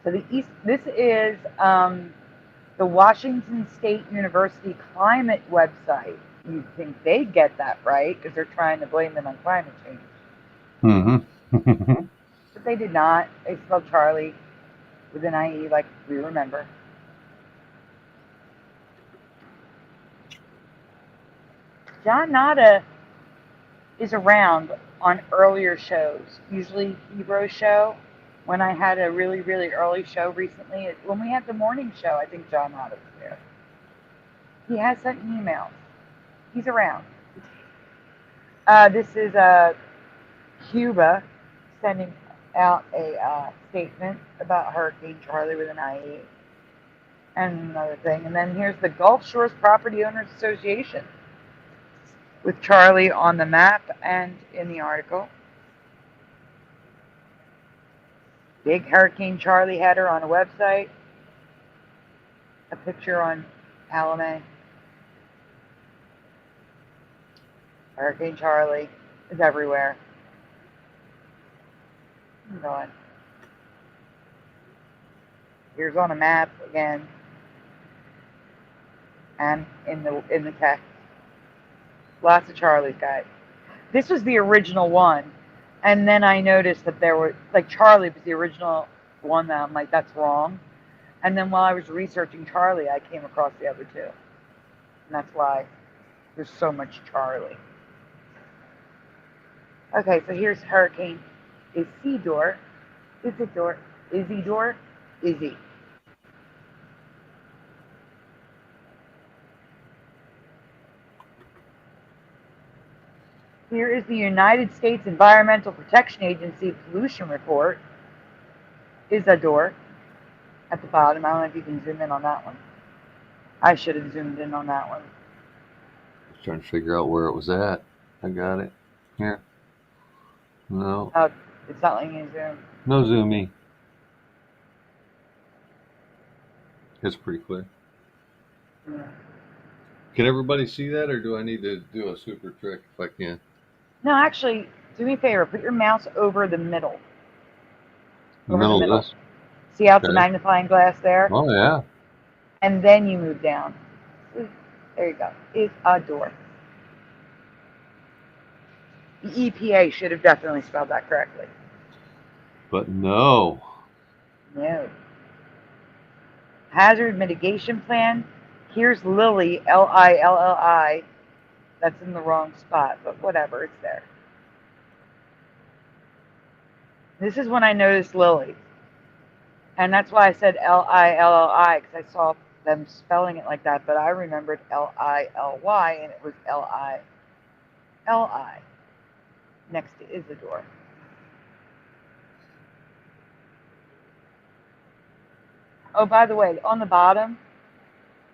So this is the Washington State University climate website. You'd think they'd get that right because they're trying to blame it on climate change. Mm-hmm. But they did not. They spelled Charlie with an I-E like we remember. John Nada is around on earlier shows, usually Hebrew show. When I had a really, really early show recently, when we had the morning show, I think John Nada was there. He has sent emails. He's around. This is Cuba sending out a statement about Hurricane Charlie with an IE and another thing. And then here's the Gulf Shores Property Owners Association with Charlie on the map and in the article. Big Hurricane Charlie header on a website. A picture on Palame. Hurricane Charlie is everywhere. Go on. Here's on a map again, and in the text. Lots of Charlies, guys. This was the original one. And then I noticed that there were, like, Charlie was the original one that I'm like, that's wrong. And then while I was researching Charlie, I came across the other two. And that's why there's so much Charlie. Okay, so here's Hurricane Isidore. Isidore. Izzy. Here is the United States Environmental Protection Agency pollution report. Isidore at the bottom. I don't know if you can zoom in on that one. I should have zoomed in on that one. I was trying to figure out where it was at. I got it. Here. No. Oh, it's not letting you zoom. No zoomy. It's pretty clear. Yeah. Can everybody see that, or do I need to do a super trick if I can? No, actually, do me a favor. Put your mouse over the middle. The middle of this? See how it's a magnifying glass there? Oh, yeah. And then you move down. There you go. Isidore. The EPA should have definitely spelled that correctly. But no. No. Hazard mitigation plan. Here's Lilly, Lilli. That's in the wrong spot, but whatever, it's there. This is when I noticed Lilly. And that's why I said Lilli, because I saw them spelling it like that, but I remembered Lily, and it was Lili. Next to Isidore. Oh, by the way, on the bottom,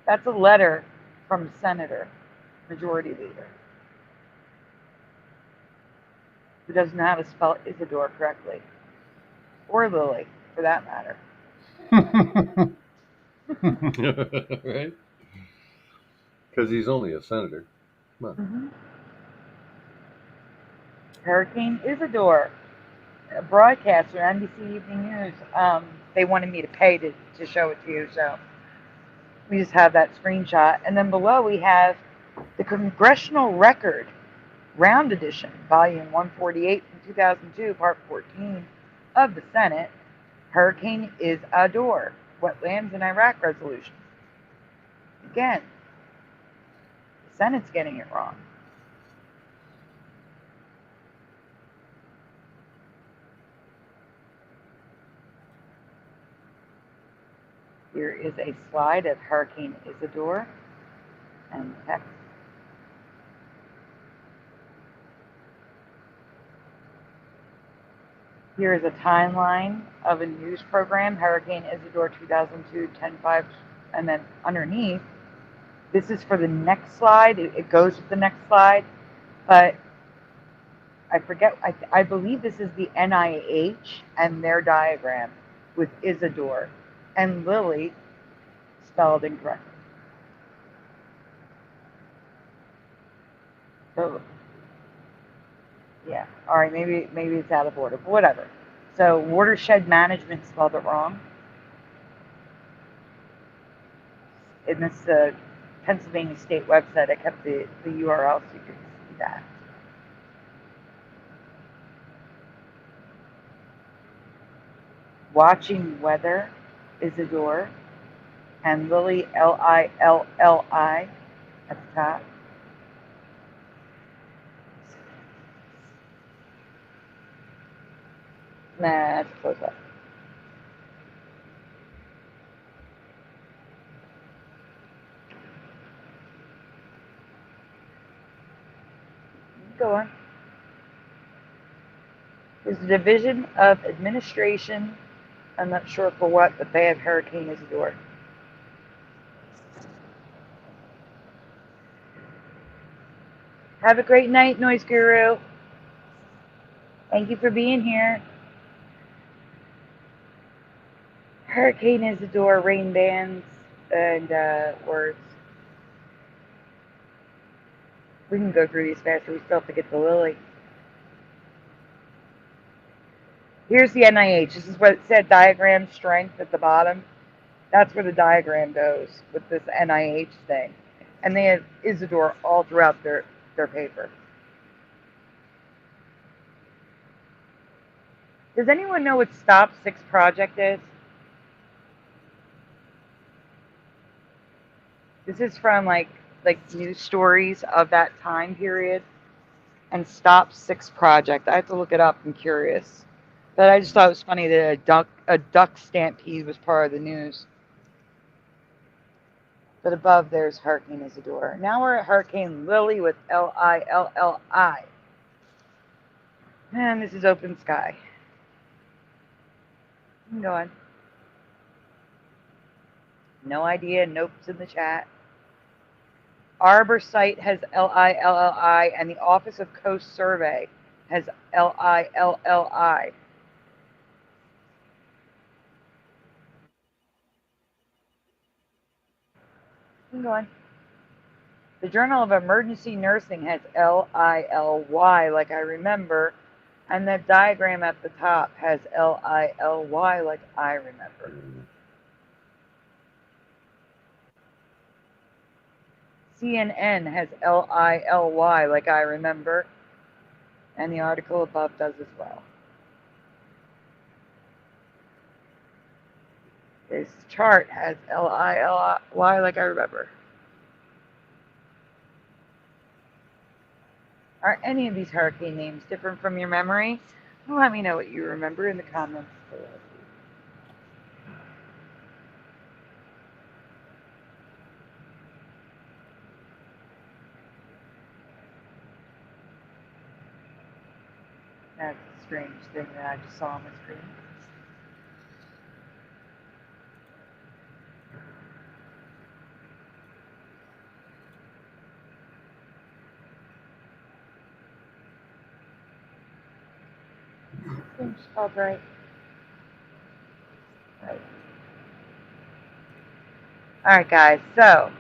that's a letter from a senator, majority leader, who doesn't know how to spell Isidore correctly. Or Lily, for that matter. Right? Because he's only a senator. Come on. Mm-hmm. Hurricane Isidore, a broadcaster, NBC Evening News. They wanted me to pay to show it to you, so we just have that screenshot. And then below we have the Congressional Record, Round Edition, Volume 148 from 2002, Part 14 of the Senate, Hurricane Isidore, Wetlands in Iraq Resolution. Again, the Senate's getting it wrong. Here is a slide of Hurricane Isidore and text. Here is a timeline of a news program, Hurricane Isidore 2002, 10-5, and then underneath, this is for the next slide. It goes with the next slide, but I forget, I believe this is the NIH and their diagram with Isidore and Lily spelled incorrectly. So, yeah, all right, maybe it's out of order, but whatever. So, watershed management spelled it wrong. In this Pennsylvania State website, I kept the URL so you could see that. Watching weather, Isidore, and Lily, Lilli, at the top. Nah, that's close up. Go on. There's a Division of Administration. I'm not sure for what, but they have Hurricane Isidore. Have a great night, Noise Guru. Thank you for being here. Hurricane Isidore, rain bands, and words. We can go through these faster. We still have to get to Lily. Here's the NIH. This is what it said, diagram strength at the bottom. That's where the diagram goes with this NIH thing. And they have Isidore all throughout their their paper. Does anyone know what Stop 6 Project is? This is from like news stories of that time period. And Stop 6 Project. I have to look it up. I'm curious. But I just thought it was funny that a duck stampede was part of the news. But above there's Hurricane Isidore. Now we're at Hurricane Lily with Lilli. And this is open sky. I'm going. No idea. Nope's in the chat. Arbor Site has Lilli, and the Office of Coast Survey has Lilli. I'm going. The Journal of Emergency Nursing has Lily, like I remember, and the diagram at the top has Lily, like I remember. CNN has Lily, like I remember, and the article above does as well. This chart has Lily, like I remember. Are any of these hurricane names different from your memory? Let me know what you remember in the comments below. That's a strange thing that I just saw on the screen. Seems spelled right. Right. Alright guys, so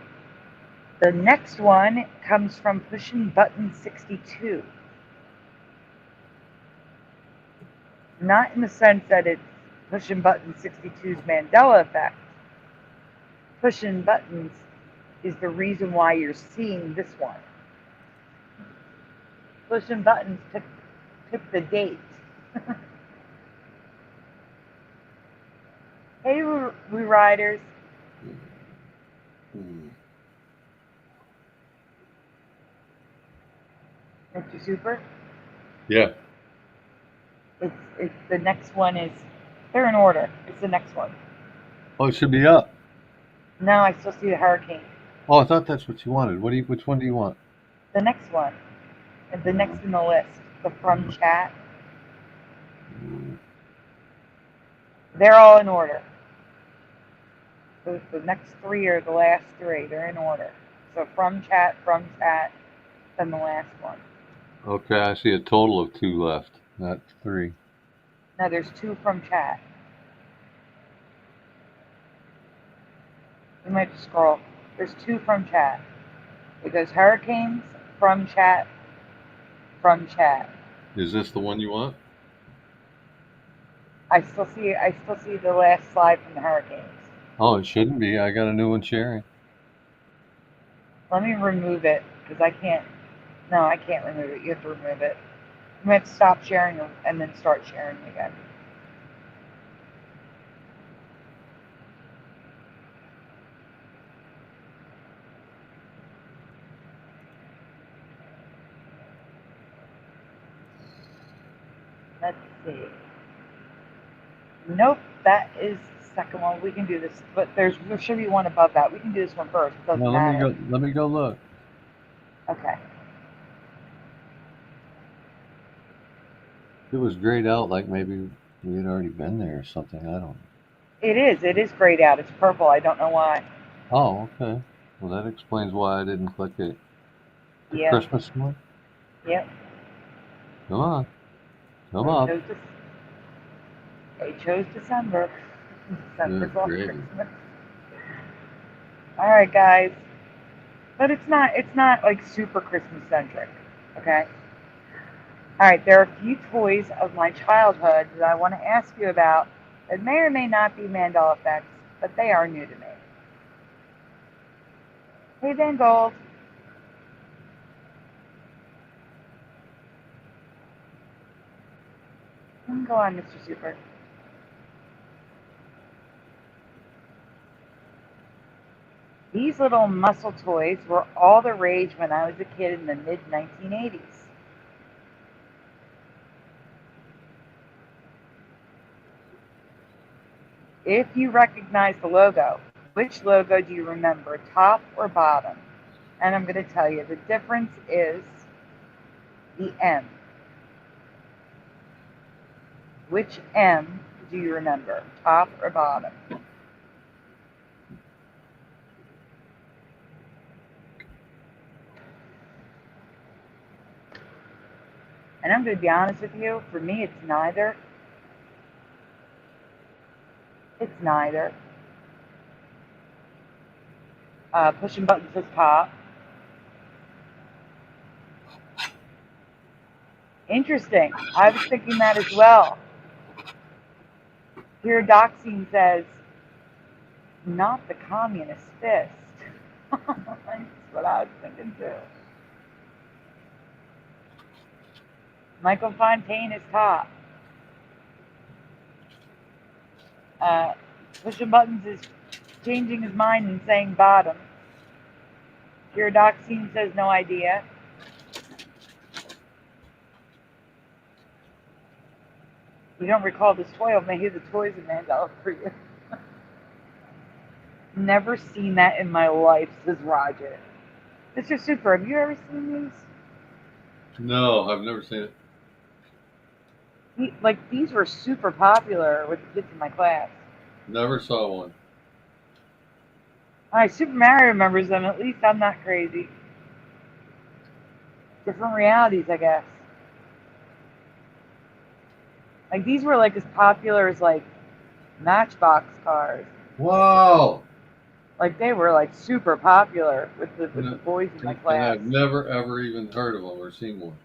the next one comes from pushing button 62. Not in the sense that it's pushing button 62's Mandela effect. Pushing buttons is the reason why you're seeing this one. Pushing buttons took the date. Hey, we riders. Mr. Super? Yeah. It's the next one is, they're in order. It's the next one. Oh, it should be up. No, I still see the hurricane. Oh, I thought that's what you wanted. Which one do you want? The next one. The next in the list. The from chat. They're all in order. The next three are the last three. They're in order. So from chat, then the last one. Okay, I see a total of 2 left, not 3. No, there's 2 from chat. You might just scroll. There's 2 from chat. It goes hurricanes, from chat, from chat. Is this the one you want? I still see the last slide from the hurricanes. Oh, it shouldn't be. I got a new one sharing. Let me remove it because I can't. No, I can't remove it. You have to remove it. You have to stop sharing and then start sharing again. Let's see. Nope, that is the second one. We can do this, but there should be one above that. We can do this one first. It doesn't matter. Let me go look. Okay. It was grayed out, like maybe we had already been there or something. I don't know. It is grayed out. It's purple. I don't know why. Oh, okay. Well, that explains why I didn't click it. The Yeah. Christmas one? Yep. Come on. Come on. They chose December. December's off Great. Christmas. All right, guys. But it's not like super Christmas centric. Okay. All right. There are a few toys of my childhood that I want to ask you about that may or may not be Mandela effects, but they are new to me. Hey, Van Gold. Go on, Mr. Super. These little muscle toys were all the rage when I was a kid in the mid-1980s. If you recognize the logo, which logo do you remember, top or bottom? And I'm going to tell you, the difference is the M. Which M do you remember, top or bottom? And I'm going to be honest with you, for me it's neither. It's neither. Pushing buttons says top. Interesting. I was thinking that as well. Here, Doxine says, not the communist fist. That's what I was thinking too. Michael Fontaine is top. Pushing buttons is changing his mind and saying bottom. Here, Doxine says no idea. You don't recall this toy? Maybe the toys in Mandela for you. Never seen that in my life, says Roger. Mr. Super, have you ever seen these? No, I've never seen it. These were super popular with the kids in my class. Never saw one. Alright, Super Mario remembers them. At least I'm not crazy. Different realities, I guess. Like, these were like as popular as like Matchbox cars. Wow. Like, they were like super popular with the boys in my class. And I've never ever even heard of them or seen one.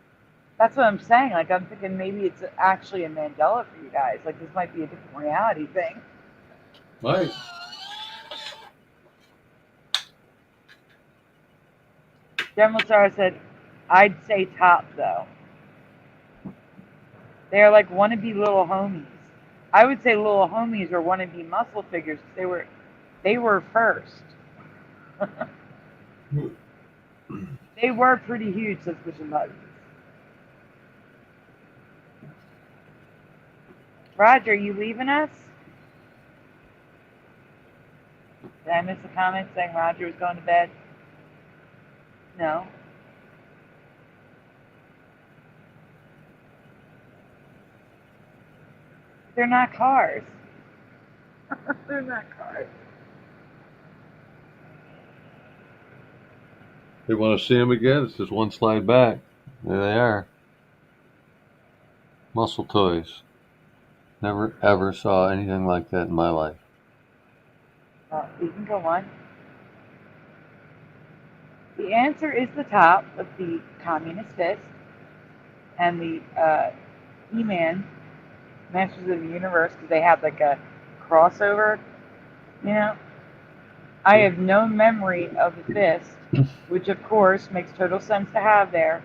That's what I'm saying. Like, I'm thinking maybe it's actually a Mandela for you guys. Like, this might be a different reality thing. Might. General Star said, I'd say top, though. They're like wannabe little homies. I would say little homies or wannabe muscle figures. They were first. They were pretty huge, says Pushing Buttons. Roger, are you leaving us? Did I miss a comment saying Roger was going to bed? No. They're not cars. They're not cars. They want to see them again? It's just one slide back. There they are. Muscle toys. Never ever saw anything like that in my life. You can go on. The answer is the top of the communist fist and the He-Man Masters of the Universe, because they have like a crossover, you know. I have no memory of the fist, which of course makes total sense to have there.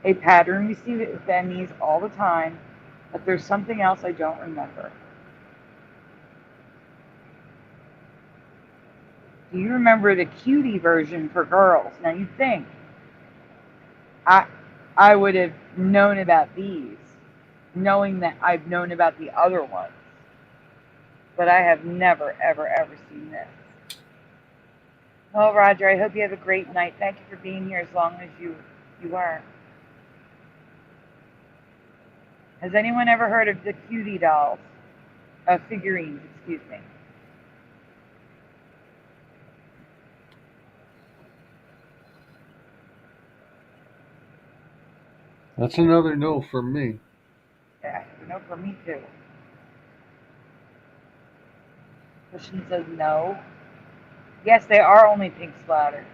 A pattern we see with these all the time, but there's something else I don't remember. Do you remember the cutie version for girls? Now you think I would have known about these, knowing that I've known about the other ones, but I have never, ever, ever seen this. Well, Roger, I hope you have a great night. Thank you for being here as long as you are. Has anyone ever heard of the cutie dolls? Figurines, excuse me. That's another no for me. Yeah, no for me too. Christian says no. Yes, they are only pink splatter.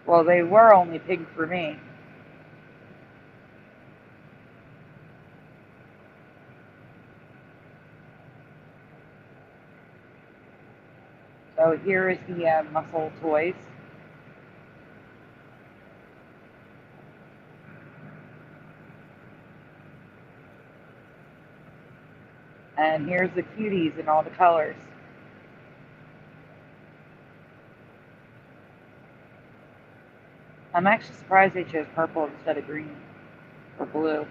Well, they were only pink for me. So here is the muscle toys. And here's the cuties in all the colors. I'm actually surprised they chose purple instead of green or blue.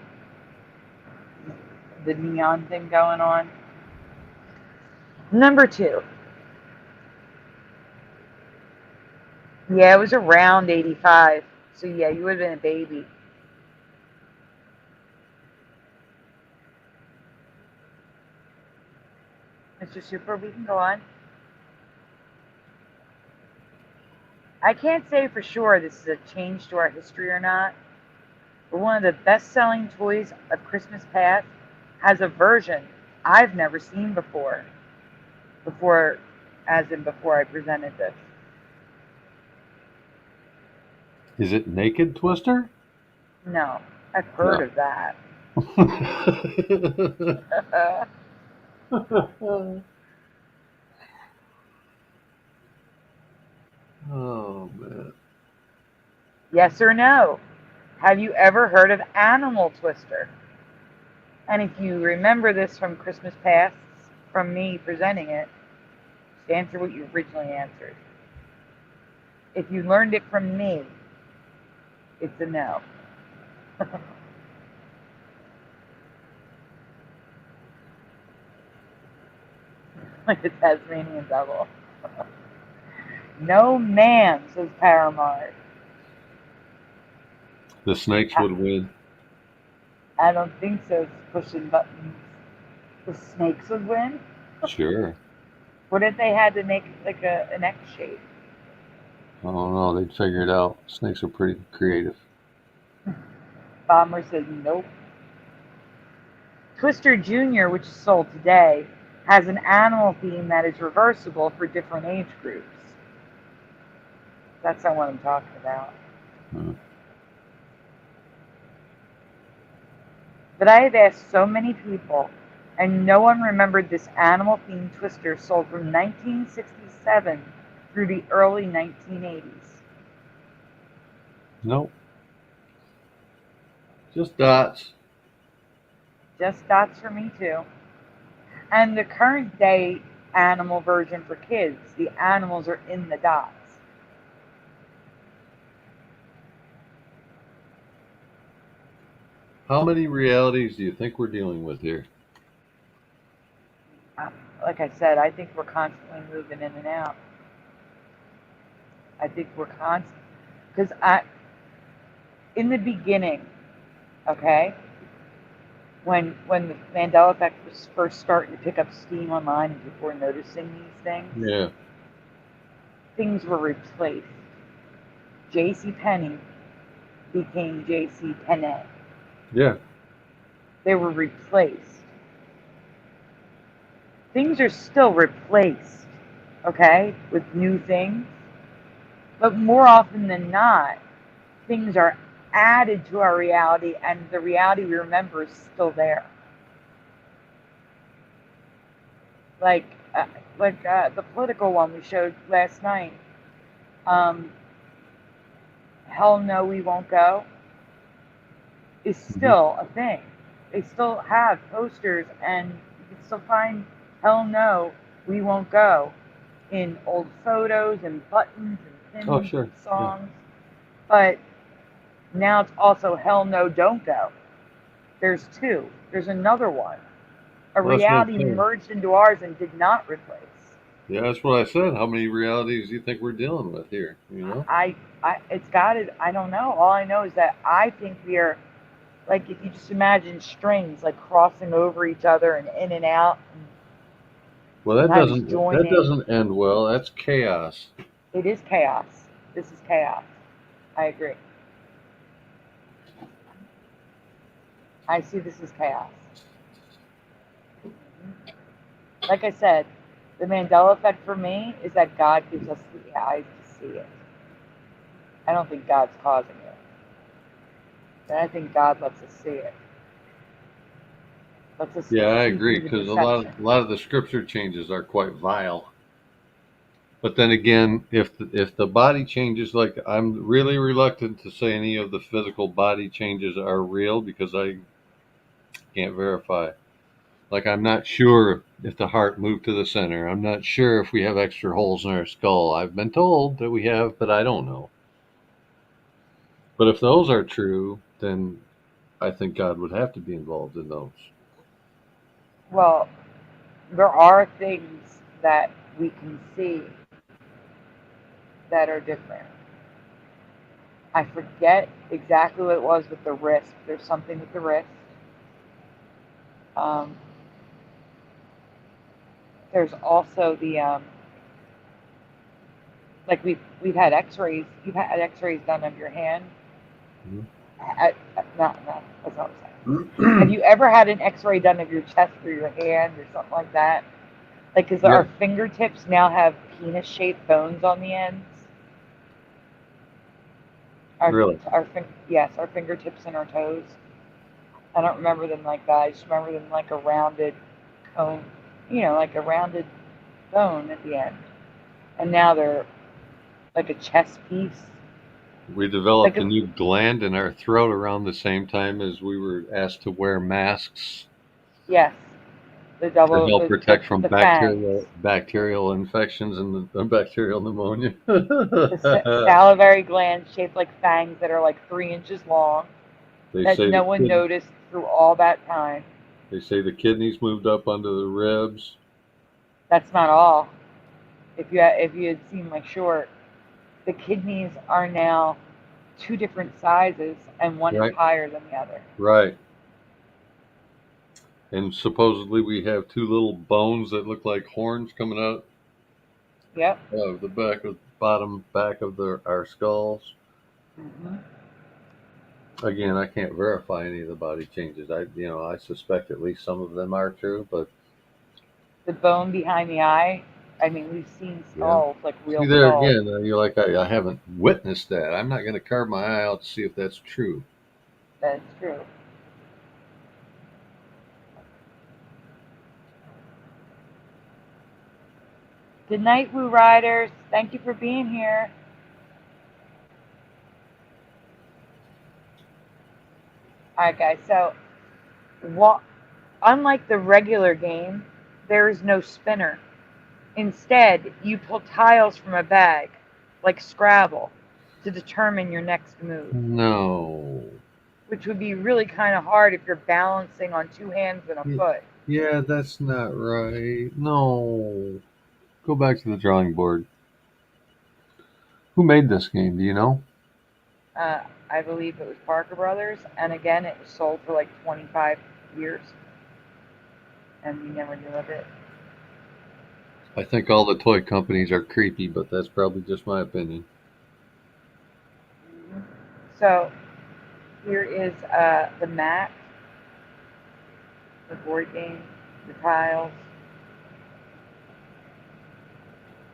The neon thing going on. Number 2. Yeah, it was around 85. So yeah, you would have been a baby. Mr. Super, we can go on. I can't say for sure this is a change to our history or not, but one of the best-selling toys of Christmas past has a version I've never seen before. Before I presented this. Is it Naked Twister? No, I've heard of that. Oh, man. Yes or no? Have you ever heard of Animal Twister? And if you remember this from Christmas past, from me presenting it, just answer what you originally answered. If you learned it from me, it's a no. Like a Tasmanian devil. No ma'am, says Paramount. The snakes would win. I don't think so. It's pushing buttons. The snakes would win? Sure. What if they had to make like an X shape? I don't know. They'd figure it out. Snakes are pretty creative. Bomber says nope. Twister Jr., which is sold today, has an animal theme that is reversible for different age groups. That's not what I'm talking about. But I have asked so many people, and no one remembered this animal-themed Twister sold from 1967 through the early 1980s. Nope. Just dots. Just dots for me, too. And the current day animal version for kids, the animals are in the dots. How many realities do you think we're dealing with here? Like I said, I think we're constantly moving in and out. I think we're constant. Because in the beginning, okay, when the Mandela effect was first starting to pick up steam online and people were noticing these things, Yeah. things were replaced. JCPenney became JCPenney. Yeah. They were replaced. Things are still replaced, okay, with new things. But more often than not, things are added to our reality, and the reality we remember is still there. Like the political one we showed last night. Hell no, we won't go is still a thing. They still have posters, and you can still find hell no, we won't go in old photos and buttons and pins and songs. Yeah. But now it's also hell no, don't go. There's two. There's another one. A reality merged into ours and did not replace. Yeah, that's what I said. How many realities do you think we're dealing with here? You know? It's got it. I don't know. All I know is that I think we are, like, if you just imagine strings like crossing over each other and in and out. Well, that doesn't end well. That's chaos. It is chaos. This is chaos. I agree. I see this as chaos. Like I said, the Mandela effect for me is that God gives us the eyes to see it. I don't think God's causing it. But I think God lets us see it. Yeah, I agree, because a lot of the scripture changes are quite vile. But then again, if the body changes, like, I'm really reluctant to say any of the physical body changes are real because I can't verify. Like, I'm not sure if the heart moved to the center. I'm not sure if we have extra holes in our skull. I've been told that we have, but I don't know. But if those are true, then I think God would have to be involved in those. Well, there are things that we can see that are different. I forget exactly what it was with the wrist. There's something with the wrist. There's also the like we've had X-rays. You've had X-rays done of your hand. Mm-hmm. No, that's not what I'm saying. Have you ever had an X-ray done of your chest or your hand or something like that? Like, because our fingertips now have penis-shaped bones on the ends. Really? Yes, our fingertips and our toes. I don't remember them like that. I just remember them like a rounded cone, like a rounded bone at the end. And now they're like a chest piece. We developed a new gland in our throat around the same time as we were asked to wear masks. Yes. To help protect from bacterial infections and the bacterial pneumonia. The salivary glands shaped like fangs that are like 3 inches long. That no one noticed through all that time. They say the kidneys moved up under the ribs. That's not all. If you had seen my short, the kidneys are now 2 different sizes, and one is higher than the other. Right. And supposedly we have 2 little bones that look like horns coming out. Yep. Of the bottom back of our skulls. Mm-hmm. Again, I can't verify any of the body changes. I suspect at least some of them are true, but the bone behind the eye. I mean, we've seen skulls, like real skulls. See, there again, you're like, I haven't witnessed that. I'm not going to carve my eye out to see if that's true. That's true. Good night, Woo Riders. Thank you for being here. All right, guys. So, unlike the regular game, there is no spinner. Instead, you pull tiles from a bag, like Scrabble, to determine your next move. No. Which would be really kind of hard if you're balancing on 2 hands and a foot. Yeah, that's not right. No. Go back to the drawing board. Who made this game? Do you know? I believe it was Parker Brothers, and again, it was sold for like 25 years, and we never knew of it. I think all the toy companies are creepy, but that's probably just my opinion. So, here is the mat, the board game, the tiles.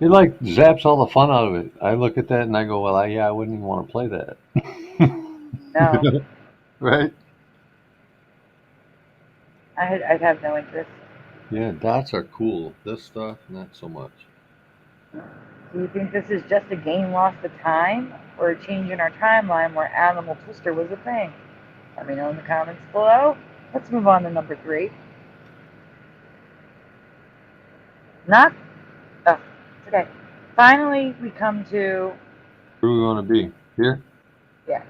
It like zaps all the fun out of it. I look at that and I go, well, I wouldn't even want to play that. No. Right? I'd have no interest. Yeah, dots are cool. This stuff, not so much. Do you think this is just a game lost to time, or a change in our timeline where Animal Twister was a thing? Let me know in the comments below. Let's move on to number 3. It's okay. Finally, we come to... Where do we want to be? Here? Yeah.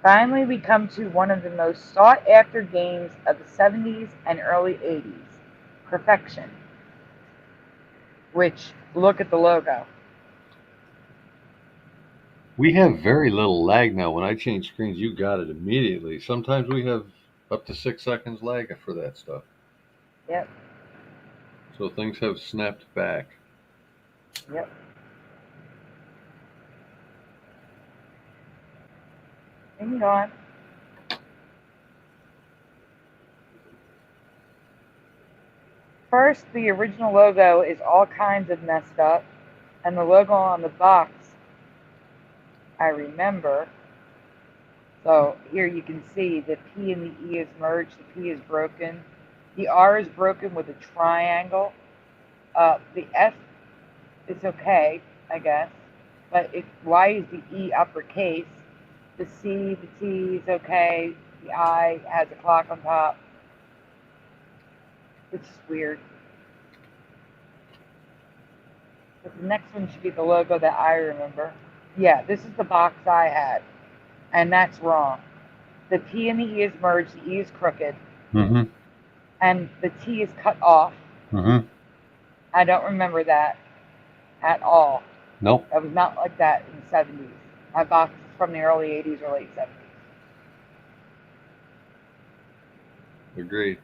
Finally, we come to one of the most sought-after games of the 70s and early 80s, Perfection. Which, look at the logo. We have very little lag now. When I change screens, you got it immediately. Sometimes we have up to 6 seconds lag for that stuff. Yep. So things have snapped back. Yep. Hang on. First, the original logo is all kinds of messed up, and the logo on the box, I remember. So here you can see the P and the E is merged, the P is broken, the R is broken with a triangle, the F is okay, I guess, but why is the E uppercase? The C, the T is okay, the I has a clock on top. It's just weird. But the next one should be the logo that I remember. Yeah, this is the box I had. And that's wrong. The P and the E is merged, the E is crooked. Mm-hmm. And the T is cut off. Mm-hmm. I don't remember that at all. Nope. It was not like that in the 70s. My box is from the early 80s or late 70s. Agreed.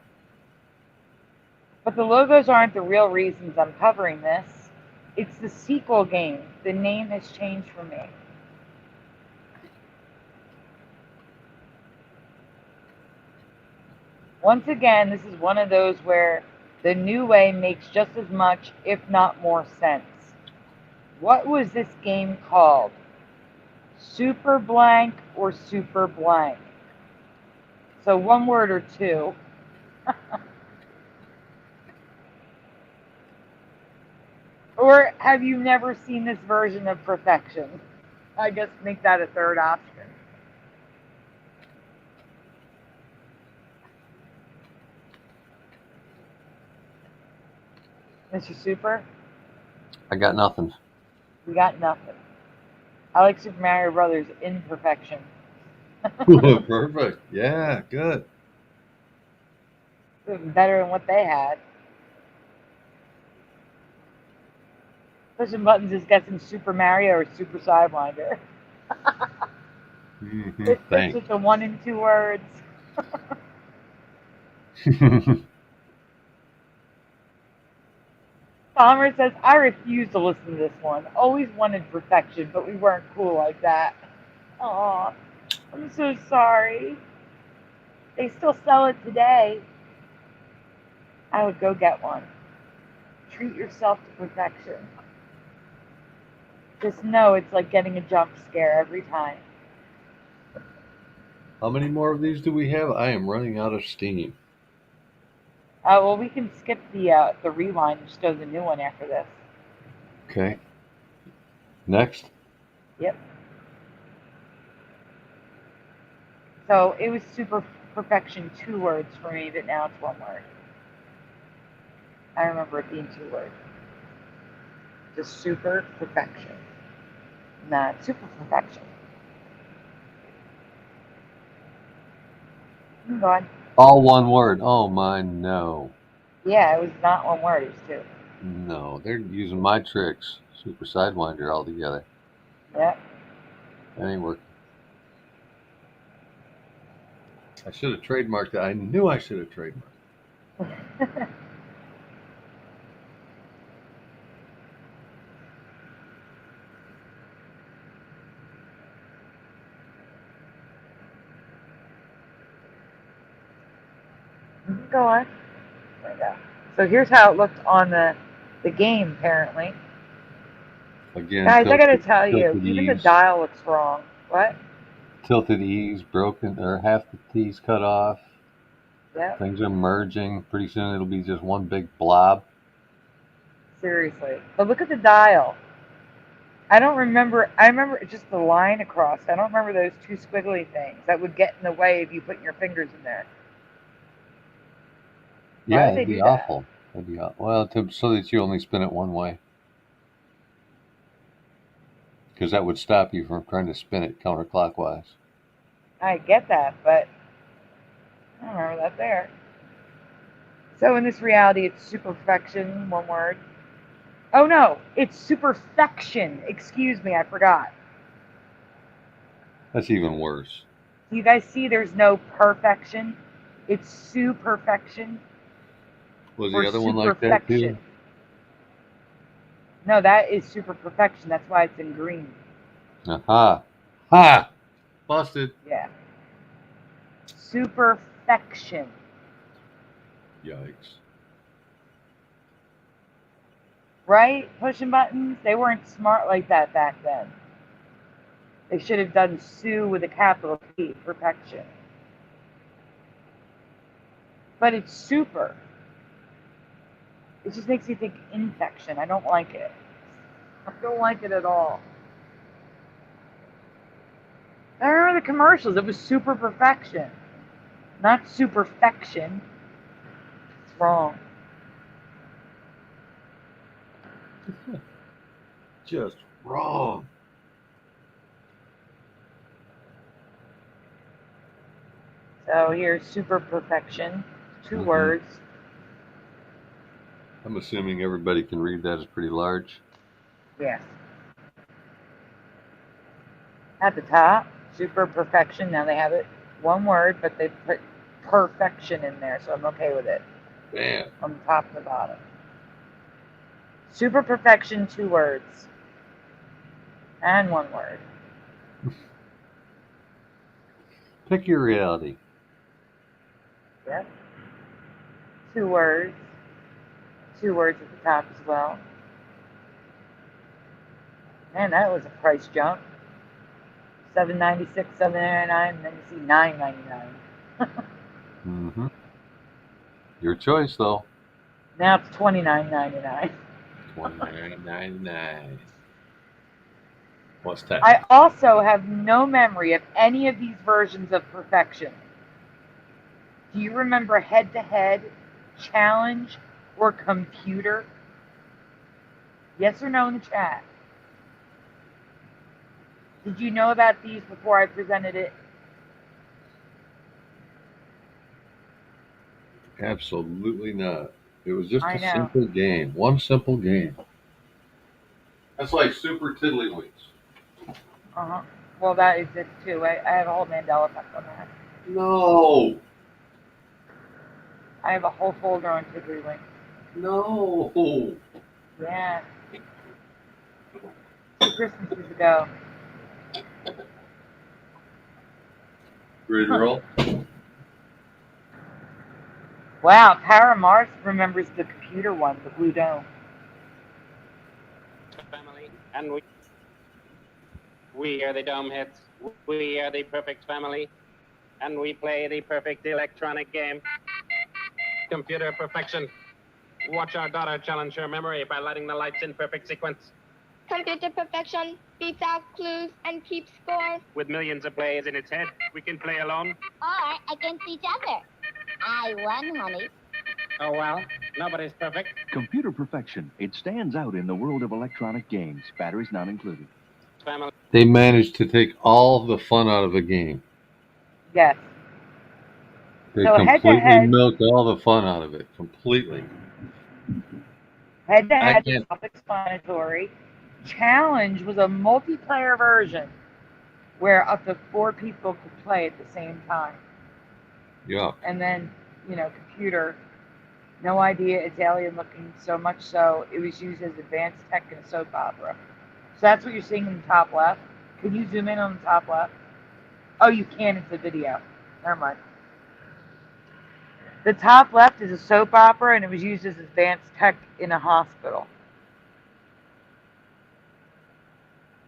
But the logos aren't the real reasons I'm covering this. It's the sequel game. The name has changed for me. Once again, this is one of those where the new way makes just as much, if not more, sense. What was this game called? Super blank or super blank? So one word or two. Or have you never seen this version of perfection? I guess make that a third option. Mr. Super? I got nothing. We got nothing. I like Super Mario Brothers Imperfection. Perfect. Yeah, good. Better than what they had. Pushing buttons is guessing Super Mario or Super Sidewinder. It's Thanks. just a 1 and 2 words. Palmer says, I refuse to listen to this one. Always wanted perfection, but we weren't cool like that. Aw, I'm so sorry. They still sell it today. I would go get one. Treat yourself to perfection. Just know it's like getting a jump scare every time. How many more of these do we have? I am running out of steam. Well, we can skip the rewind and just go to the new one after this. Okay. Next. Yep. So it was super perfection 2 words for me, but now it's 1 word. I remember it being 2 words. Just super perfection. Not super perfection. Go on. All 1 word. Oh my, no. Yeah, it was not 1 word, it was 2. No, they're using my tricks. Super Sidewinder all together. Yep. That ain't working. I should have trademarked it. I knew I should have trademarked. Go on. There we go. So here's how it looked on the game, apparently. Again, guys, I gotta tell you, tilted even the E's. dial looks wrong. What? Tilted E's broken, or half the T's cut off. Yep. Things are merging. Pretty soon it'll be just one big blob. Seriously. But look at the dial. I don't remember. I remember just the line across. I don't remember those 2 squiggly things that would get in the way of you putting your fingers in there. Yeah, that'd be awful. That'd be awful. Well, so that you only spin it one way. Because that would stop you from trying to spin it counterclockwise. I get that, but I don't remember that there. So in this reality, it's super perfection, 1 word. Oh no, it's superfection. Excuse me, I forgot. That's even worse. You guys see there's no perfection? It's superfection. Was the other one like that too? No, that is super perfection. That's why it's in green. Aha. Ha! Busted. Yeah. Superfection. Yikes. Right? Pushing buttons? They weren't smart like that back then. They should have done Sue with a capital P, perfection. But it's super. It just makes you think infection. I don't like it. I don't like it at all. I remember the commercials. It was super perfection, not superfection. It's wrong. Just wrong. So here's super perfection. 2 words. I'm assuming everybody can read that. It's pretty large. Yes. At the top, super perfection. Now they have it 1 word, but they put perfection in there, so I'm okay with it. Man. On the top and the bottom. Super perfection, 2 words. And 1 word. Pick your reality. Yep. 2 words. 2 words at the top as well. Man, that was a price jump. $7.96, $7.99, and then you see $9.99. Your choice, though. Now it's $29.99. $29.99. What's that? I also have no memory of any of these versions of perfection. Do you remember head-to-head, challenge, or computer? Yes or no in the chat? Did you know about these before I presented it? Absolutely not. It was just I a know. simple game. One simple game. That's like Super Tiddlywinks. Uh-huh. Well, that exists too. I have a whole Mandela effect on that. No. I have a whole folder on Tiddlywinks. No. Yeah. 2 Christmases ago. Ready to roll? Wow, Paramars remembers the computer one, the Blue Dome. Family, and we are the Dome Hits. We are the perfect family, and we play the perfect electronic game. Computer perfection. Watch our daughter challenge her memory by lighting the lights in perfect sequence. Computer perfection beats out clues and keeps score. With millions of plays in its head, we can play alone. Or against each other. I won, honey. Oh well, nobody's perfect. Computer perfection. It stands out in the world of electronic games. Batteries not included. Family. They managed to take all the fun out of a game. Yes. They So completely head-to-head- milked all the fun out of it. Completely. Head-to-head, can't- self-explanatory. Challenge was a multiplayer version where up to 4 people could play at the same time. Yeah. And then, computer, no idea, it's alien looking, so much so it was used as advanced tech in a soap opera. So that's what you're seeing in the top left. Can you zoom in on the top left? Oh, you can, it's a video. Never mind. The top left is a soap opera, and it was used as advanced tech in a hospital.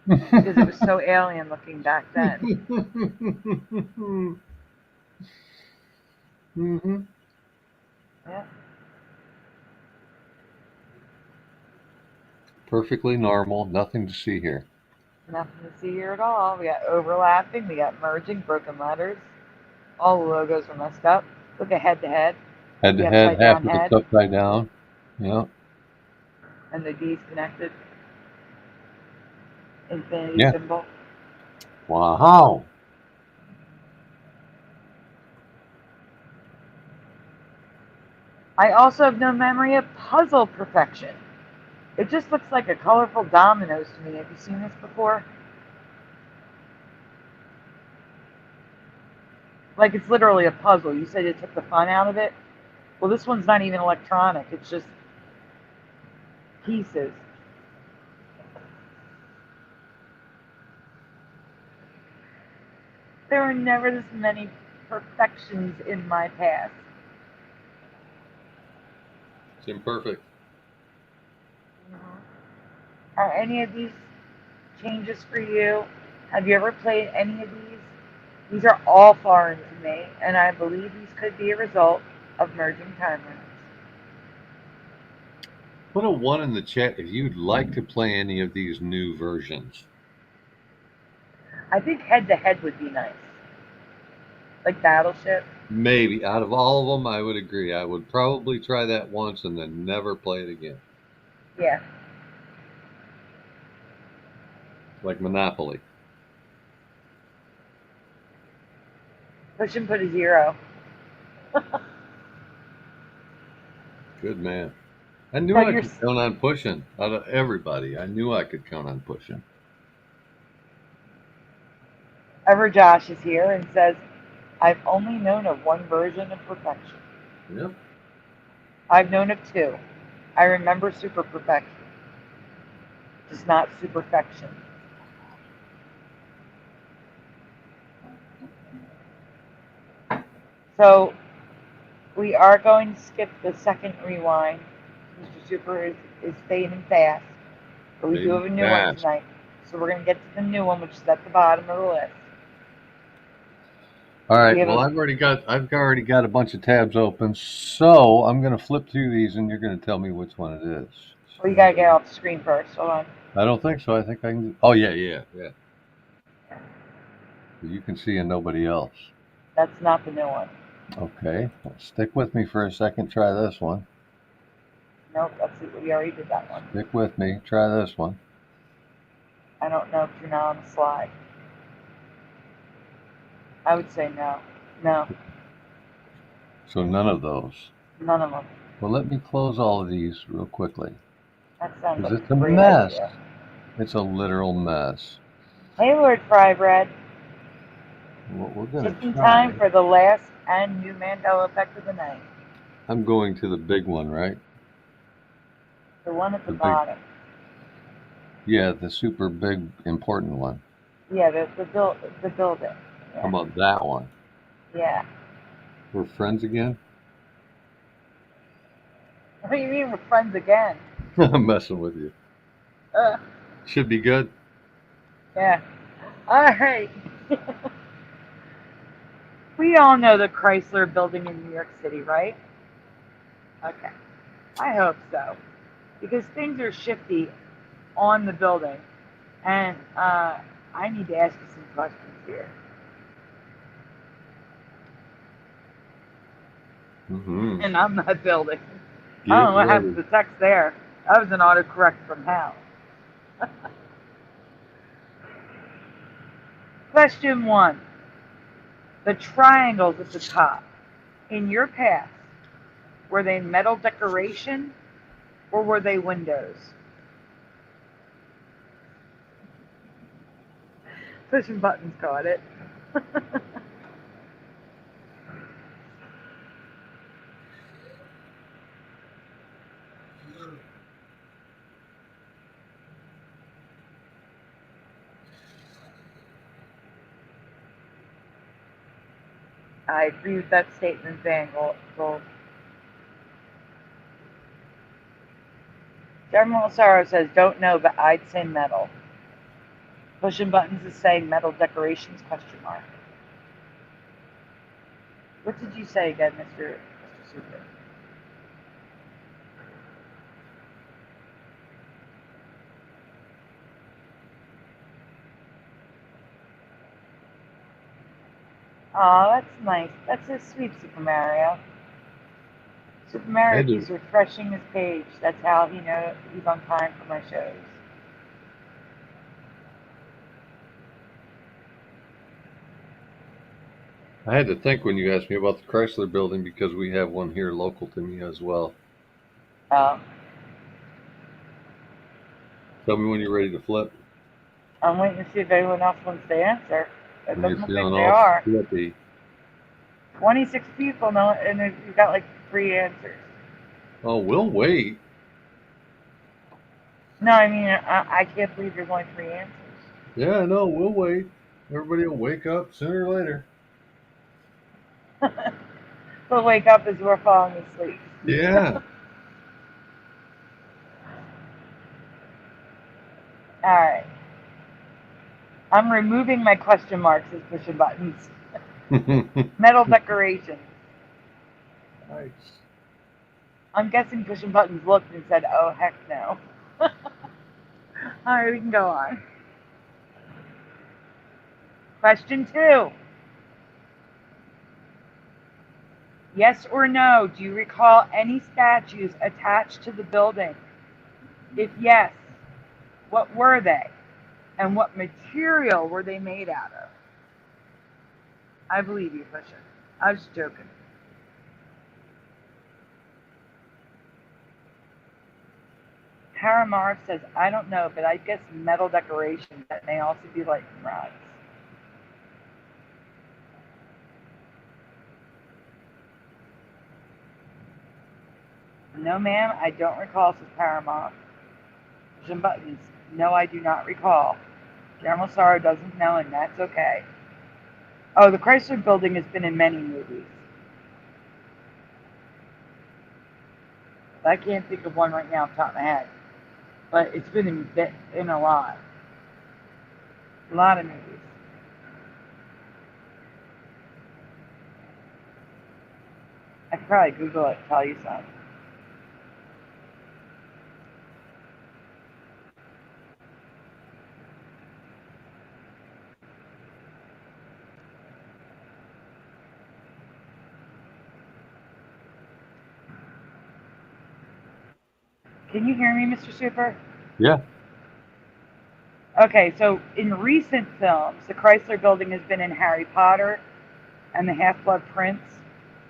Because it was so alien looking back then. Yeah. Perfectly normal. Nothing to see here. Nothing to see here at all. We got overlapping, we got merging, broken letters. All the logos are messed up. Look at head-to-head. Head to The head, upside half down of head. it's upside down. Yeah. And the D's connected. Infinity Yeah. symbol. Wow. I also have no memory of puzzle perfection. It just looks like a colorful dominoes to me. Have you seen this before? Like it's literally a puzzle. You said it took the fun out of it. Well, this one's not even electronic. It's just pieces. There were never this many perfections in my past. It's imperfect. Are any of these changes for you? Have you ever played any of these? These are all foreign to me, and I believe these could be a result of merging timelines. Put a 1 in the chat if you'd like to play any of these new versions. I think head-to-head would be nice. Like Battleship. Maybe. Out of all of them, I would agree. I would probably try that once and then never play it again. Yeah. Like Monopoly. Push and put a 0. Good man. I knew So I you're- could count on pushing out of everybody. I knew I could count on pushing. Ever Josh is here and says, I've only known of one version of perfection. Yep. I've known of 2. I remember super perfection. Just not superfection. So we are going to skip the second rewind. Mr. Super is fading fast. But we do have a new one tonight. So we're going to get to the new one, which is at the bottom of the list. All right. Well, I've already got a bunch of tabs open, so I'm going to flip through these, and you're going to tell me which one it is. Well, you got to get off the screen first. Hold on. I don't think so. I think I can. Oh yeah. You can see and nobody else. That's not the new one. Okay. Well, stick with me for a second. Try this one. Nope, we already did that one. Stick with me. Try this one. I don't know if you're not on the slide. I would say no. No. So none of those. None of them. Well, let me close all of these real quickly. That sounds like It's a great mess. idea. It's a literal mess. Hey, Lord Fry Bread. What we're gonna Just in try. time for the last and new Mandela effect of the night. I'm going to the big one, right? The one at the The big- bottom. Yeah, the super big important one. Yeah, the building. How about that one? Yeah. We're friends again? What do you mean we're friends again? I'm messing with you. Should be good. Yeah. All right. We all know the Chrysler building in New York City, right? Okay. I hope so. Because things are shifty on the building. And I need to ask you some questions here. Mm-hmm. And I'm not building. Get I don't know what ready. happened to the text there. That was an autocorrect from hell. Question 1. The triangles at the top, in your past, were they metal decoration or were they windows? Pushing buttons caught it. I agree with that statement, Van Gold. General Sorrow says, don't know, but I'd say metal. Pushing buttons is saying metal decorations, question mark. What did you say again, Mr. Super? Oh, that's nice. That's so sweet, Super Mario. Super Mario keeps refreshing his page. That's how he knows he's on time for my shows. I had to think when you asked me about the Chrysler building because we have one here local to me as well. Tell me when you're ready to flip. I'm waiting to see if anyone else wants to answer. It When doesn't you're look like feeling they all are. flippy. 26 people know, and you've got like 3 answers. Oh, we'll wait. No, I mean, I can't believe there's only 3 answers. Yeah, no, we'll wait. Everybody will wake up sooner or later. We'll wake up as we're falling asleep. Yeah. All right. I'm removing my question marks as pushing buttons. Metal decoration. Nice. I'm guessing pushing buttons looked and said, oh, heck no. All right, we can go on. Question 2. Yes or no, do you recall any statues attached to the building? If yes, what were they? And what material were they made out of? I believe you, Pusha. I was joking. Paramarv says, I don't know, but I guess metal decorations that may also be lightning rods. No, ma'am, I don't recall, says Paramarv. Jim Buttons, no, I do not recall. General Sorrow doesn't know, and that's okay. Oh, the Chrysler Building has been in many movies. I can't think of one right now off the top of my head. But it's been in a lot. A lot of movies. I could probably Google it and tell you something. Can you hear me, Mr. Super? Yeah. Okay, so in recent films, the Chrysler Building has been in Harry Potter and the Half-Blood Prince,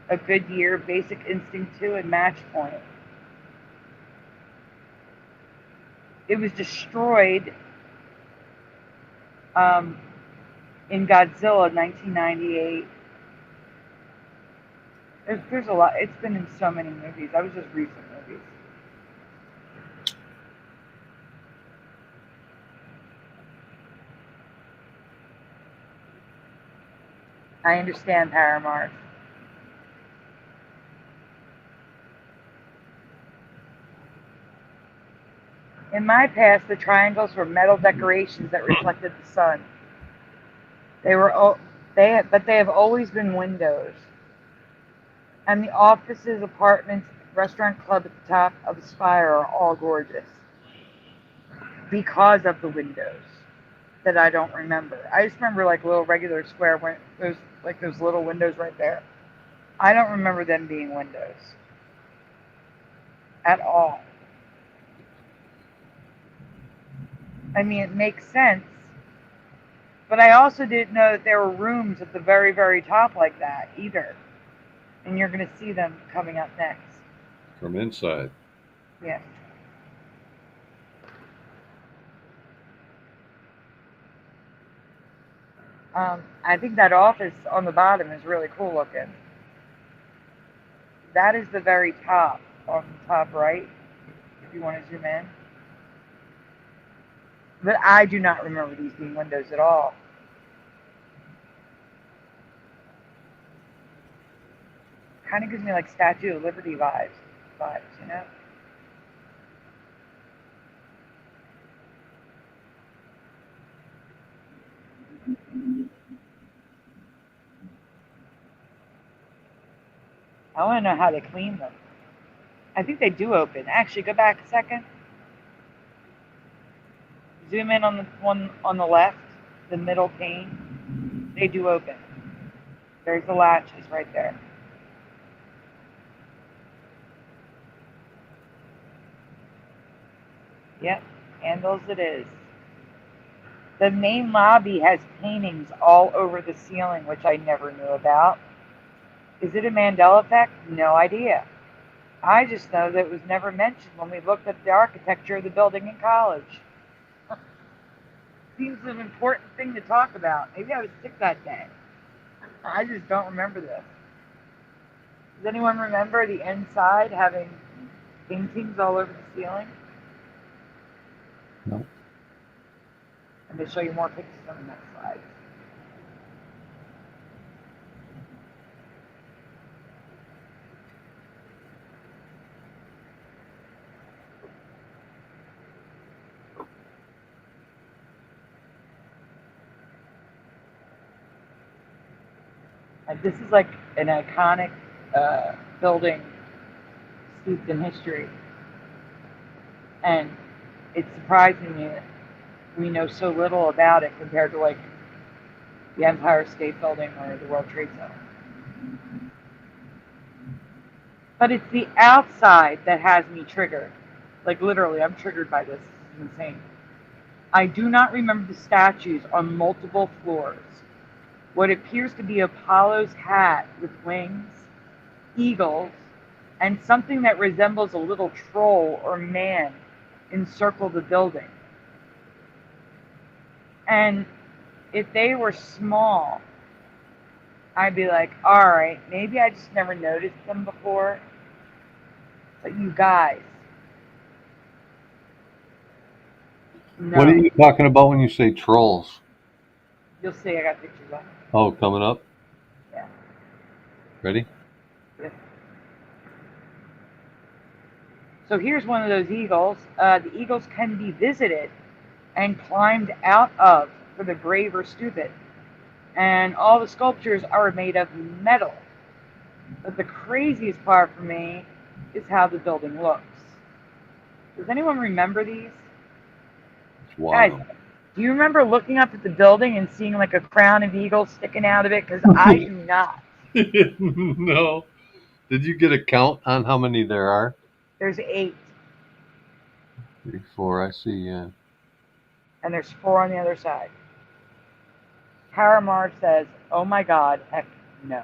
A Good Year, Basic Instinct 2, and Match Point. It was destroyed in Godzilla 1998. There's a lot. It's been in so many movies. I was just recent movies. I understand, Paramart. In my past, the triangles were metal decorations that reflected the sun. But they have always been windows. And the offices, apartments, restaurant, club at the top of the spire are all gorgeous because of the windows that I don't remember. I just remember like little regular square there's like those little windows right there. I don't remember them being windows at all. I mean, it makes sense, but I also didn't know that there were rooms at the very, very top like that either. And you're going to see them coming up next. From inside. Yeah. I think that office on the bottom is really cool looking. That is the very top, on the top right, if you want to zoom in. But I do not remember these being windows at all. Kind of gives me like Statue of Liberty vibes, you know? I want to know how they clean them. I think they do open. Actually, go back a second. Zoom in on the one on the left, the middle pane. They do open. There's the latches right there. Yep, handles it is. The main lobby has paintings all over the ceiling, which I never knew about. Is it a Mandela effect? No idea. I just know that it was never mentioned when we looked at the architecture of the building in college. Seems an important thing to talk about. Maybe I was sick that day. I just don't remember this. Does anyone remember the inside having paintings all over the ceiling? No. I'm going to show you more pictures on the next slide. This is like an iconic building steeped in history. And it's surprising me that we know so little about it compared to like the Empire State Building or the World Trade Center. But it's the outside that has me triggered. Like literally, I'm triggered by this. It's insane. I do not remember the statues on multiple floors. What appears to be Apollo's hat with wings, eagles, and something that resembles a little troll or man encircle the building. And if they were small, I'd be like, all right, maybe I just never noticed them before. But you guys. No. What are you talking about when you say trolls? You'll see, I got pictures of them. Oh, coming up? Yeah. Ready? Yeah. So here's one of those eagles. The eagles can be visited and climbed out of for the brave or stupid. And all the sculptures are made of metal. But the craziest part for me is how the building looks. Does anyone remember these? Wow. Guys, do you remember looking up at the building and seeing like a crown of eagles sticking out of it? Because I do not. No. Did you get a count on how many there are? There's 8. 3, 4, I see, yeah. And there's 4 on the other side. Paramar says, oh my God, heck no.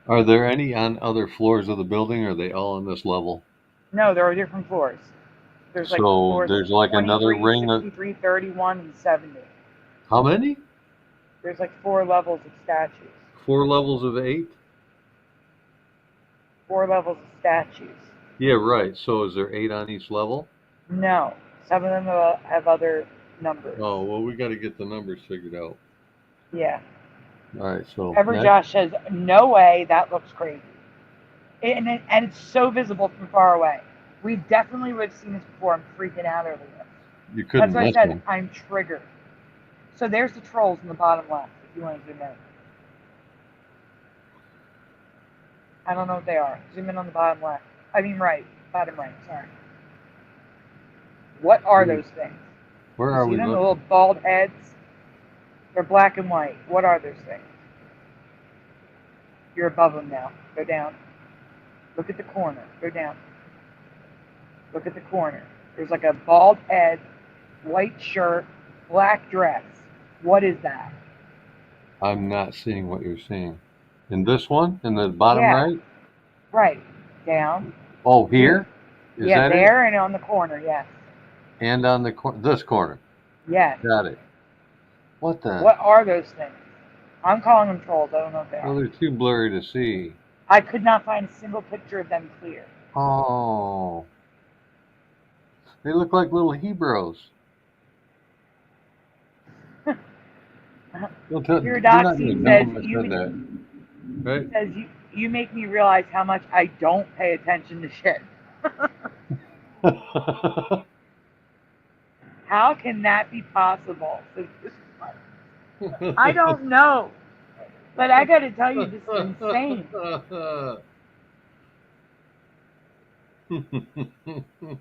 Are there any on other floors of the building, or are they all on this level? No, there are different floors. There's like So floors there's like another ring of 63, 31, and 70. how many? There's like 4 levels of statues. 4 levels of 8? 4 levels of statues. Yeah, right. So is there 8 on each level? No. Some of them have other numbers. Oh, well, we got to get the numbers figured out. Yeah. All right, so Josh says, no way, that looks crazy. And it's so visible from far away. We definitely would have seen this before. I'm freaking out over this. You couldn't That's miss why I said them. I'm triggered. So there's the trolls in the bottom left, if you want to zoom in. I don't know what they are. Zoom in on the bottom left. I mean right. Bottom right, sorry. What are those things? Where You are see we them, the looking? little bald heads? They're black and white. What are those things? You're above them now. Go down. Look at the corner. Go down. Look at the corner. There's like a bald head, white shirt, black dress. What is that? I'm not seeing what you're seeing. In this one? In the bottom Yeah. right? Right. Down. Oh, here? Is Yeah, that there and on the corner, yes. it? And on the this corner? Yes. Got it. What the? What are those things? I'm calling them trolls. I don't know if they Well, are. they're too blurry to see. I could not find a single picture of them clear. Oh. They look like little Hebrews. Eurydoxy says you make me realize how much I don't pay attention to shit. How can that be possible? I don't know. But I got to tell you, this is insane.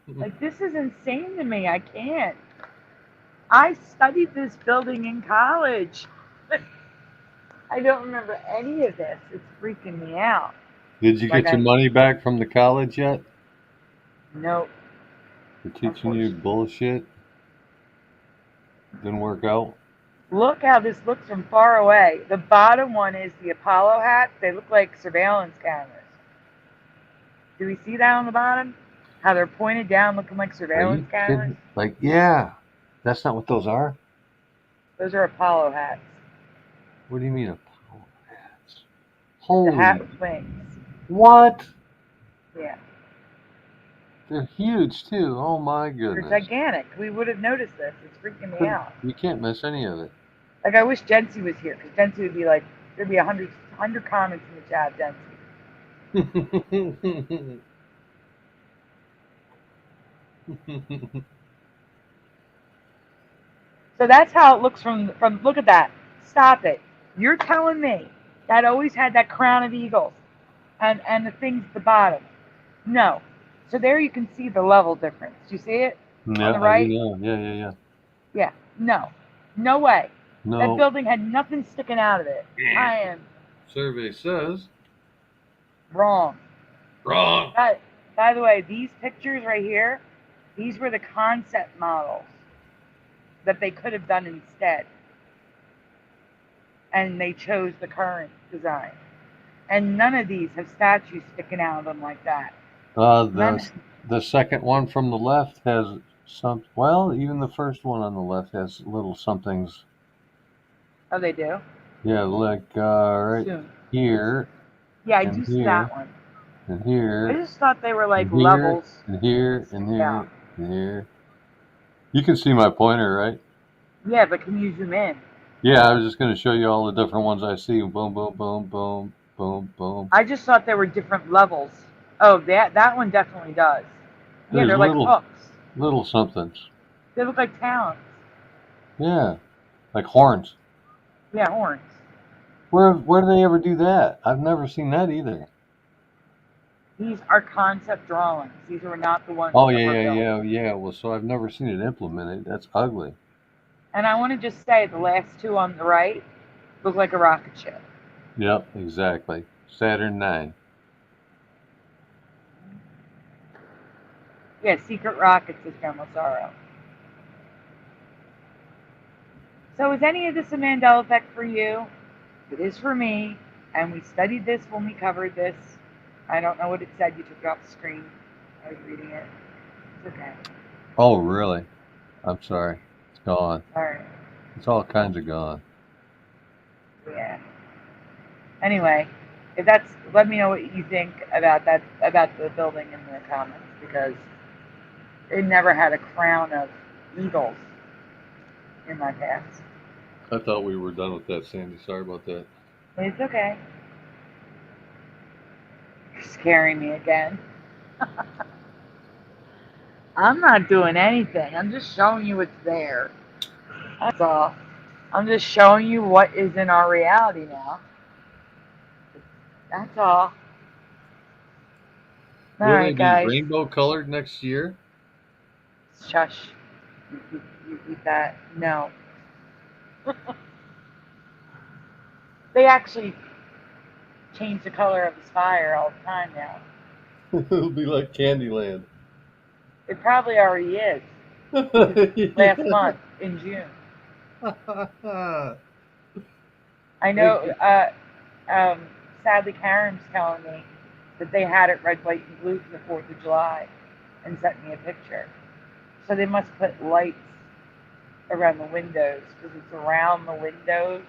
Like, this is insane to me. I can't. I studied this building in college. I don't remember any of this. It's freaking me out. Did you get your money back from the college yet? Nope. They're teaching you bullshit? Didn't work out? Look how this looks from far away. The bottom one is the Apollo hats. They look like surveillance cameras. Do we see that on the bottom? How they're pointed down looking like surveillance cameras? Like, yeah. That's not what those are? Those are Apollo hats. What do you mean Apollo hats? Holy. The hat with wings. What? Yeah. They're huge, too. Oh, my goodness. They're gigantic. We would have noticed this. It's freaking me out. You can't miss any of it. Like, I wish Jency was here, because Jency would be like, there'd be 100 comments in the chat, Jency. So that's how it looks from, look at that. Stop it. You're telling me that always had that crown of eagles and the things at the bottom. No. So there you can see the level difference. Do you see it? Yeah, on the right? Yeah. Yeah. No. No way. No. That building had nothing sticking out of it. I am Survey says. wrong. Wrong. By the way, these pictures right here, These were the concept models that they could have done instead. And they chose the current design. And none of these have statues sticking out of them like that. The second one from the left has some. Well, even the first one on the left has little somethings. Oh, they do? Yeah, like right here. Yeah, I do see that one. And here. I just thought they were like and here, levels. And here, and here, and here. You can see my pointer, right? Yeah, but can you zoom in? Yeah, I was just going to show you all the different ones I see. Boom, boom, boom, boom, boom, boom. I just thought there were different levels. Oh, that one definitely does. Yeah, they're like hooks. Little somethings. They look like talons. Yeah, like horns. Yeah, horns. Where do they ever do that? I've never seen that either. These are concept drawings. These were not the ones. Oh yeah. Well, so I've never seen it implemented. That's ugly. And I want to just say the last two on the right look like a rocket ship. Yep, exactly. Saturn 9. Yeah, secret rockets is General Sorrow. So is any of this a Mandela effect for you? It is for me, and we studied this when we covered this. I don't know what it said. You took it off the screen. I was reading it. It's okay. Oh, really? I'm sorry. It's gone. All right. It's all kinds of gone. Yeah. Anyway, if that's, let me know what you think about that, about the building in the comments, because it never had a crown of eagles in my past. I thought we were done with that, Sandy. Sorry about that. It's okay. You're scaring me again. I'm not doing anything. I'm just showing you what's there. That's all. I'm just showing you what is in our reality now. That's all. All Will right, they be guys. rainbow colored next year? Shush. You eat that. No. They actually change the color of the spire all the time now. It'll be like Candyland. It probably already is. Last month in June. I know. Sadly, Karen's telling me that they had it red, white, and blue for the 4th of July, and sent me a picture. So they must put lights around the windows, because it's around the windows,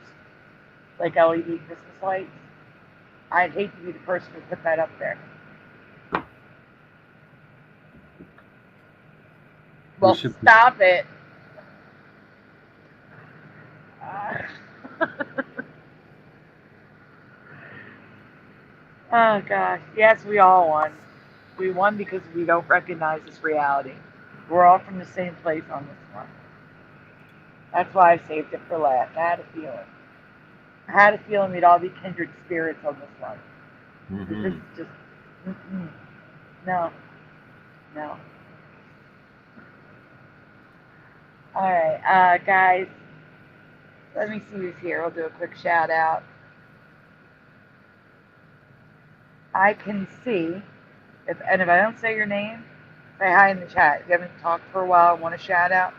like LED Christmas lights. I'd hate to be the person who put that up there. Well, stop it. Oh, gosh. Yes, we all won. We won because we don't recognize this reality. We're all from the same place on this one. That's why I saved it for last. I had a feeling. I had a feeling we'd all be kindred spirits on this one. Mm-hmm. This is just, no. All right, guys, let me see who's here. I'll do a quick shout out. I can see, if I don't say your name, say hi in the chat. If you haven't talked for a while and want a shout out,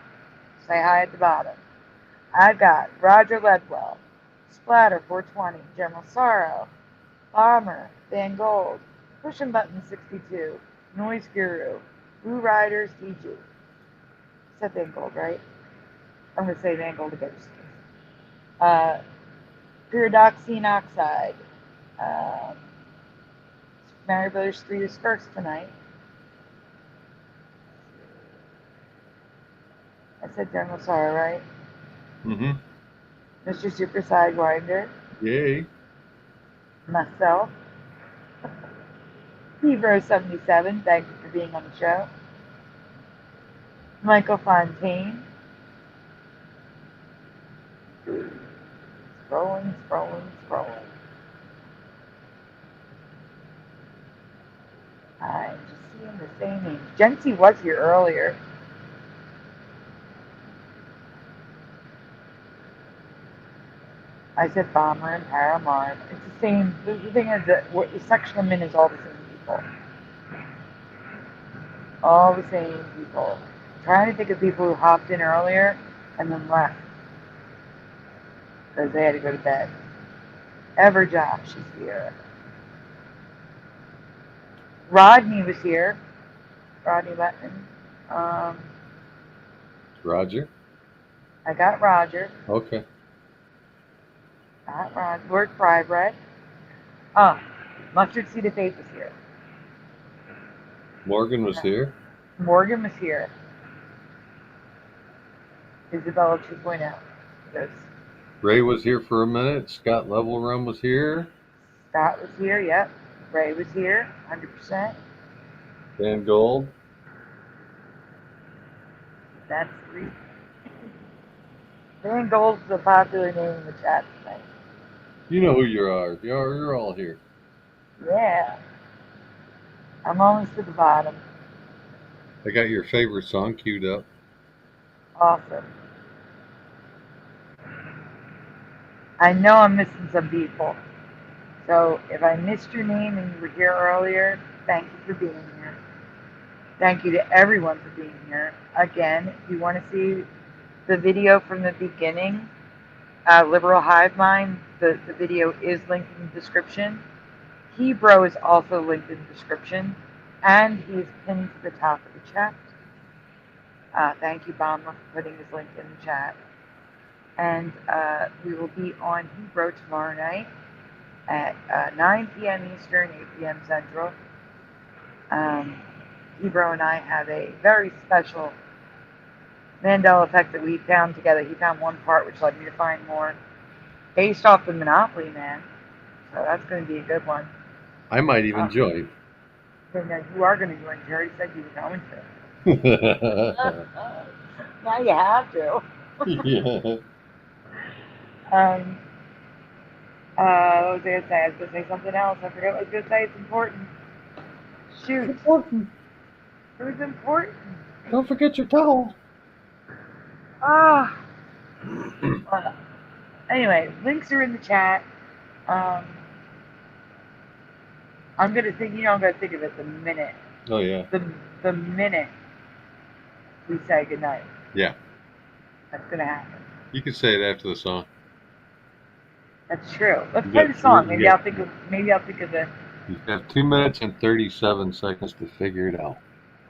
say hi at the bottom. I've got Roger Ledwell, Splatter 420, General Sorrow, Bomber, Van Gold, Pushing Button 62, Noise Guru, Blue Riders DG. I said Van Gold, right? I'm going to say Van Gold again. Pyridoxine Oxide. Mary Brothers 3 is first tonight. I said General Sorrow, right? Mm-hmm. Mr. Super Sidewinder. Yay. Myself. Hebro77, thank you for being on the show. Michael Fontaine. Scrolling. I'm just seeing the same names. Jency was here earlier. I said Bomber and Paramar. It's the same. The thing is that the section I'm in is all the same people. All the same people. Trying to think of people who hopped in earlier and then left because they had to go to bed. Everjosh is here. Rodney was here. Rodney Letman. Roger. I got Roger. Okay. Got Roger. Lord Frybread. Mustard Seed of Faith was here. Morgan was here. Morgan was here. Isabella 2.0. Yes. Ray was here for a minute. Scott Levelrum was here. Scott was here, yep. Ray was here, 100%. Dan Gold. That's 3. Dan Gold's the popular name in the chat tonight. You know who you are. You're all here. Yeah. I'm almost to the bottom. I got your favorite song queued up. Awesome. I know I'm missing some people. So if I missed your name and you were here earlier, thank you for being here. Thank you to everyone for being here. Again, if you want to see the video from the beginning, Liberal Hive Mind, the video is linked in the description. Hebrew is also linked in the description, and he's pinned to the top of the chat. Thank you, Bama, for putting his link in the chat. And we will be on Hebrew tomorrow night at 9 p.m. Eastern, 8 p.m. Central. Hebrew and I have a very special Mandela effect that we found together. He found one part, which led me to find more, based off the Monopoly Man. So that's going to be a good one. I might even join. You are going to join. Jerry said you were going to. Now you have to. Yeah. What was I going to say? I was going to say something else. I forgot what I was going to say. It's important. Shoot. It's important. It was important. Don't forget your towel. Anyway, links are in the chat. I'm going to think, I'm going to think of it the minute. Oh, yeah. The minute we say goodnight. Yeah. That's going to happen. You can say it after the song. That's true. Let's play the song. Maybe I'll think of the... You've got 2 minutes and 37 seconds to figure it out.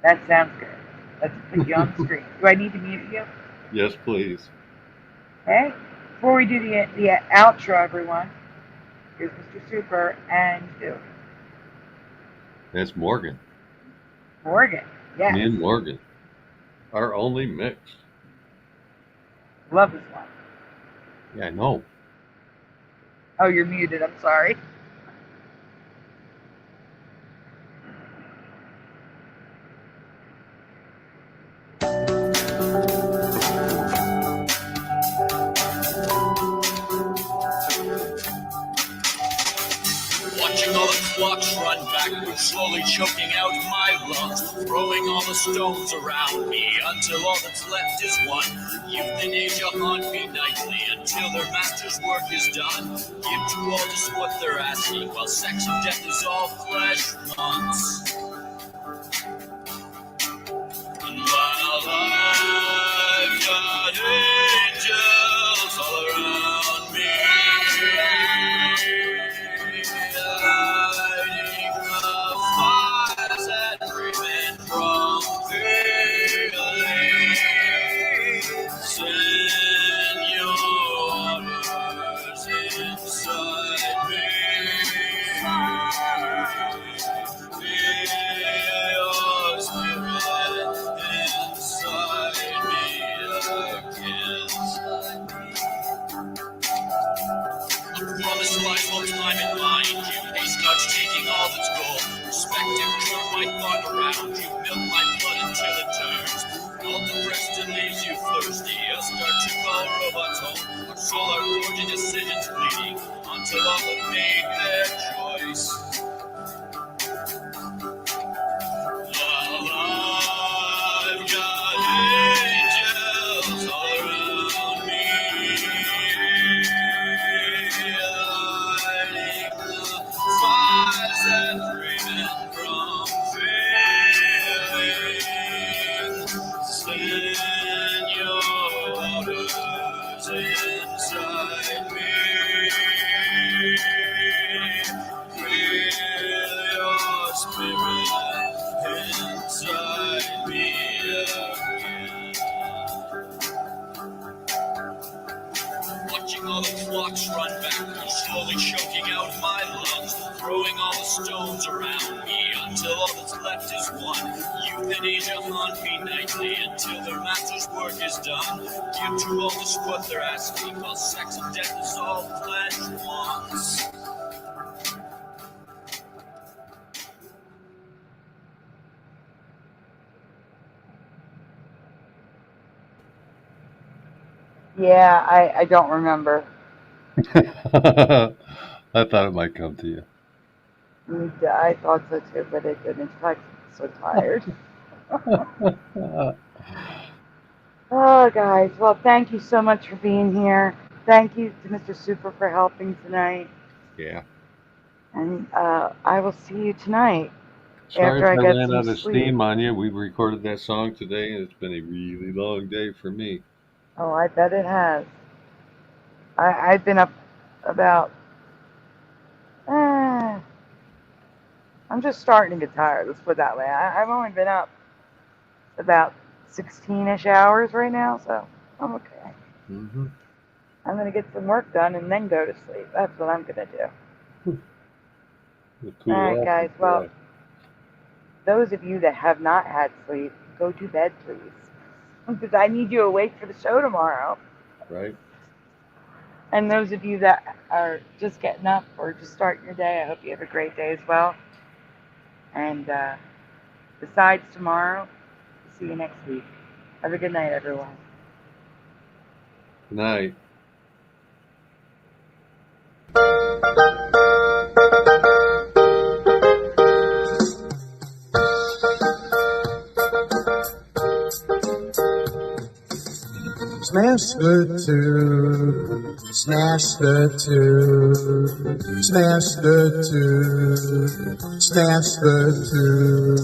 That sounds good. Let's put you on the screen. Do I need to mute you? Yes, please. Okay. Before we do the outro, everyone, here's Mr. Super and you. That's Morgan. Morgan, yes. Me and Morgan. Our only mix. Love this one. Yeah, I know. Oh, you're muted. I'm sorry. Watching all the clocks run backwards, slowly choking out my lungs, throwing all the stones around me until all that's left is one. Youth and age haunt me nightly until their master's work is done. Give to all just what they're asking, while sex and death is all flesh months. And while I've got angels all around me, around you, milk my blood until it turns. All depressed and leaves you thirsty. I'll start to call robots home. Our soul, our gorgeous decisions bleeding until all have made their choice. While I've got angels all around me, lighting the fires that prevent from failing. your spirit inside me again. Watching all the clocks run back, slowly choking out my lungs, throwing all the stones around me until all that's left is one. Youth and age haunt me nightly until their master's work is done. Give to all this what they're asking, while sex and death is all pledged once. Yeah, I don't remember. I thought it might come to you. I thought so too, but it didn't. I'm so tired. Oh, guys. Well, thank you so much for being here. Thank you to Mr. Super for helping tonight. Yeah. And I will see you tonight. Sorry after if I I get ran some out of sleep. steam on you. We recorded that song today, and it's been a really long day for me. Oh, I bet it has. I've been up about... I'm just starting to get tired. Let's put it that way. I've only been up about 16-ish hours right now, so I'm okay. Mm-hmm. I'm going to get some work done and then go to sleep. That's what I'm going to do. Cool. All right, guys. Well, those of you that have not had sleep, go to bed, please. Because I need you awake for the show tomorrow. Right. And those of you that are just getting up or just starting your day, I hope you have a great day as well. And besides tomorrow, see you next week. Have a good night, everyone. Good night. Smash the tube, smash the tube, smash the tube, smash the tube.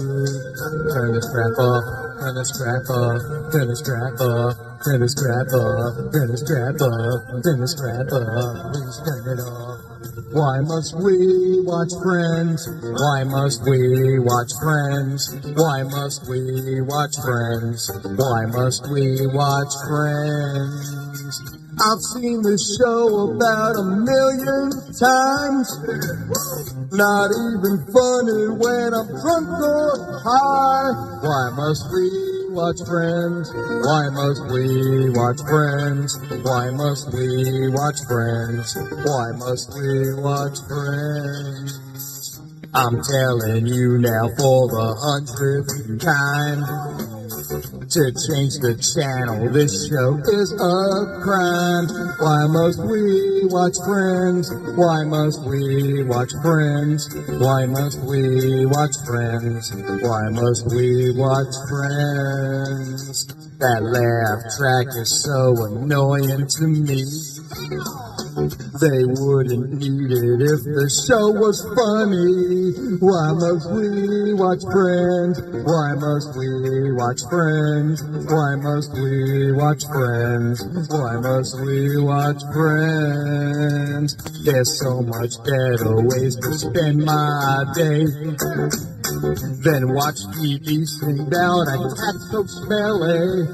Turn the strap off, turn the strap off, turn the strap off, turn the strap off, turn the strap off, turn the strap off, please turn it off. Why must we watch Friends? Why must we watch Friends? Why must we watch Friends? Why must we watch Friends? I've seen this show about 1,000,000 times. Not even funny when I'm drunk or high. Why must we watch Friends? Why must we watch Friends? Why must we watch Friends? Why must we watch Friends? I'm telling you now for the 100th time. To change the channel, this show is a crime. Why must we watch Friends? Why must we watch Friends? Why must we watch Friends? Why must we watch Friends? That laugh track is so annoying to me. They wouldn't need it if the show was funny. Why must we watch Friends? Why must we watch Friends? Why must we watch Friends? Why must we watch Friends? There's so much better ways to spend my day than watch TV sing down a cat so smelly.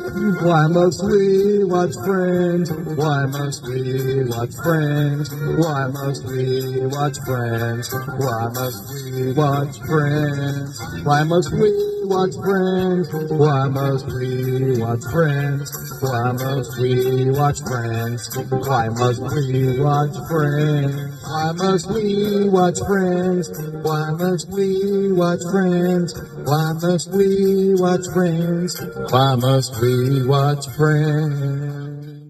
Why must we watch Friends? Why must we watch Friends? Why must we watch Friends? Why must we watch Friends? Why must we watch Friends? Why must we watch Friends? Why must we watch Friends? Why must we watch Friends? Why must we watch Friends? Why must we watch Friends? Why must we watch Friends? Why must we watch Friends?